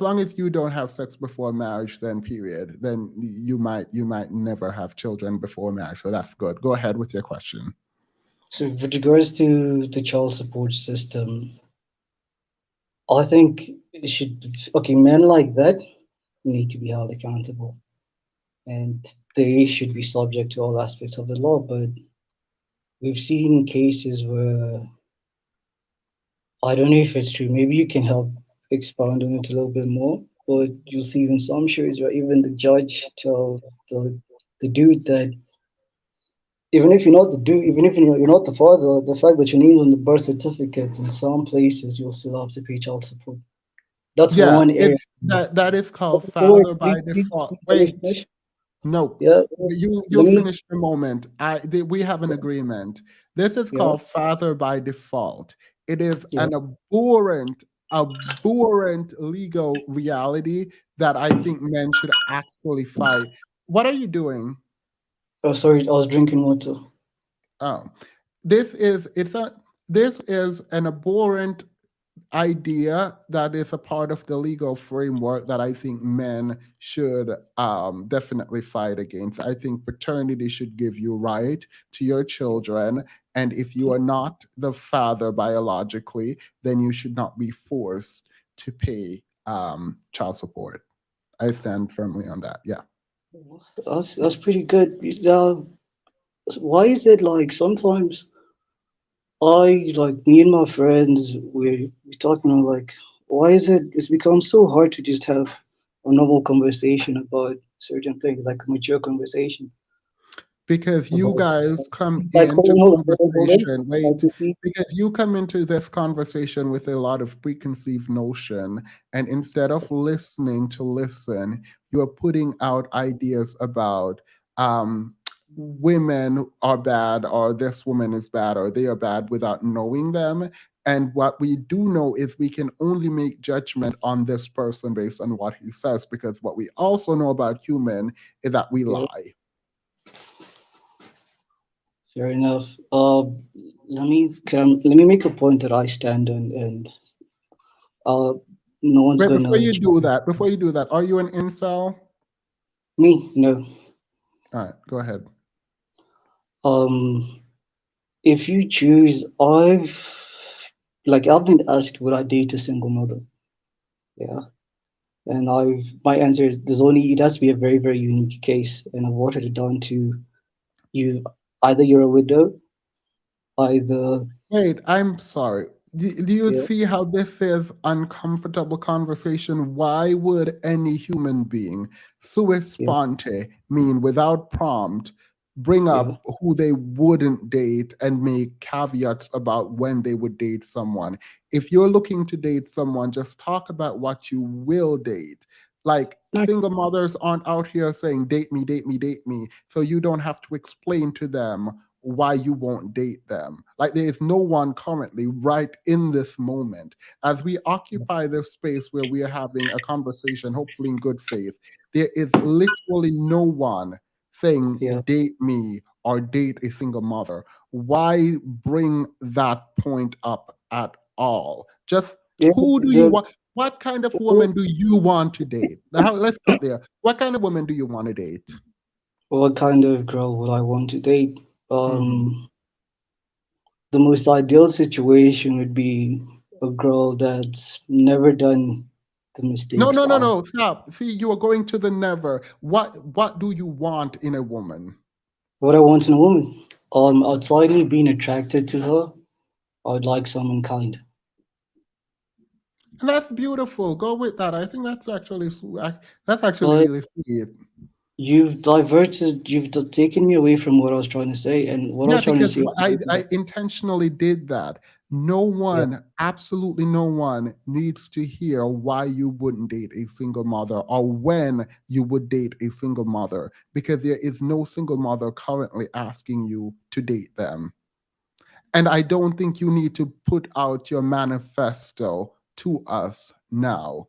long as you don't have sex before marriage, then period, then you might never have children before marriage. So that's good. Go ahead with your question. So with regards to the child support system, I think it should okay, men like that need to be held accountable and they should be subject to all aspects of the law. But we've seen cases where I don't know if it's true. Maybe you can help expound on it a little bit more. But you'll see in some shows where even the judge tells the dude that even if you're not the father, the fact that your name's on the birth certificate in some places you'll still have to pay child support. That's Yeah, one area. it's that is called Or father by default. let me Wait. finish. No, Yeah, let you'll me. finish in a moment. We have an agreement. This is Yeah, called father by default. It is yeah. an abhorrent legal reality that I think men should actually fight. What are you doing? Oh, sorry, I was drinking water. Oh, this is it's a this is an abhorrent idea that is a part of the legal framework that I think men should definitely fight against. I think paternity should give you right to your children, and if you are not the father biologically, then you should not be forced to pay child support. I stand firmly on that. Yeah. That's pretty good. Why is it like sometimes I like me and my friends we talking like why is it's become so hard to just have a normal conversation about certain things like a mature conversation Because you about guys come like into hold on. conversation, Like wait, you see, because you come into this conversation with a lot of preconceived notion, and instead of listening to listen, you are putting out ideas about women are bad, or this woman is bad, or they are bad without knowing them. And what we do know is we can only make judgment on this person based on what he says, because what we also know about human is that we yeah, lie. fair enough. Let me make a point that I stand on and uh no one's Wait, gonna before you do that, are you an incel? me no. All right, go ahead. Um if you choose, I've been asked would I date a single mother? Yeah. And my answer is it has to be a very, very unique case. And I've watered it down to you either you're a widow, either Wait, I'm sorry. Do you yeah, see how this is uncomfortable conversation? Why would any human being, sua yeah, sponte, mean without prompt, bring yeah. up who they wouldn't date and make caveats about when they would date someone? If you're looking to date someone, just talk about what you will date. Like No, single mothers aren't out here saying, date me, date me, date me. So you don't have to explain to them why you won't date them. Like there is no one currently right in this moment. As we occupy this space where we are having a conversation, hopefully in good faith, there is literally no one saying yeah, date me or date a single mother. Why bring that point up at all? Just yeah. who do you want? What kind of woman do you want to date? Now, let's start there. What kind of woman do you want to date? What kind of girl would I want to date? Mhm. The most ideal situation would be a girl that's never done the No, mistakes no, no, I've. no. Stop. See, you are going to the never. What do you want in a woman? What I want in a woman. Outside me being attracted to her, I would like someone kind. And that's beautiful. Go with that. I think that's actually that's actually But really sweet. you've taken me away from what I was trying to say, and what I Yeah, was trying to because say. I intentionally did that. No Yeah, one, absolutely no one, needs to hear why you wouldn't date a single mother or when you would date a single mother, because there is no single mother currently asking you to date them. And I don't think you need to put out your manifesto to us now.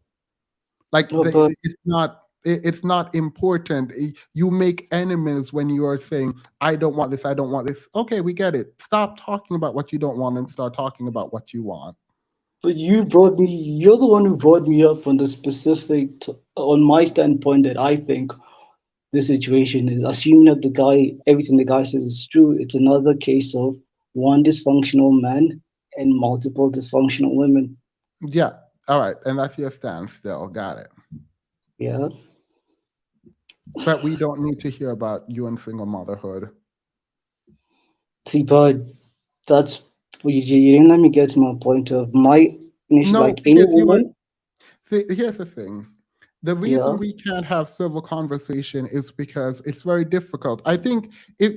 Like no, but it's not important. You make enemies when you are saying, I don't want this, I don't want this. Okay, we get it. Stop talking about what you don't want and start talking about what you want. you're the one who brought me up on the on my standpoint that I think this situation is, assuming that everything the guy says is true, it's another case of one dysfunctional man and multiple dysfunctional women. Yeah. All right. And that's your stance still. Got it. Yeah. But we don't need to hear about you and single motherhood. See, but that's, you didn't let me get to my point of my initial, No, like any because you were woman. see, here's the thing. The reason Yeah. we can't have civil conversation is because it's very difficult. I think if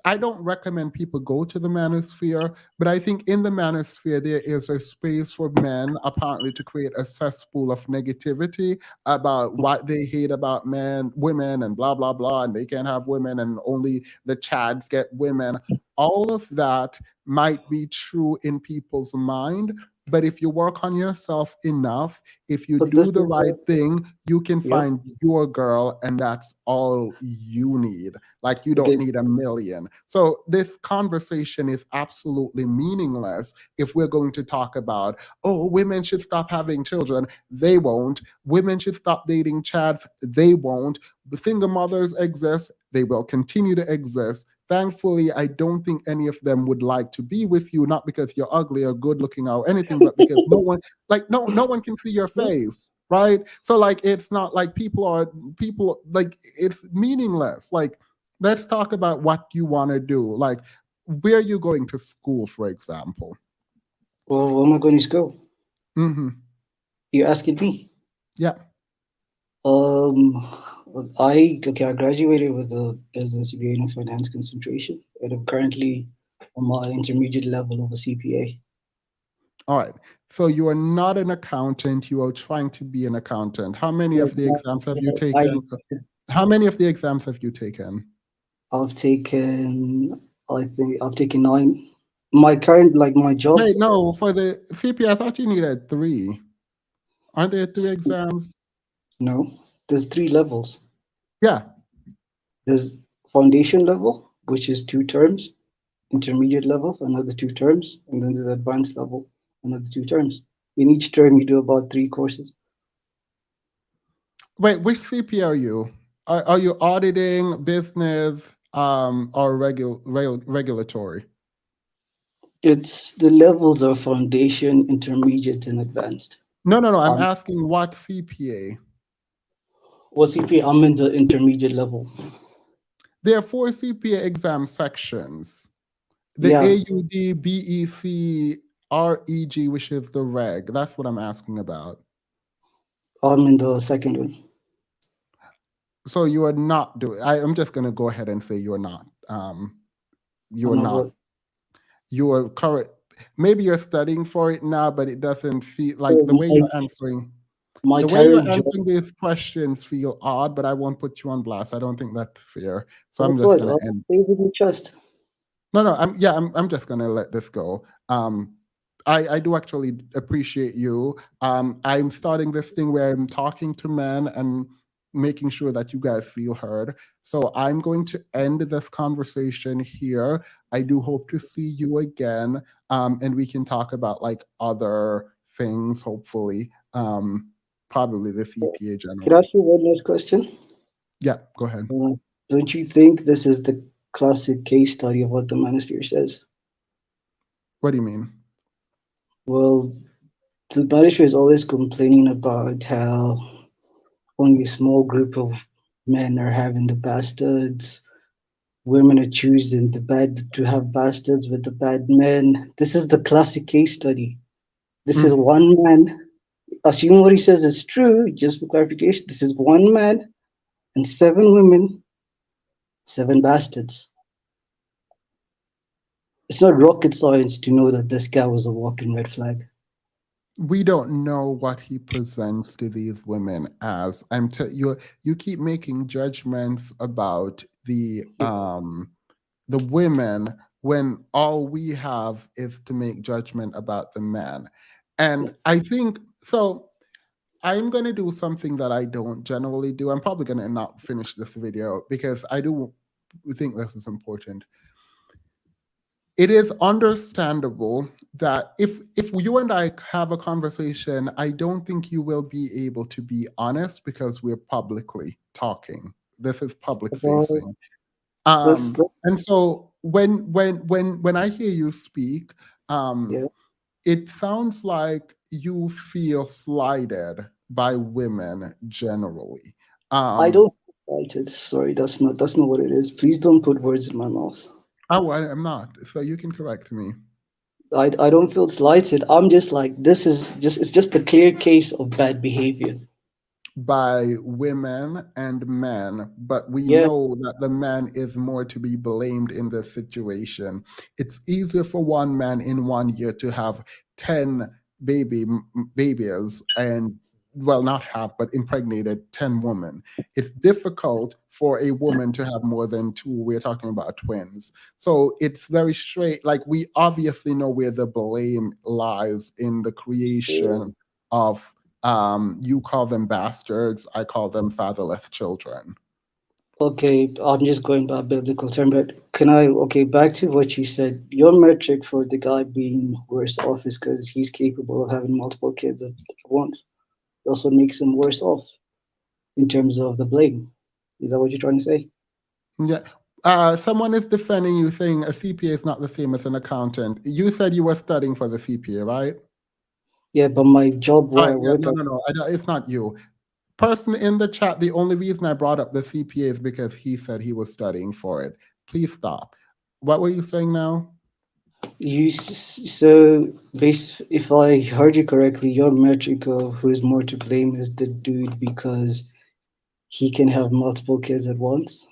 I don't recommend people go to the manosphere, but I think in the manosphere there is a space for men apparently to create a cesspool of negativity about what they hate about men, women, and blah blah blah, and they can't have women, and only the Chads get women. All of that might be true in people's mind, but if you work on yourself enough, if you But this do the is right thing, you can yep. find your girl, and that's all you need. Like you don't Okay. need a million. So this conversation is absolutely meaningless if we're going to talk about, oh, women should stop having children. They won't. Women should stop dating chads. They won't. The single mothers exist. They will continue to exist. Thankfully, I don't think any of them would like to be with you, not because you're ugly or good looking or anything, but because no one can see your face, right? So like it's not like people like it's meaningless. Like let's talk about what you want to do. Like where are you going to school, for example? Well, where am I going to school? Hmm. You're asking me. Yeah. Um, I graduated with a business degree in finance concentration, and I'm currently on my intermediate level of a CPA. All right. So you are not an accountant. You are trying to be an accountant. How many Yeah, of the exams have you I taken? How many of the exams have you taken? I've taken I think I've taken nine. My current my job. Wait, no, for the CP, I thought you needed three. Aren't there three exams? No, there's three levels. Yeah. There's foundation level, which is 2 terms, intermediate level, another 2 terms, and then there's advanced level, another 2 terms. In each term, you do about 3 courses. Wait, which CP are you? Are you auditing, business, or regulatory? It's the levels of foundation, intermediate, and advanced. No, no, no. I'm Um, asking what CPA. what's CP? I'm in the intermediate level. There are 4 CPA exam sections. The Yeah, AUD, BEC, REG, which is the reg. That's what I'm asking about. I'm in the second one. So you are not doing. I'm just going to go ahead and say you're not. You I'm are not not. what? You are current. Maybe you're studying for it now, but it doesn't feel like So the way you're answering. my The way you're current job. answering these questions feel odd, but I won't put you on blast. I don't think that's fair. So What? I'm just What? gonna end. Stay with your trust. No, no, I'm just gonna let this go. I do actually appreciate you. I'm starting this thing where I'm talking to men and making sure that you guys feel heard. So I'm going to end this conversation here. I do hope to see you again, and we can talk about like other things, hopefully. Probably the CPA Can I general. ask you one last question? Yeah, go ahead. Uh, don't you think this is the classic case study of what the manosphere says? What do you mean? Well, the manosphere is always complaining about how only a small group of men are having the bastards. Women are choosing the bad to have bastards with the bad men. This is the classic case study. This is Mm. one man. Assuming what he says is true, just for clarification, this is one man and 7 women, 7 bastards. It's not rocket science to know that this guy was a walking red flag. We don't know what he presents to these women as. You keep making judgments about the women when all we have is to make judgment about the men. And I think so. I'm going to do something that I don't generally do. I'm probably going to not finish this video because I do think this is important. It is understandable that if you and I have a conversation, I don't think you will be able to be honest because we're publicly talking. This is public Well, facing. let's And so when I hear you speak, yeah. it sounds like you feel slighted by women generally. I Um, don't excited. Sorry, that's not what it is. Please don't put words in my mouth. I'm not, so you can correct me. I don't feel slighted. I'm just like this is just it's just a clear case of bad behavior. By women and men, but we Yeah, know that the man is more to be blamed in this situation. It's easier for one man in 1 year to have 10 babies and well not have but impregnated 10 women. It's difficult for a woman to have more than two. We're talking about twins. So it's very straight. Like we obviously know where the blame lies in the creation of you call them bastards, I call them fatherless children. okay, I'm just going by biblical term, but can I, okay, back to what you said. Your metric for the guy being worse off is because he's capable of having multiple kids at once. That's what makes him worse off in terms of the blame. Is that what you're trying to say? Yeah. Someone is defending you saying a CPA is not the same as an accountant. You said you were studying for the CPA, right? Yeah, but my job where I Yeah, work no, at, no, no. It's not you. Person in the chat, the only reason I brought up the CPA is because he said he was studying for it. Please stop. What were you saying now? so if I heard you correctly, your metric of who's more to blame is the dude because he can have multiple kids at once.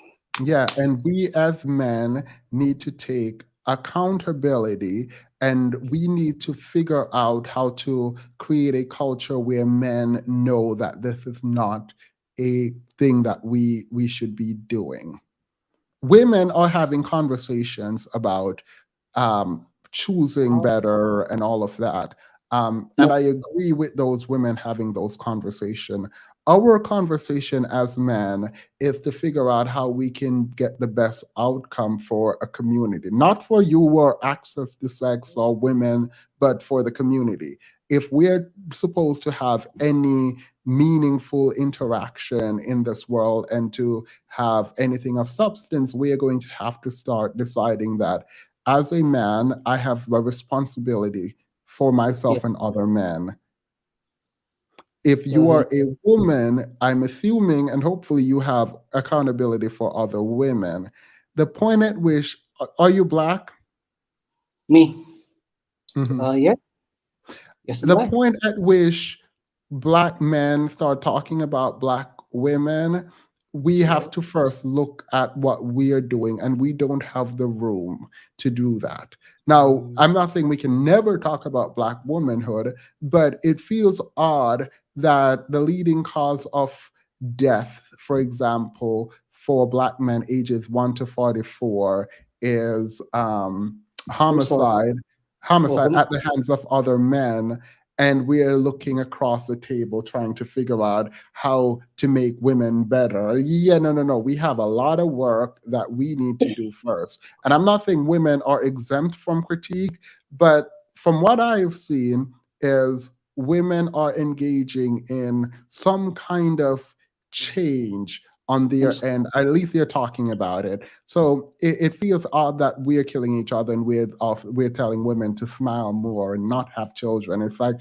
Yeah, and we as men need to take accountability and we need to figure out how to create a culture where men know that this is not a thing that we should be doing. Women are having conversations about choosing better and all of that. And No, I agree with those women having those conversations. Our conversation as men is to figure out how we can get the best outcome for a community, not for you or access to sex or women, but for the community. If we're supposed to have any meaningful interaction in this world and to have anything of substance, we are going to have to start deciding that as a man, I have a responsibility for Yeah. myself and other men. If you As in, are a woman, I'm assuming, and hopefully you have accountability for other women. The point at which, are you black? me. Mhm. Yeah. Yes, I'm The black. point at which black men start talking about black women, we Yeah. have to first look at what we are doing, and we don't have the room to do that. Now, I'm not saying we can never talk about black womanhood, but it feels odd that the leading cause of death, for example, for black men ages 1 to 44 is Homicide. homicide, Oh, homicide at the hands of other men, and we're looking across the table trying to figure out how to make women better. Yeah, no, no, no. We have a lot of work that we need to do first. And I'm not saying women are exempt from critique, but from what I've seen is women are engaging in some kind of change on I'm their end. At least they're talking about it. So it feels odd that we're killing each other, and we're telling women to smile more and not have children. It's like,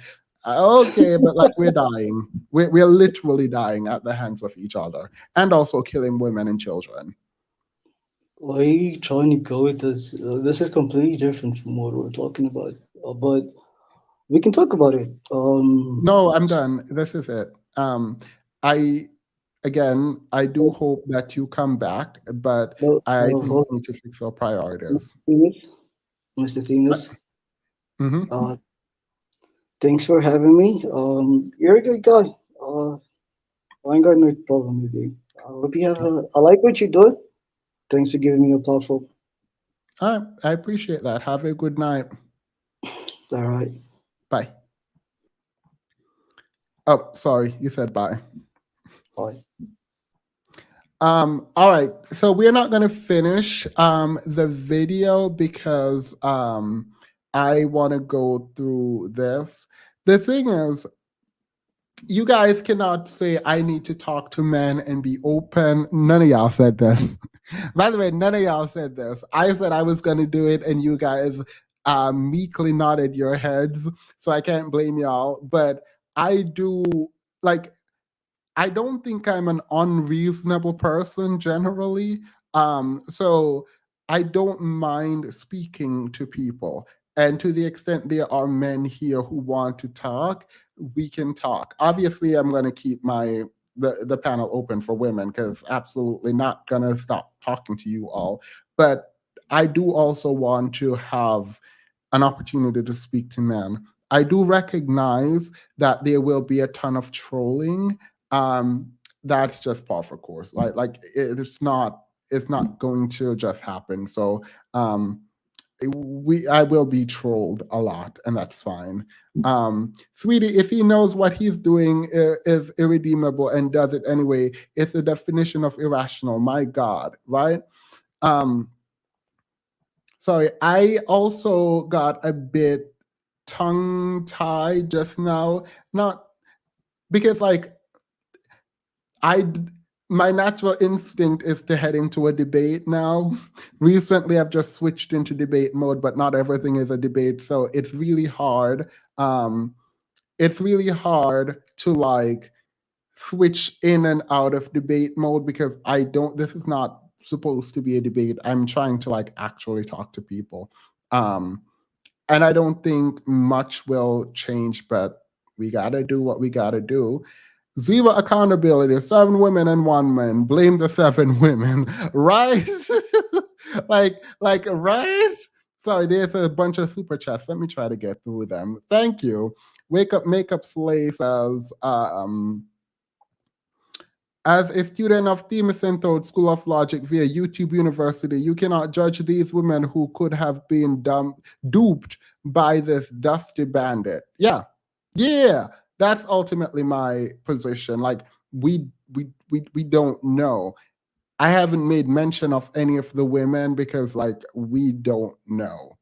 okay, but like we're dying. We're literally dying at the hands of each other, and also killing women and children. Where are you trying to go with this? This is completely different from what we're talking about. But we can talk about it. No, I'm done. This is it. I again, I do hope that you come back, but No, I no, think we need to fix our priorities. Mr. Themis, Mm-hmm. uh, thanks for having me. You're a good guy. Uh, I ain't got no problem with you. I hope you have a, I like what you do. Thanks for giving me a platform. I appreciate that. Have a good night. All right. Bye. Oh, sorry, you said bye. Bye. All right. So we're not gonna finish the video because I want to go through this. The thing is, you guys cannot say I need to talk to men and be open. None of y'all said this. By the way, none of y'all said this. I said I was gonna do it, and you guys meekly nodded your heads. So I can't blame y'all. But I do like I don't think I'm an unreasonable person generally. So I don't mind speaking to people. And to the extent there are men here who want to talk, we can talk. Obviously, I'm going to keep the panel open for women because absolutely not going to stop talking to you all. But I do also want to have an opportunity to speak to men. I do recognize that there will be a ton of trolling. um that's just par for course. It's not going to just happen. So um I will be trolled a lot, and that's fine. Sweetie, if he knows what he's doing is irredeemable and does it anyway, it's the definition of irrational. My God, right? um Sorry, I also got a bit tongue tied just now. Not because like I my natural instinct is to head into a debate now. Recently, I've just switched into debate mode, but not everything is a debate, so it's really hard. It's really hard to like switch in and out of debate mode because I don't. This is not supposed to be a debate. I'm trying to like actually talk to people. Um, and I don't think much will change, but we gotta do what we gotta do. Zero accountability, 7 women and 1 man. Blame the 7 women, right? Right? Sorry, there's a bunch of super chats. Let me try to get through them. Thank you. Wake Up Makeup Slay says, as a student of Themis School of Logic via YouTube University, you cannot judge these women who could have been duped by this dusty bandit. Yeah, yeah, that's ultimately my position. Like we don't know. I haven't made mention of any of the women because like we don't know.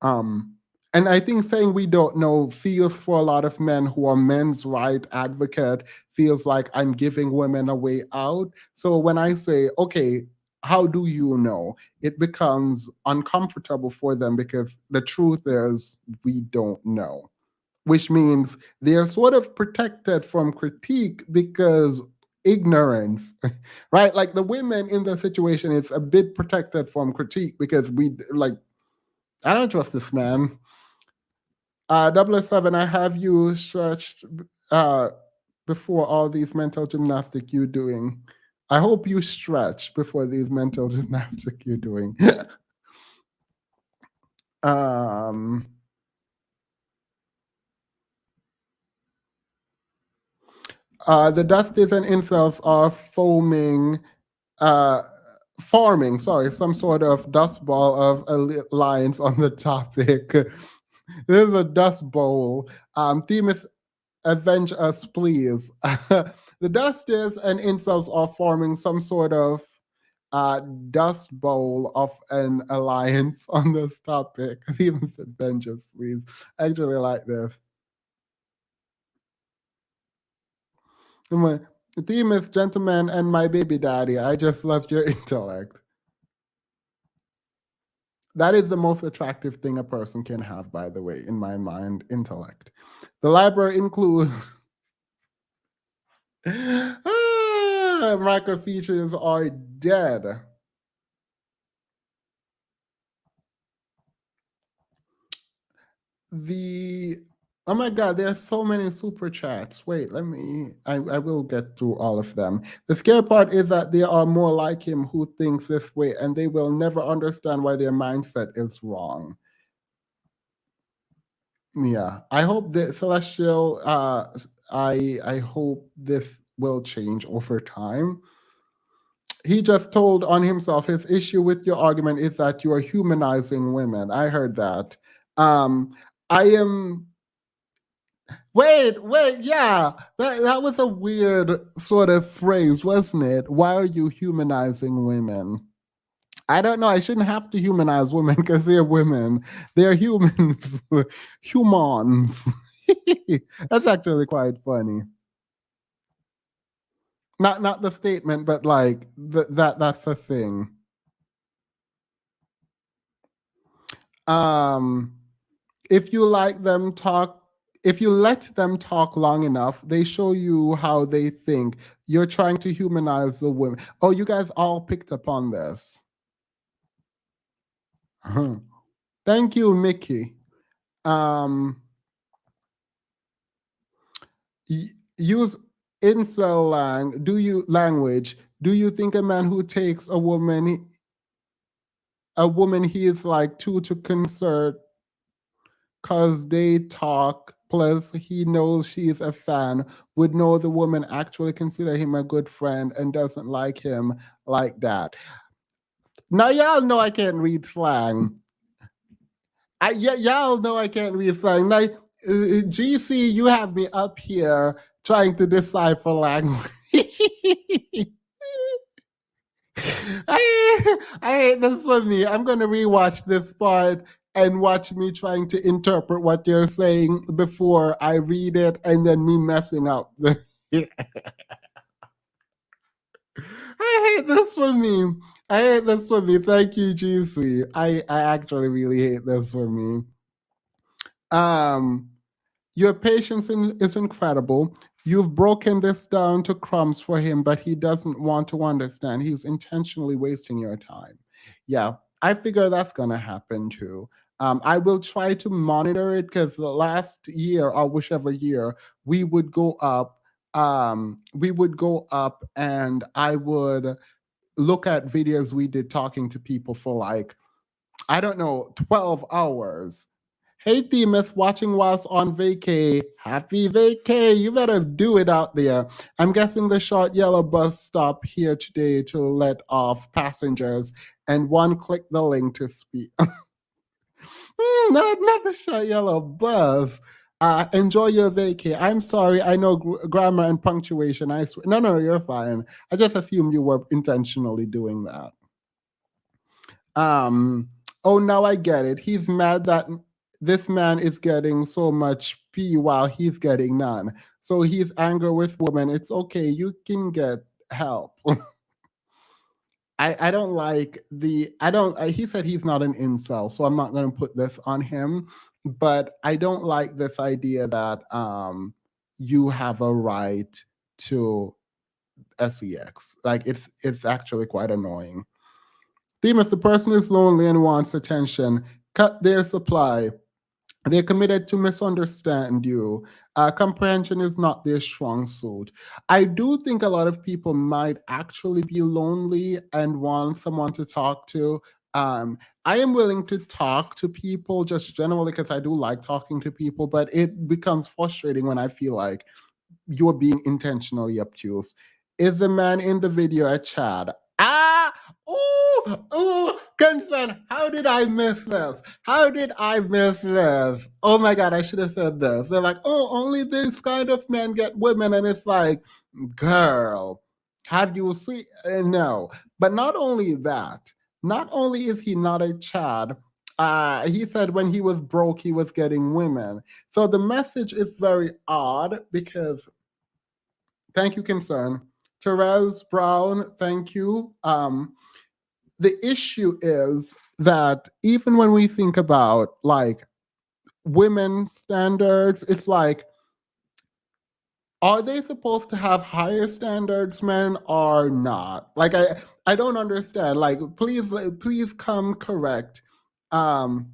Um, and I think saying we don't know feels for a lot of men who are men's right advocate feels like I'm giving women a way out. So when I say, okay, how do you know? It becomes uncomfortable for them because the truth is we don't know, which means they're sort of protected from critique because ignorance, right? Like the women in the situation is a bit protected from critique because we like, I don't trust this man. 007, I have you stretched uh, before all these mental gymnastic you're doing. I hope you stretch before these mental gymnastic you're doing. um, the dusties and incels are uh, forming, sorry, some sort of dust ball of alliance on the topic. This is a dust bowl. Theme is avenge us, please. The dusties and incels are forming some sort of dust bowl of an alliance on this topic. Theme is avenge us, please. I actually like this. The theme is gentleman and my baby daddy. I just loved your intellect. That is the most attractive thing a person can have, by the way, in my mind, intellect. The library includes microfeatures are dead. The Oh my god, there are so many super chats. Wait, I will get through all of them. The scary part is that there are more like him who thinks this way and they will never understand why their mindset is wrong. Yeah. I hope that Celestial I hope this will change over time. He just told on himself his issue with your argument is that you are humanizing women. I heard that. I am Wait, yeah. That was a weird sort of phrase, wasn't it? Why are you humanizing women? I don't know. I shouldn't have to humanize women because they're women. They're humans. Humans. That's actually quite funny. Not the statement, but like that's the thing. Um if you like them talk if you let them talk long enough, they show you how they think. You're trying to humanize the women. Oh, you guys all picked up on this. Thank you, Mickey. Use incel language. Do you think a man who takes a woman he is like two to concert because they talk, plus he knows she's a fan, would know the woman actually consider him a good friend and doesn't like him like that? Now y'all know I can't read slang. Y'all know I can't read slang. Like GC, you have me up here trying to decipher language. I hate this for me. I'm gonna rewatch this part and watch me trying to interpret what they're saying before I read it, and then me messing up. I hate this for me. I hate this for me. Thank you, GC. I actually really hate this for me. Your patience is incredible. You've broken this down to crumbs for him, but he doesn't want to understand. He's intentionally wasting your time. Yeah, I figure that's going to happen too. I will try to monitor it because the last year or whichever year we would go up. And I would look at videos we did talking to people for like, I don't know, 12 hours. Hey, Themis, watching whilst on vacay. Happy vacay. You better do it out there. I'm guessing the short yellow bus stop here today to let off passengers and one click the link to speak. Not the short yellow bus. Enjoy your vacay. I'm sorry. I know grammar and punctuation. I swear. No, you're fine. I just assumed you were intentionally doing that. Oh, now I get it. He's mad that this man is getting so much P while he's getting none. So he's angry with women. It's okay. You can get help. I don't like the I don't he said he's not an incel, so I'm not going to put this on him, but I don't like this idea that you have a right to sex. Like it's actually quite annoying. Theme: if the person is lonely and wants attention, cut their supply. They're committed to misunderstand you. Comprehension is not their strong suit. I do think a lot of people might actually be lonely and want someone to talk to. I am willing to talk to people just generally because I do like talking to people, but it becomes frustrating when I feel like you're being intentionally obtuse. Is the man in the video a Chad? Ah, concern. How did I miss this? How did I miss this? Oh my God, I should have said this. They're like, oh, only these kind of men get women. And it's like, girl, have you seen? No. But not only that, not only is he not a Chad, he said when he was broke, he was getting women. So the message is very odd because, thank you, concern. Therese Brown, thank you. The issue is that even when we think about like women's standards, it's like, are they supposed to have higher standards, men, or not? Like I don't understand. Like please come correct. Um,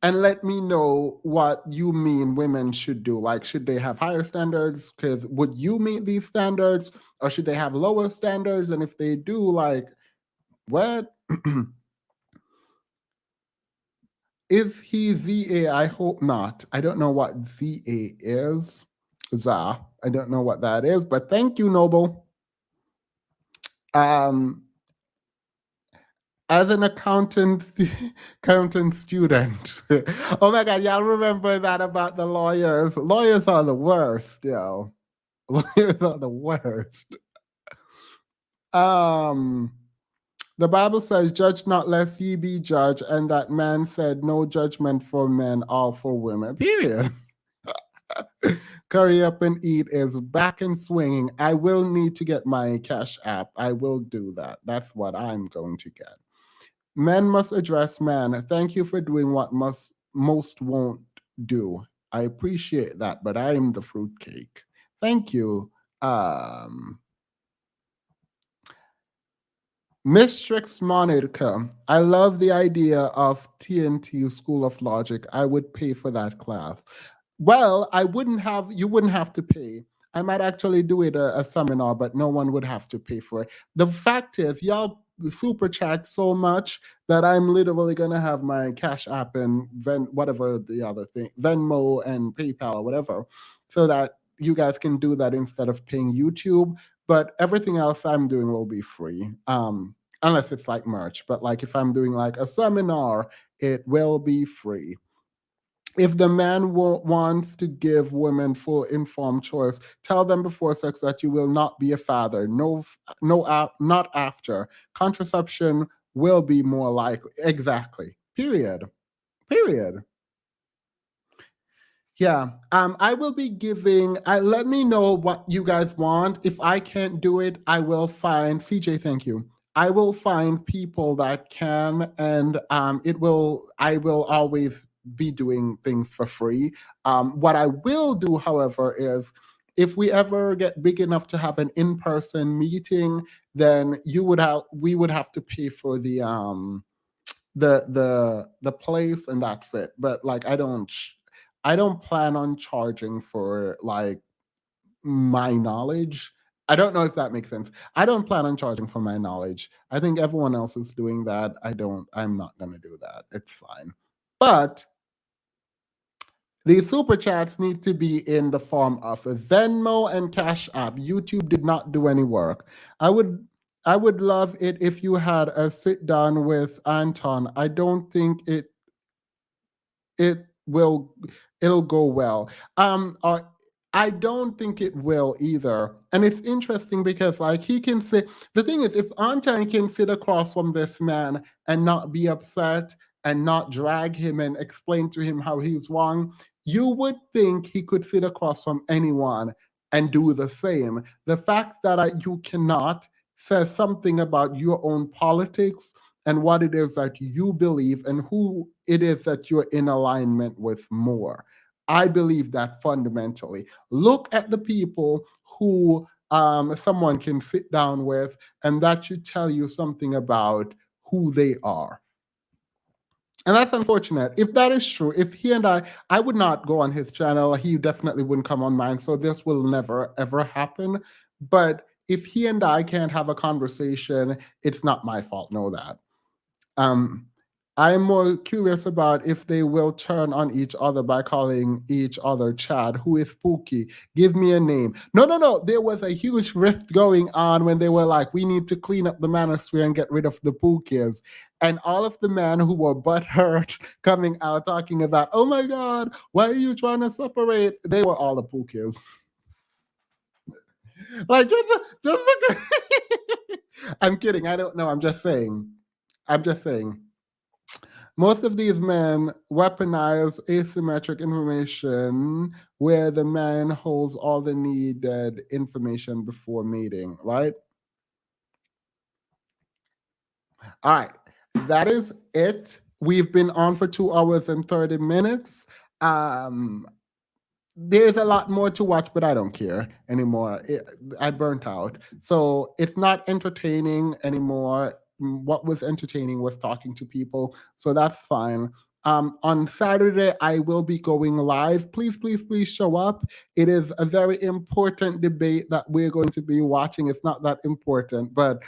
and let me know what you mean women should do. Like, should they have higher standards? Because would you meet these standards, or should they have lower standards? And if they do, like, what? Is he ZA? I hope not. I don't know what ZA is. ZA. I don't know what that is, but thank you, Noble. As an accountant student. Oh my God, y'all remember that about the lawyers? Lawyers are the worst, yo. Lawyers are the worst. The Bible says, judge not lest ye be judged, and that man said, no judgment for men, all for women. Period. Curry up and eat is back and swinging. I will need to get my Cash App. I will do that. That's what I'm going to get. Men must address men. Thank you for doing what most won't do. I appreciate that, but I am the fruitcake. Thank you. Mistrix Monica, I love the idea of TNT School of Logic. I would pay for that class. Well, you wouldn't have to pay. I might actually do it a seminar, but no one would have to pay for it. The fact is, y'all super chat so much that I'm literally gonna have my Cash App and whatever the other thing, Venmo and PayPal or whatever, so that you guys can do that instead of paying YouTube. But everything else I'm doing will be free, unless it's like merch. But like if I'm doing like a seminar, it will be free. If the man wants to give women full informed choice, tell them before sex that you will not be a father. Not after. Contraception will be more likely. Exactly. Period. Period. Yeah. I will be giving. Let me know what you guys want. If I can't do it, I will find CJ. Thank you. I will find people that can, and I will always be doing things for free. What I will do, however, is if we ever get big enough to have an in-person meeting, then we would have to pay for the place, and that's it. But like I don't plan on charging for like my knowledge. I don't know if that makes sense. I don't plan on charging for my knowledge. I think everyone else is doing that. I'm not going to do that. It's fine. But the super chats need to be in the form of a Venmo and Cash App. YouTube did not do any work. I would love it if you had a sit down with Anton. I don't think it'll go well. I don't think it will either. And it's interesting because like he can sit, the thing is, if Anton can sit across from this man and not be upset and not drag him and explain to him how he's wrong, you would think he could sit across from anyone and do the same. The fact that you cannot says something about your own politics and what it is that you believe and who it is that you're in alignment with more. I believe that fundamentally. Look at the people who someone can sit down with, and that should tell you something about who they are. And that's unfortunate. If that is true, if he and I would not go on his channel. He definitely wouldn't come on mine. So this will never, ever happen. But if he and I can't have a conversation, it's not my fault. Know that. Um, I'm more curious about if they will turn on each other by calling each other Chad. Who is Pookie? Give me a name. No, no, no. There was a huge rift going on when they were like, we need to clean up the manosphere and get rid of the Pookies. And all of the men who were butthurt coming out talking about, oh my God, why are you trying to separate? They were all the Pookies. Like, just look at I'm kidding. I don't know. I'm just saying. I'm just saying. Most of these men weaponize asymmetric information where the man holds all the needed information before mating, right? All right. That is it. We've been on for 2 hours and 30 minutes. There's a lot more to watch, but I don't care anymore. I burnt out. So it's not entertaining anymore. What was entertaining was talking to people. So that's fine. On Saturday, I will be going live. Please, please, please show up. It is a very important debate that we're going to be watching. It's not that important, but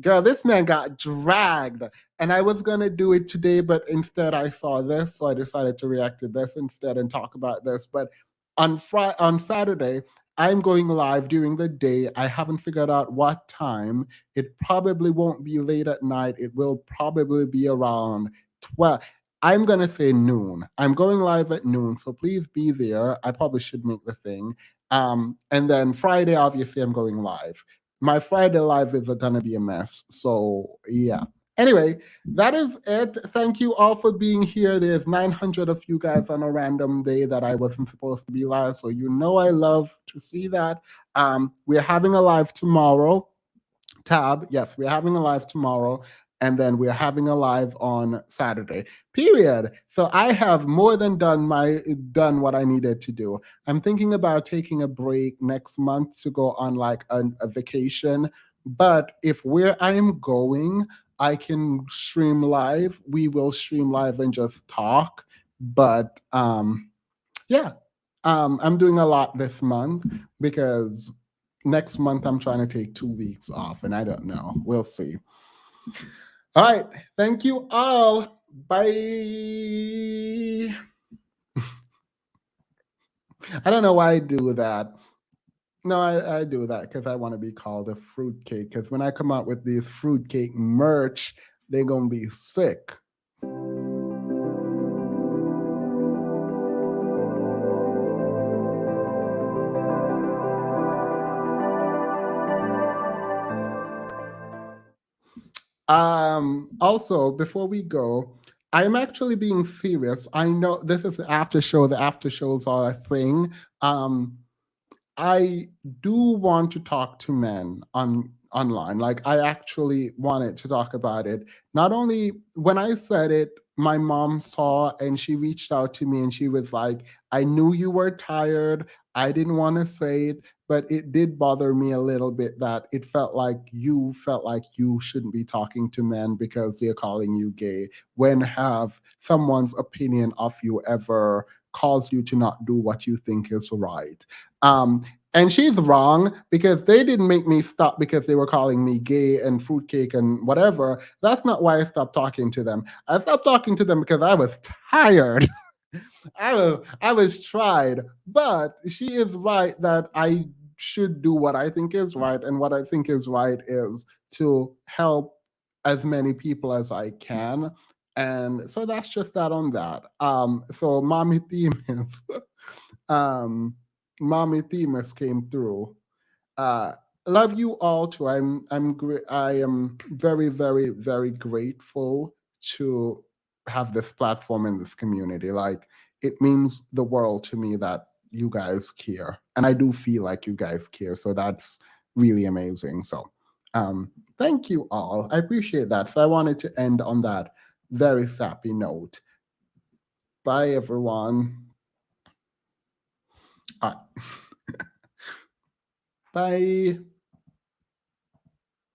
girl, this man got dragged. And I was going to do it today, but instead I saw this. So I decided to react to this instead and talk about this. But on Saturday, I'm going live during the day. I haven't figured out what time. It probably won't be late at night. It will probably be around 12. I'm going to say noon. I'm going live at noon, so please be there. I probably should make the thing. And then Friday, obviously, I'm going live. My Friday live is going to be a mess. So, yeah. Anyway, that is it. Thank you all for being here. There's 900 of you guys on a random day that I wasn't supposed to be live. So you know I love to see that. We're having a live tomorrow. Tab, yes, we're having a live tomorrow. And then we're having a live on Saturday. Period. So I have more than done what I needed to do. I'm thinking about taking a break next month to go on like a vacation. But if where I am going, I can stream live, we will stream live and just talk. But yeah, I'm doing a lot this month because next month I'm trying to take 2 weeks off, and I don't know. We'll see. All right. Thank you all. Bye. I don't know why I do that. No, I do that because I want to be called a fruitcake. Because when I come out with these fruitcake merch, they're going to be sick. Also, before we go, I'm actually being serious. I know this is the after show. The after shows are a thing. I do want to talk to men online. Like I actually wanted to talk about it. Not only when I said it, my mom saw and she reached out to me and she was like, I knew you were tired. I didn't want to say it, but it did bother me a little bit that it felt like you shouldn't be talking to men because they're calling you gay. When have someone's opinion of you ever caused you to not do what you think is right? And she's wrong because they didn't make me stop because they were calling me gay and fruitcake and whatever. That's not why I stopped talking to them. I stopped talking to them because I was tired. I was tried. But she is right that I should do what I think is right. And what I think is right is to help as many people as I can. And so that's just that on that. So Mommy Themis. Mommy Themis came through. Love you all too. I am very, very, very grateful to have this platform in this community. Like it means the world to me that you guys care. And I do feel like you guys care. So that's really amazing. So Thank you all. I appreciate that. So I wanted to end on that very sappy note. Bye, everyone. Bye.